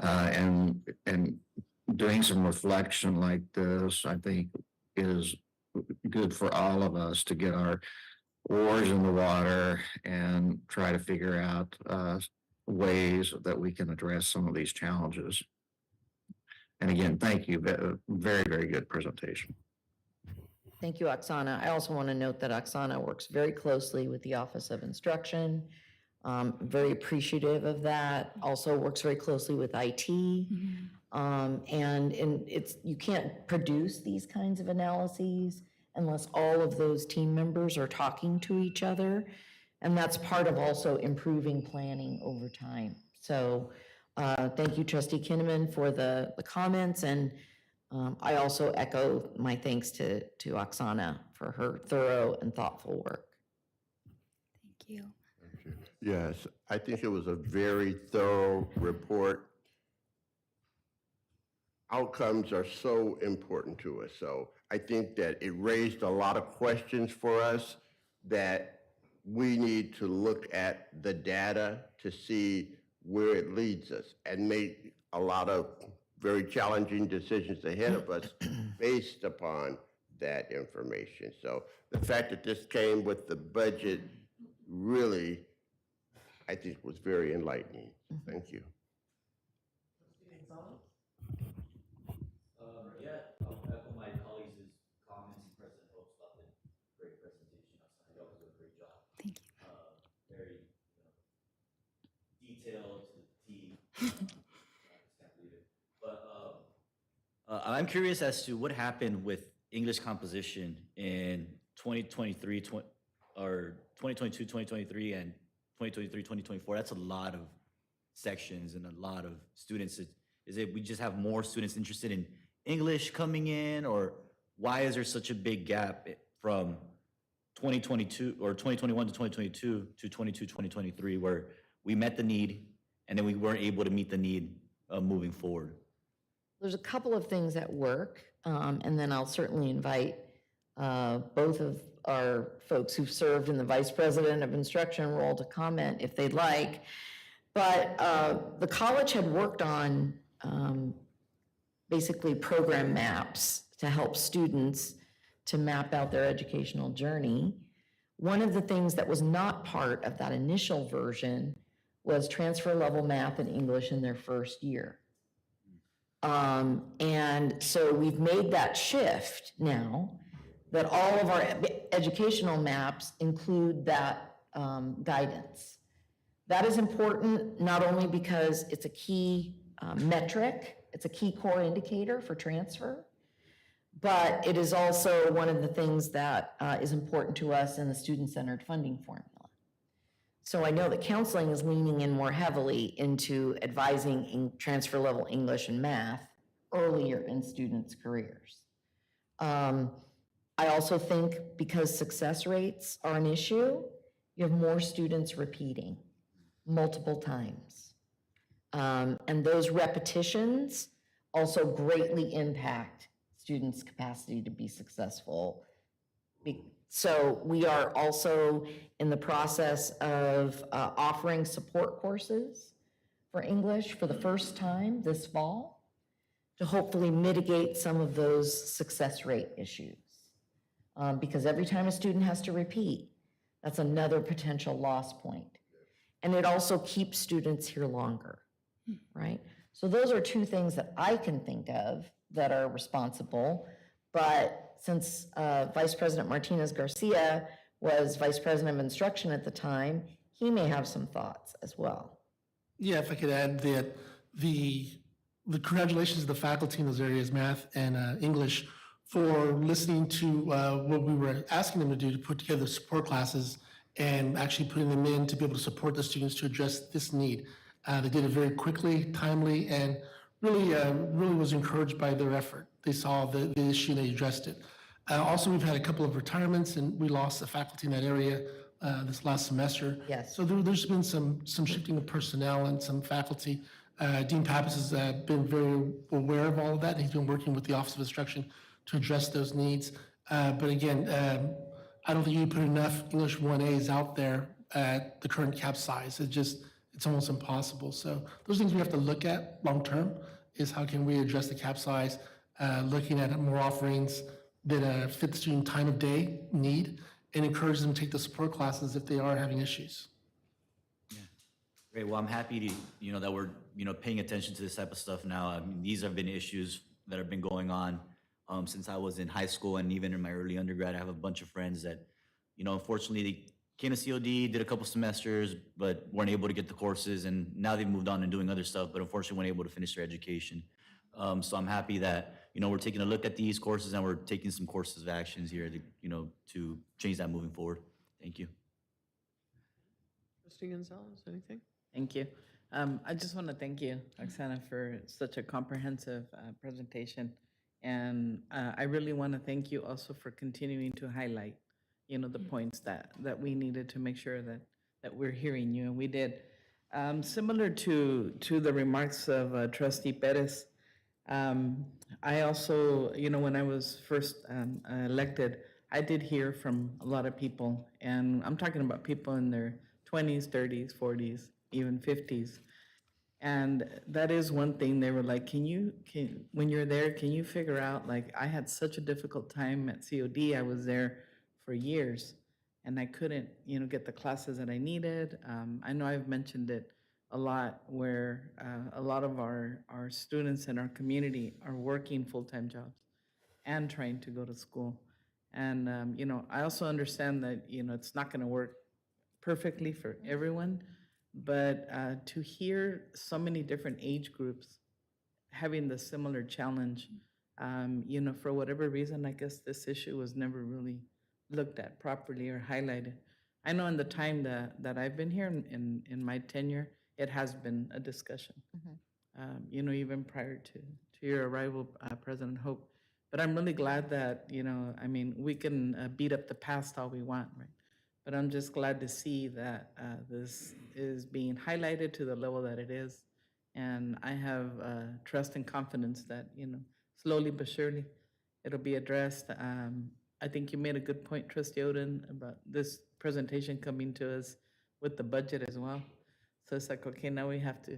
and doing some reflection like this, I think, is good for all of us to get our oars in the water and try to figure out ways that we can address some of these challenges. And again, thank you. Very, very good presentation. Thank you, Oksana. I also want to note that Oksana works very closely with the Office of Instruction. Very appreciative of that. Also works very closely with IT. And you can't produce these kinds of analyses unless all of those team members are talking to each other. And that's part of also improving planning over time. So thank you, Trustee Kinnaman, for the comments. And I also echo my thanks to Oksana for her thorough and thoughtful work. Thank you. Yes, I think it was a very thorough report. Outcomes are so important to us. So I think that it raised a lot of questions for us that we need to look at the data to see where it leads us and make a lot of very challenging decisions ahead of us based upon that information. So the fact that this came with the budget really, I think, was very enlightening. Thank you. I'll echo my colleagues' comments and President Hope's about the great presentation. I thought you did a great job. Thank you. Very detailed to the T. I just can't believe it. But I'm curious as to what happened with English composition in 2023, or 2022, 2023, and 2023, 2024. That's a lot of sections and a lot of students. Is it we just have more students interested in English coming in, or why is there such a big gap from 2022 or 2021 to 2022 to 2023 where we met the need and then we weren't able to meet the need moving forward? There's a couple of things at work, and then I'll certainly invite both of our folks who've served in the Vice President of Instruction role to comment if they'd like. But the college had worked on basically program maps to help students to map out their educational journey. One of the things that was not part of that initial version was transfer level math and English in their first year. And so we've made that shift now that all of our educational maps include that guidance. That is important not only because it's a key metric, it's a key core indicator for transfer, but it is also one of the things that is important to us in the student-centered funding formula. So I know that counseling is leaning in more heavily into advising in transfer level English and math earlier in students' careers. I also think because success rates are an issue, you have more students repeating multiple times. And those repetitions also greatly impact students' capacity to be successful. So we are also in the process of offering support courses for English for the first time this fall to hopefully mitigate some of those success rate issues. Because every time a student has to repeat, that's another potential loss point. And it also keeps students here longer, right? So those are two things that I can think of that are responsible. But since Vice President Martinez Garcia was Vice President of Instruction at the time, he may have some thoughts as well. Yeah, if I could add that the congratulations to the faculty in those areas, math and English, for listening to what we were asking them to do to put together support classes and actually putting them in to be able to support the students to address this need. They did it very quickly, timely, and really was encouraged by their effort. They saw the issue and they addressed it. Also, we've had a couple of retirements and we lost the faculty in that area this last semester. Yes. So there's been some shifting of personnel and some faculty. Dean Pappas has been very aware of all of that, and he's been working with the Office of Instruction to address those needs. But again, I don't think you put enough English 1As out there at the current cap size. It's almost impossible. So those things we have to look at long-term is how can we address the cap size, looking at more offerings that fit the student time of day need and encourage them to take the support classes if they are having issues. Great. Well, I'm happy to, that we're, paying attention to this type of stuff now. I mean, these have been issues that have been going on since I was in high school and even in my early undergrad. I have a bunch of friends that, unfortunately, they came to COD, did a couple semesters, but weren't able to get the courses, and now they've moved on and doing other stuff, but unfortunately weren't able to finish their education. So I'm happy that, we're taking a look at these courses and we're taking some courses of actions here to, to change that moving forward. Thank you. Trustee Gonzalez, anything? Thank you. I just want to thank you, Oksana, for such a comprehensive presentation. And I really want to thank you also for continuing to highlight, the points that we needed to make sure that we're hearing you, and we did. Similar to the remarks of Trustee Perez, I also, when I was first elected, I did hear from a lot of people, and I'm talking about people in their 20s, 30s, 40s, even 50s. And that is one thing they were like, when you're there, can you figure out, like, I had such a difficult time at COD. I was there for years and I couldn't, get the classes that I needed. I know I've mentioned it a lot where a lot of our students in our community are working full-time jobs and trying to go to school. And, I also understand that, it's not going to work perfectly for everyone, but to hear so many different age groups having the similar challenge, for whatever reason, I guess this issue was never really looked at properly or highlighted. I know in the time that I've been here, in my tenure, it has been a discussion, even prior to your arrival, President Hope. But I'm really glad that, we can beat up the past all we want, right? But I'm just glad to see that this is being highlighted to the level that it is. And I have trust and confidence that, slowly but surely, it'll be addressed. I think you made a good point, Trustee Oden, about this presentation coming to us with the budget as well. So it's like, okay, now we have to,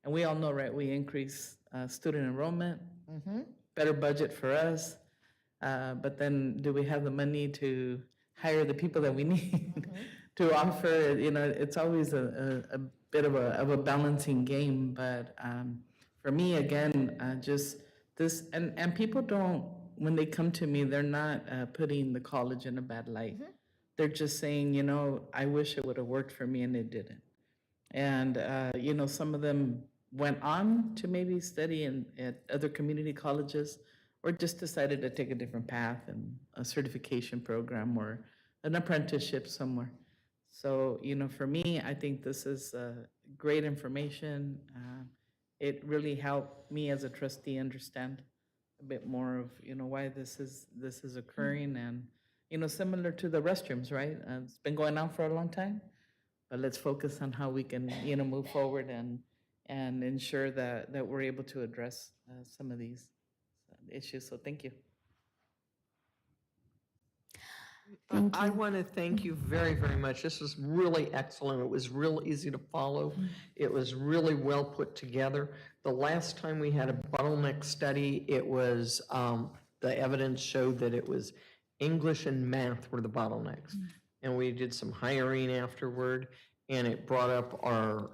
and we all know, right, we increase student enrollment, better budget for us, but then do we have the money to hire the people that we need to offer? It's always a bit of a balancing game. But for me, again, just this, and people don't, when they come to me, they're not putting the college in a bad light. They're just saying, I wish it would have worked for me and it didn't. And, some of them went on to maybe study at other community colleges, or just decided to take a different path and a certification program or an apprenticeship somewhere. So, for me, I think this is great information. It really helped me as a trustee understand a bit more of, why this is occurring. And, similar to the restrooms, right? It's been going on for a long time, but let's focus on how we can, move forward and ensure that we're able to address some of these issues. So thank you. I want to thank you very, very much. This was really excellent. It was real easy to follow. It was really well put together. The last time we had a bottleneck study, it was, the evidence showed that it was English and math were the bottlenecks. And we did some hiring afterward, and it brought up our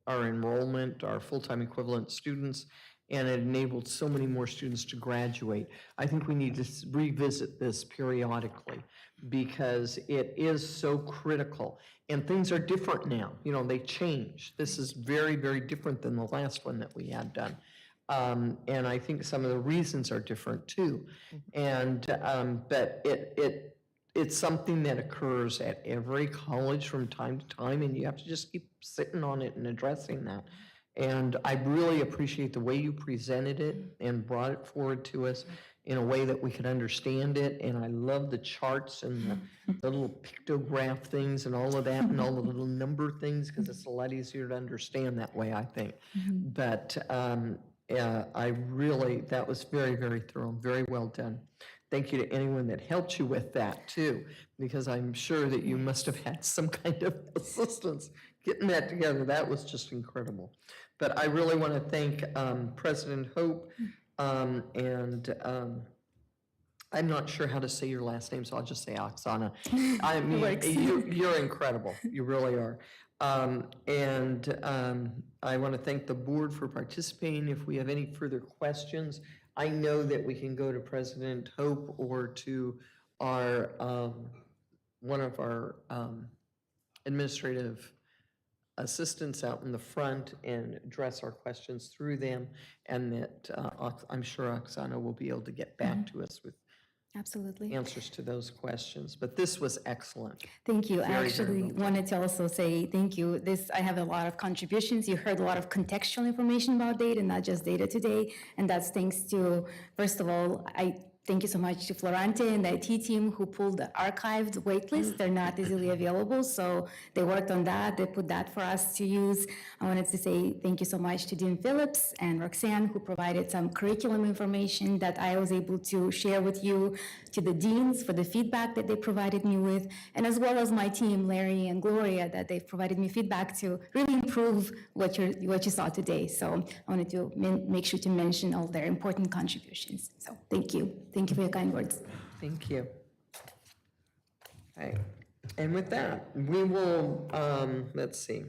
enrollment, our full-time equivalent students, and it enabled so many more students to graduate. I think we need to revisit this periodically because it is so critical. And things are different now. They change. This is very, very different than the last one that we had done. And I think some of the reasons are different too. And but it's something that occurs at every college from time to time, and you have to just keep sitting on it and addressing that. And I really appreciate the way you presented it and brought it forward to us in a way that we could understand it. And I love the charts and the little pictograph things and all of that and all the little number things, because it's a lot easier to understand that way, I think. But that was very, very thorough, very well done. Thank you to anyone that helped you with that too, because I'm sure that you must have had some kind of assistance getting that together. That was just incredible. But I really want to thank President Hope and I'm not sure how to say your last name, so I'll just say Oksana. I mean, Works. you're incredible. You really are. I want to thank the board for participating. If we have any further questions, I know that we can go to President Hope or to our one of our administrative assistants out in the front and address our questions through them, and that I'm sure Oksana will be able to get back to us with Absolutely. answers to those questions. But this was excellent. Thank you. I Very, actually very well done. wanted to also say thank you. I have a lot of contributions. You heard a lot of contextual information about data, not just data today. And that's thanks to, first of all, I thank you so much to Florante and the IT team who pulled the archived waitlist. They're not easily available, so they worked on that. They put that for us to use. I wanted to say thank you so much to Dean Phillips and Roxanne, who provided some curriculum information that I was able to share with you, to the deans for the feedback that they provided me with, and as well as my team, Larry and Gloria, that they provided me feedback to really improve what you saw today. So I wanted to make sure to mention all their important contributions. So thank you. Thank you for your kind words. Thank you. Okay. And with that, we will, let's see.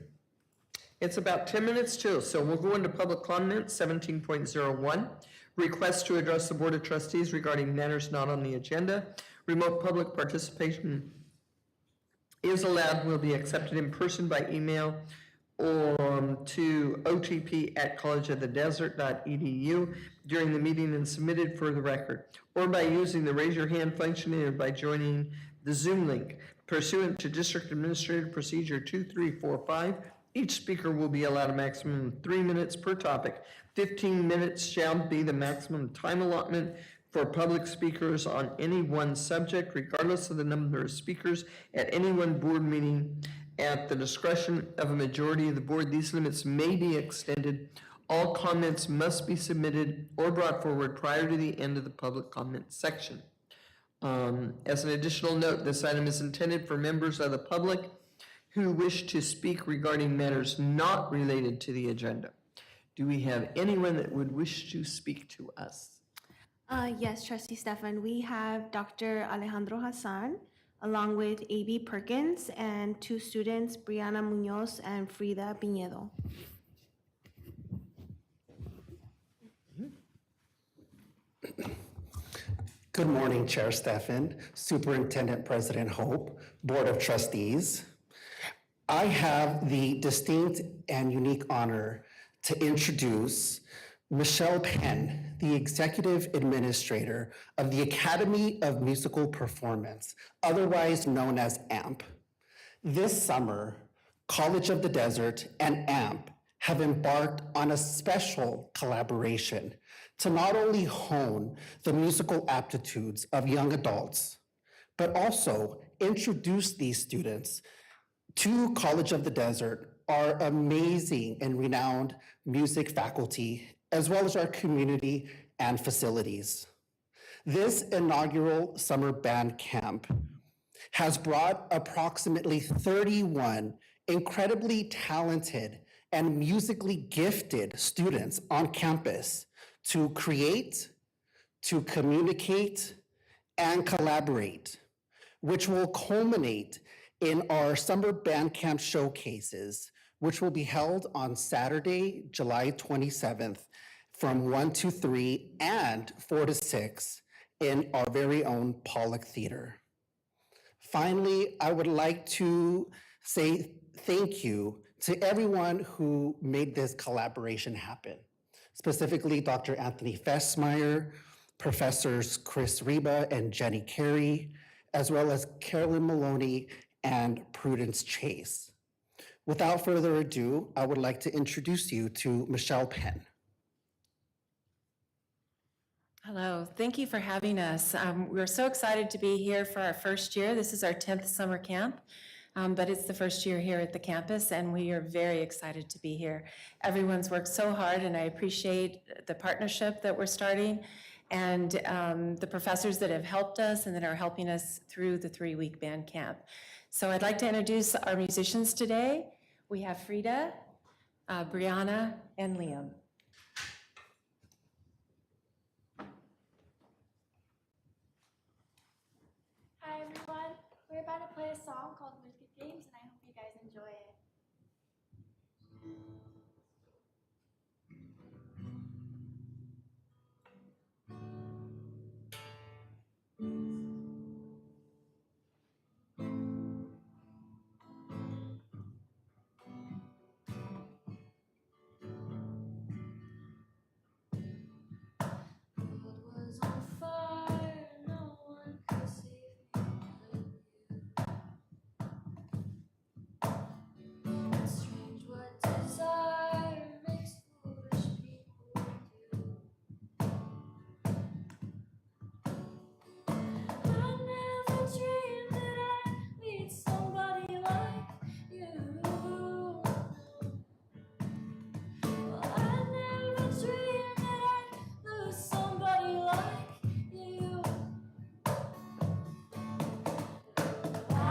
It's about 10 minutes till, so we'll go into public comment, 17.01. Request to address the Board of Trustees regarding matters not on the agenda. Remote public participation is allowed, will be accepted in person by email or to otp@collegeofthedesert.edu during the meeting and submitted for the record, or by using the raise your hand function or by joining the Zoom link. Pursuant to District Administrative Procedure 2345, each speaker will be allowed a maximum of 3 minutes per topic. 15 minutes shall be the maximum time allotment for public speakers on any one subject, regardless of the number of speakers at any one board meeting. At the discretion of a majority of the board, these limits may be extended. All comments must be submitted or brought forward prior to the end of the public comment section. As an additional note, this item is intended for members of the public who wish to speak regarding matters not related to the agenda. Do we have anyone that would wish to speak to us? Yes, Trustee Stefan, we have Dr. Alejandro Hassan, along with A.B. Perkins, and 2 students, Brianna Munoz and Frida Pinedo. Good morning, Chair Stefan, Superintendent President Hope, Board of Trustees. I have the distinct and unique honor to introduce Michelle Penn, the Executive Administrator of the Academy of Musical Performance, otherwise known as AMP. This summer, College of the Desert and AMP have embarked on a special collaboration to not only hone the musical aptitudes of young adults, but also introduce these students to College of the Desert, our amazing and renowned music faculty, as well as our community and facilities. This inaugural summer band camp has brought approximately 31 incredibly talented and musically gifted students on campus to create, to communicate, and collaborate, which will culminate in our summer band camp showcases, which will be held on Saturday, July 27th from 1 to 3 and 4 to 6 in our very own Pollock Theater. Finally, I would like to say thank you to everyone who made this collaboration happen, specifically Dr. Anthony Fessmeyer, Professors Chris Reba and Jenny Carey, as well as Carolyn Maloney and Prudence Chase. Without further ado, I would like to introduce you to Michelle Penn. Hello, thank you for having us. We're so excited to be here for our first year. This is our 10th summer camp. but it's the first year here at the campus, and we are very excited to be here. Everyone's worked so hard, and I appreciate the partnership that we're starting, and the professors that have helped us and that are helping us through the 3-week band camp. So I'd like to introduce our musicians today. We have Frida, Brianna, and Liam. Hi everyone, we're about to play a song called Wicked Games and I hope you guys enjoy it. Was on fire, no one could save me but you. It's strange what desire makes foolish people do. I never dreamed that I'd meet somebody like you. Well, I never dreamed that I'd lose somebody like you. I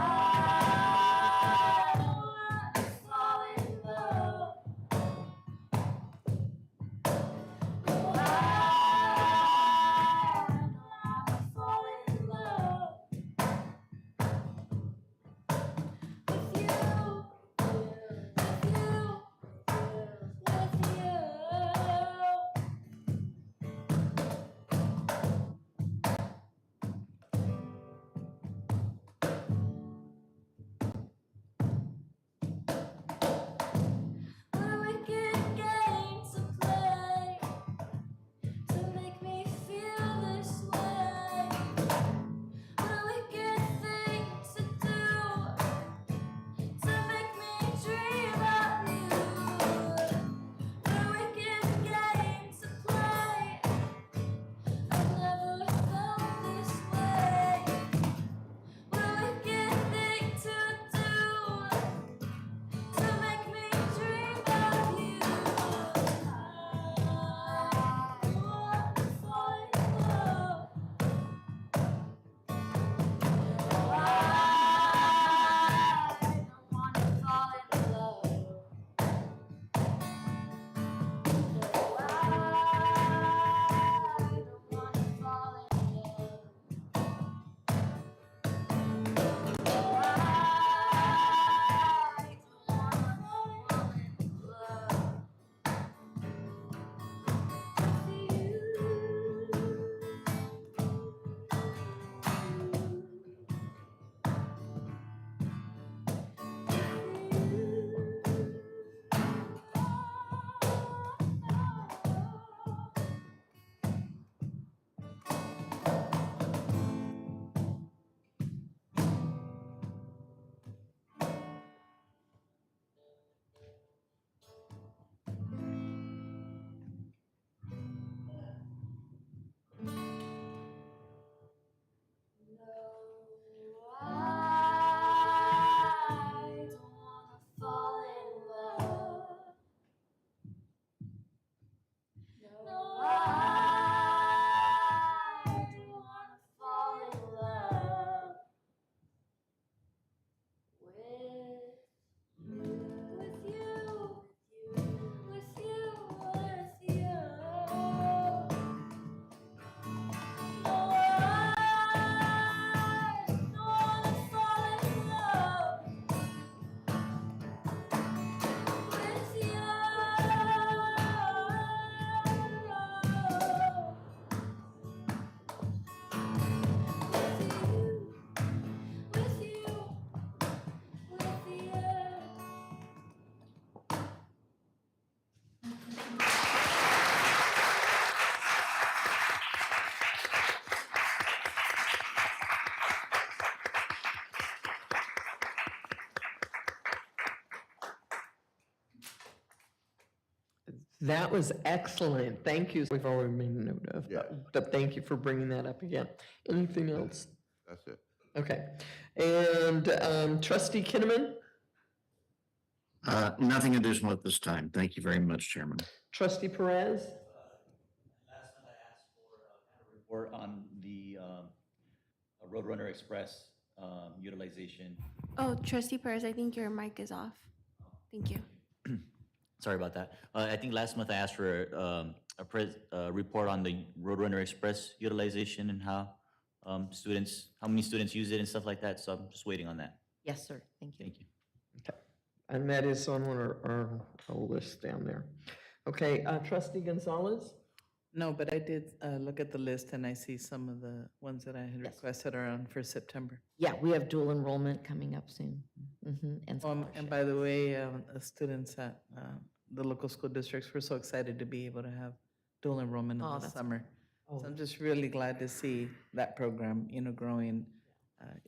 don't wanna fall in love. No, I don't wanna fall in love with you, with you, with you. What a wicked game to play to make me feel this way. What a wicked thing to do to make me dream about you. What a wicked game to play. I've never felt this way. What a wicked thing to do to make me dream about you. I wanna fall in love. I don't wanna fall in love. No, I don't wanna fall in love. No, I don't wanna fall in love with you. That was excellent. Thank you. We've already made a note of, Yeah. but thank you for bringing that up again. Anything else? That's it. Okay. And trustee Kinnaman, Nothing additional at this time. Thank you very much, Chairman. trustee Perez? Last month I asked for kind of a report on the Roadrunner Express utilization. Oh, Trustee Perez, I think your mic is off. Thank you. Sorry about that. I think last month I asked for a report on the Roadrunner Express utilization and how how many students use it and stuff like that. So I'm just waiting on that. Yes, sir. Thank you. Thank you. Okay. And that is on our list down there. Okay, trustee Gonzalez? No, but I did look at the list and I see some of the ones that I had requested are on for September. Yeah, we have dual enrollment coming up soon. And And by the way, students at the local school districts, we're so excited to be able to have dual enrollment in Oh, the that's summer. Oh. So I'm just really glad to see that program, growing.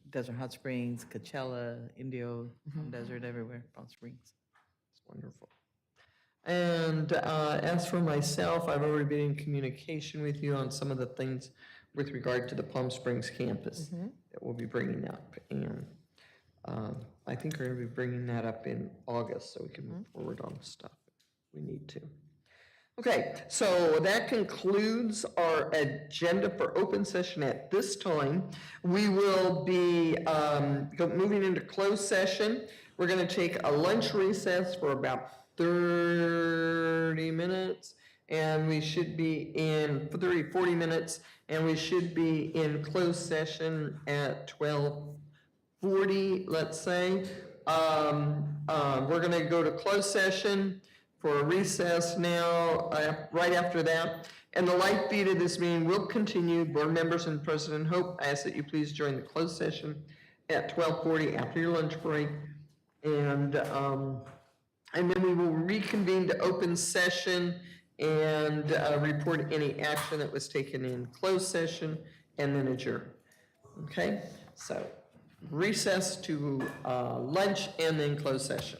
Desert Hot Springs, Coachella, Indio, Palm Desert, everywhere, Palm Springs. It's wonderful. And as for myself, I've already been in communication with you on some of the things with regard to the Palm Springs campus that we'll be bringing up. And I think we're going to be bringing that up in August so we can move forward on stuff if we need to. Okay, so that concludes our agenda for open session at this time. We will be moving into closed session. We're going to take a lunch recess for about 30 minutes, and we should be in 40 minutes, and we should be in closed session at 12:40, let's say. We're going to go to closed session for a recess now, right after that. And the live feed of this meeting will continue. Board members and President Hope, I ask that you please join the closed session at 12:40 after your lunch break. And then we will reconvene to open session and report any action that was taken in closed session and then adjourn. Okay, so recess to lunch and then closed session.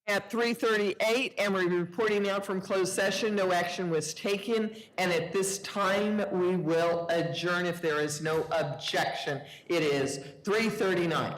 at 3:38, and we're reporting out from closed session. No action was taken, and at this time, we will adjourn if there is no objection. It is 3:39.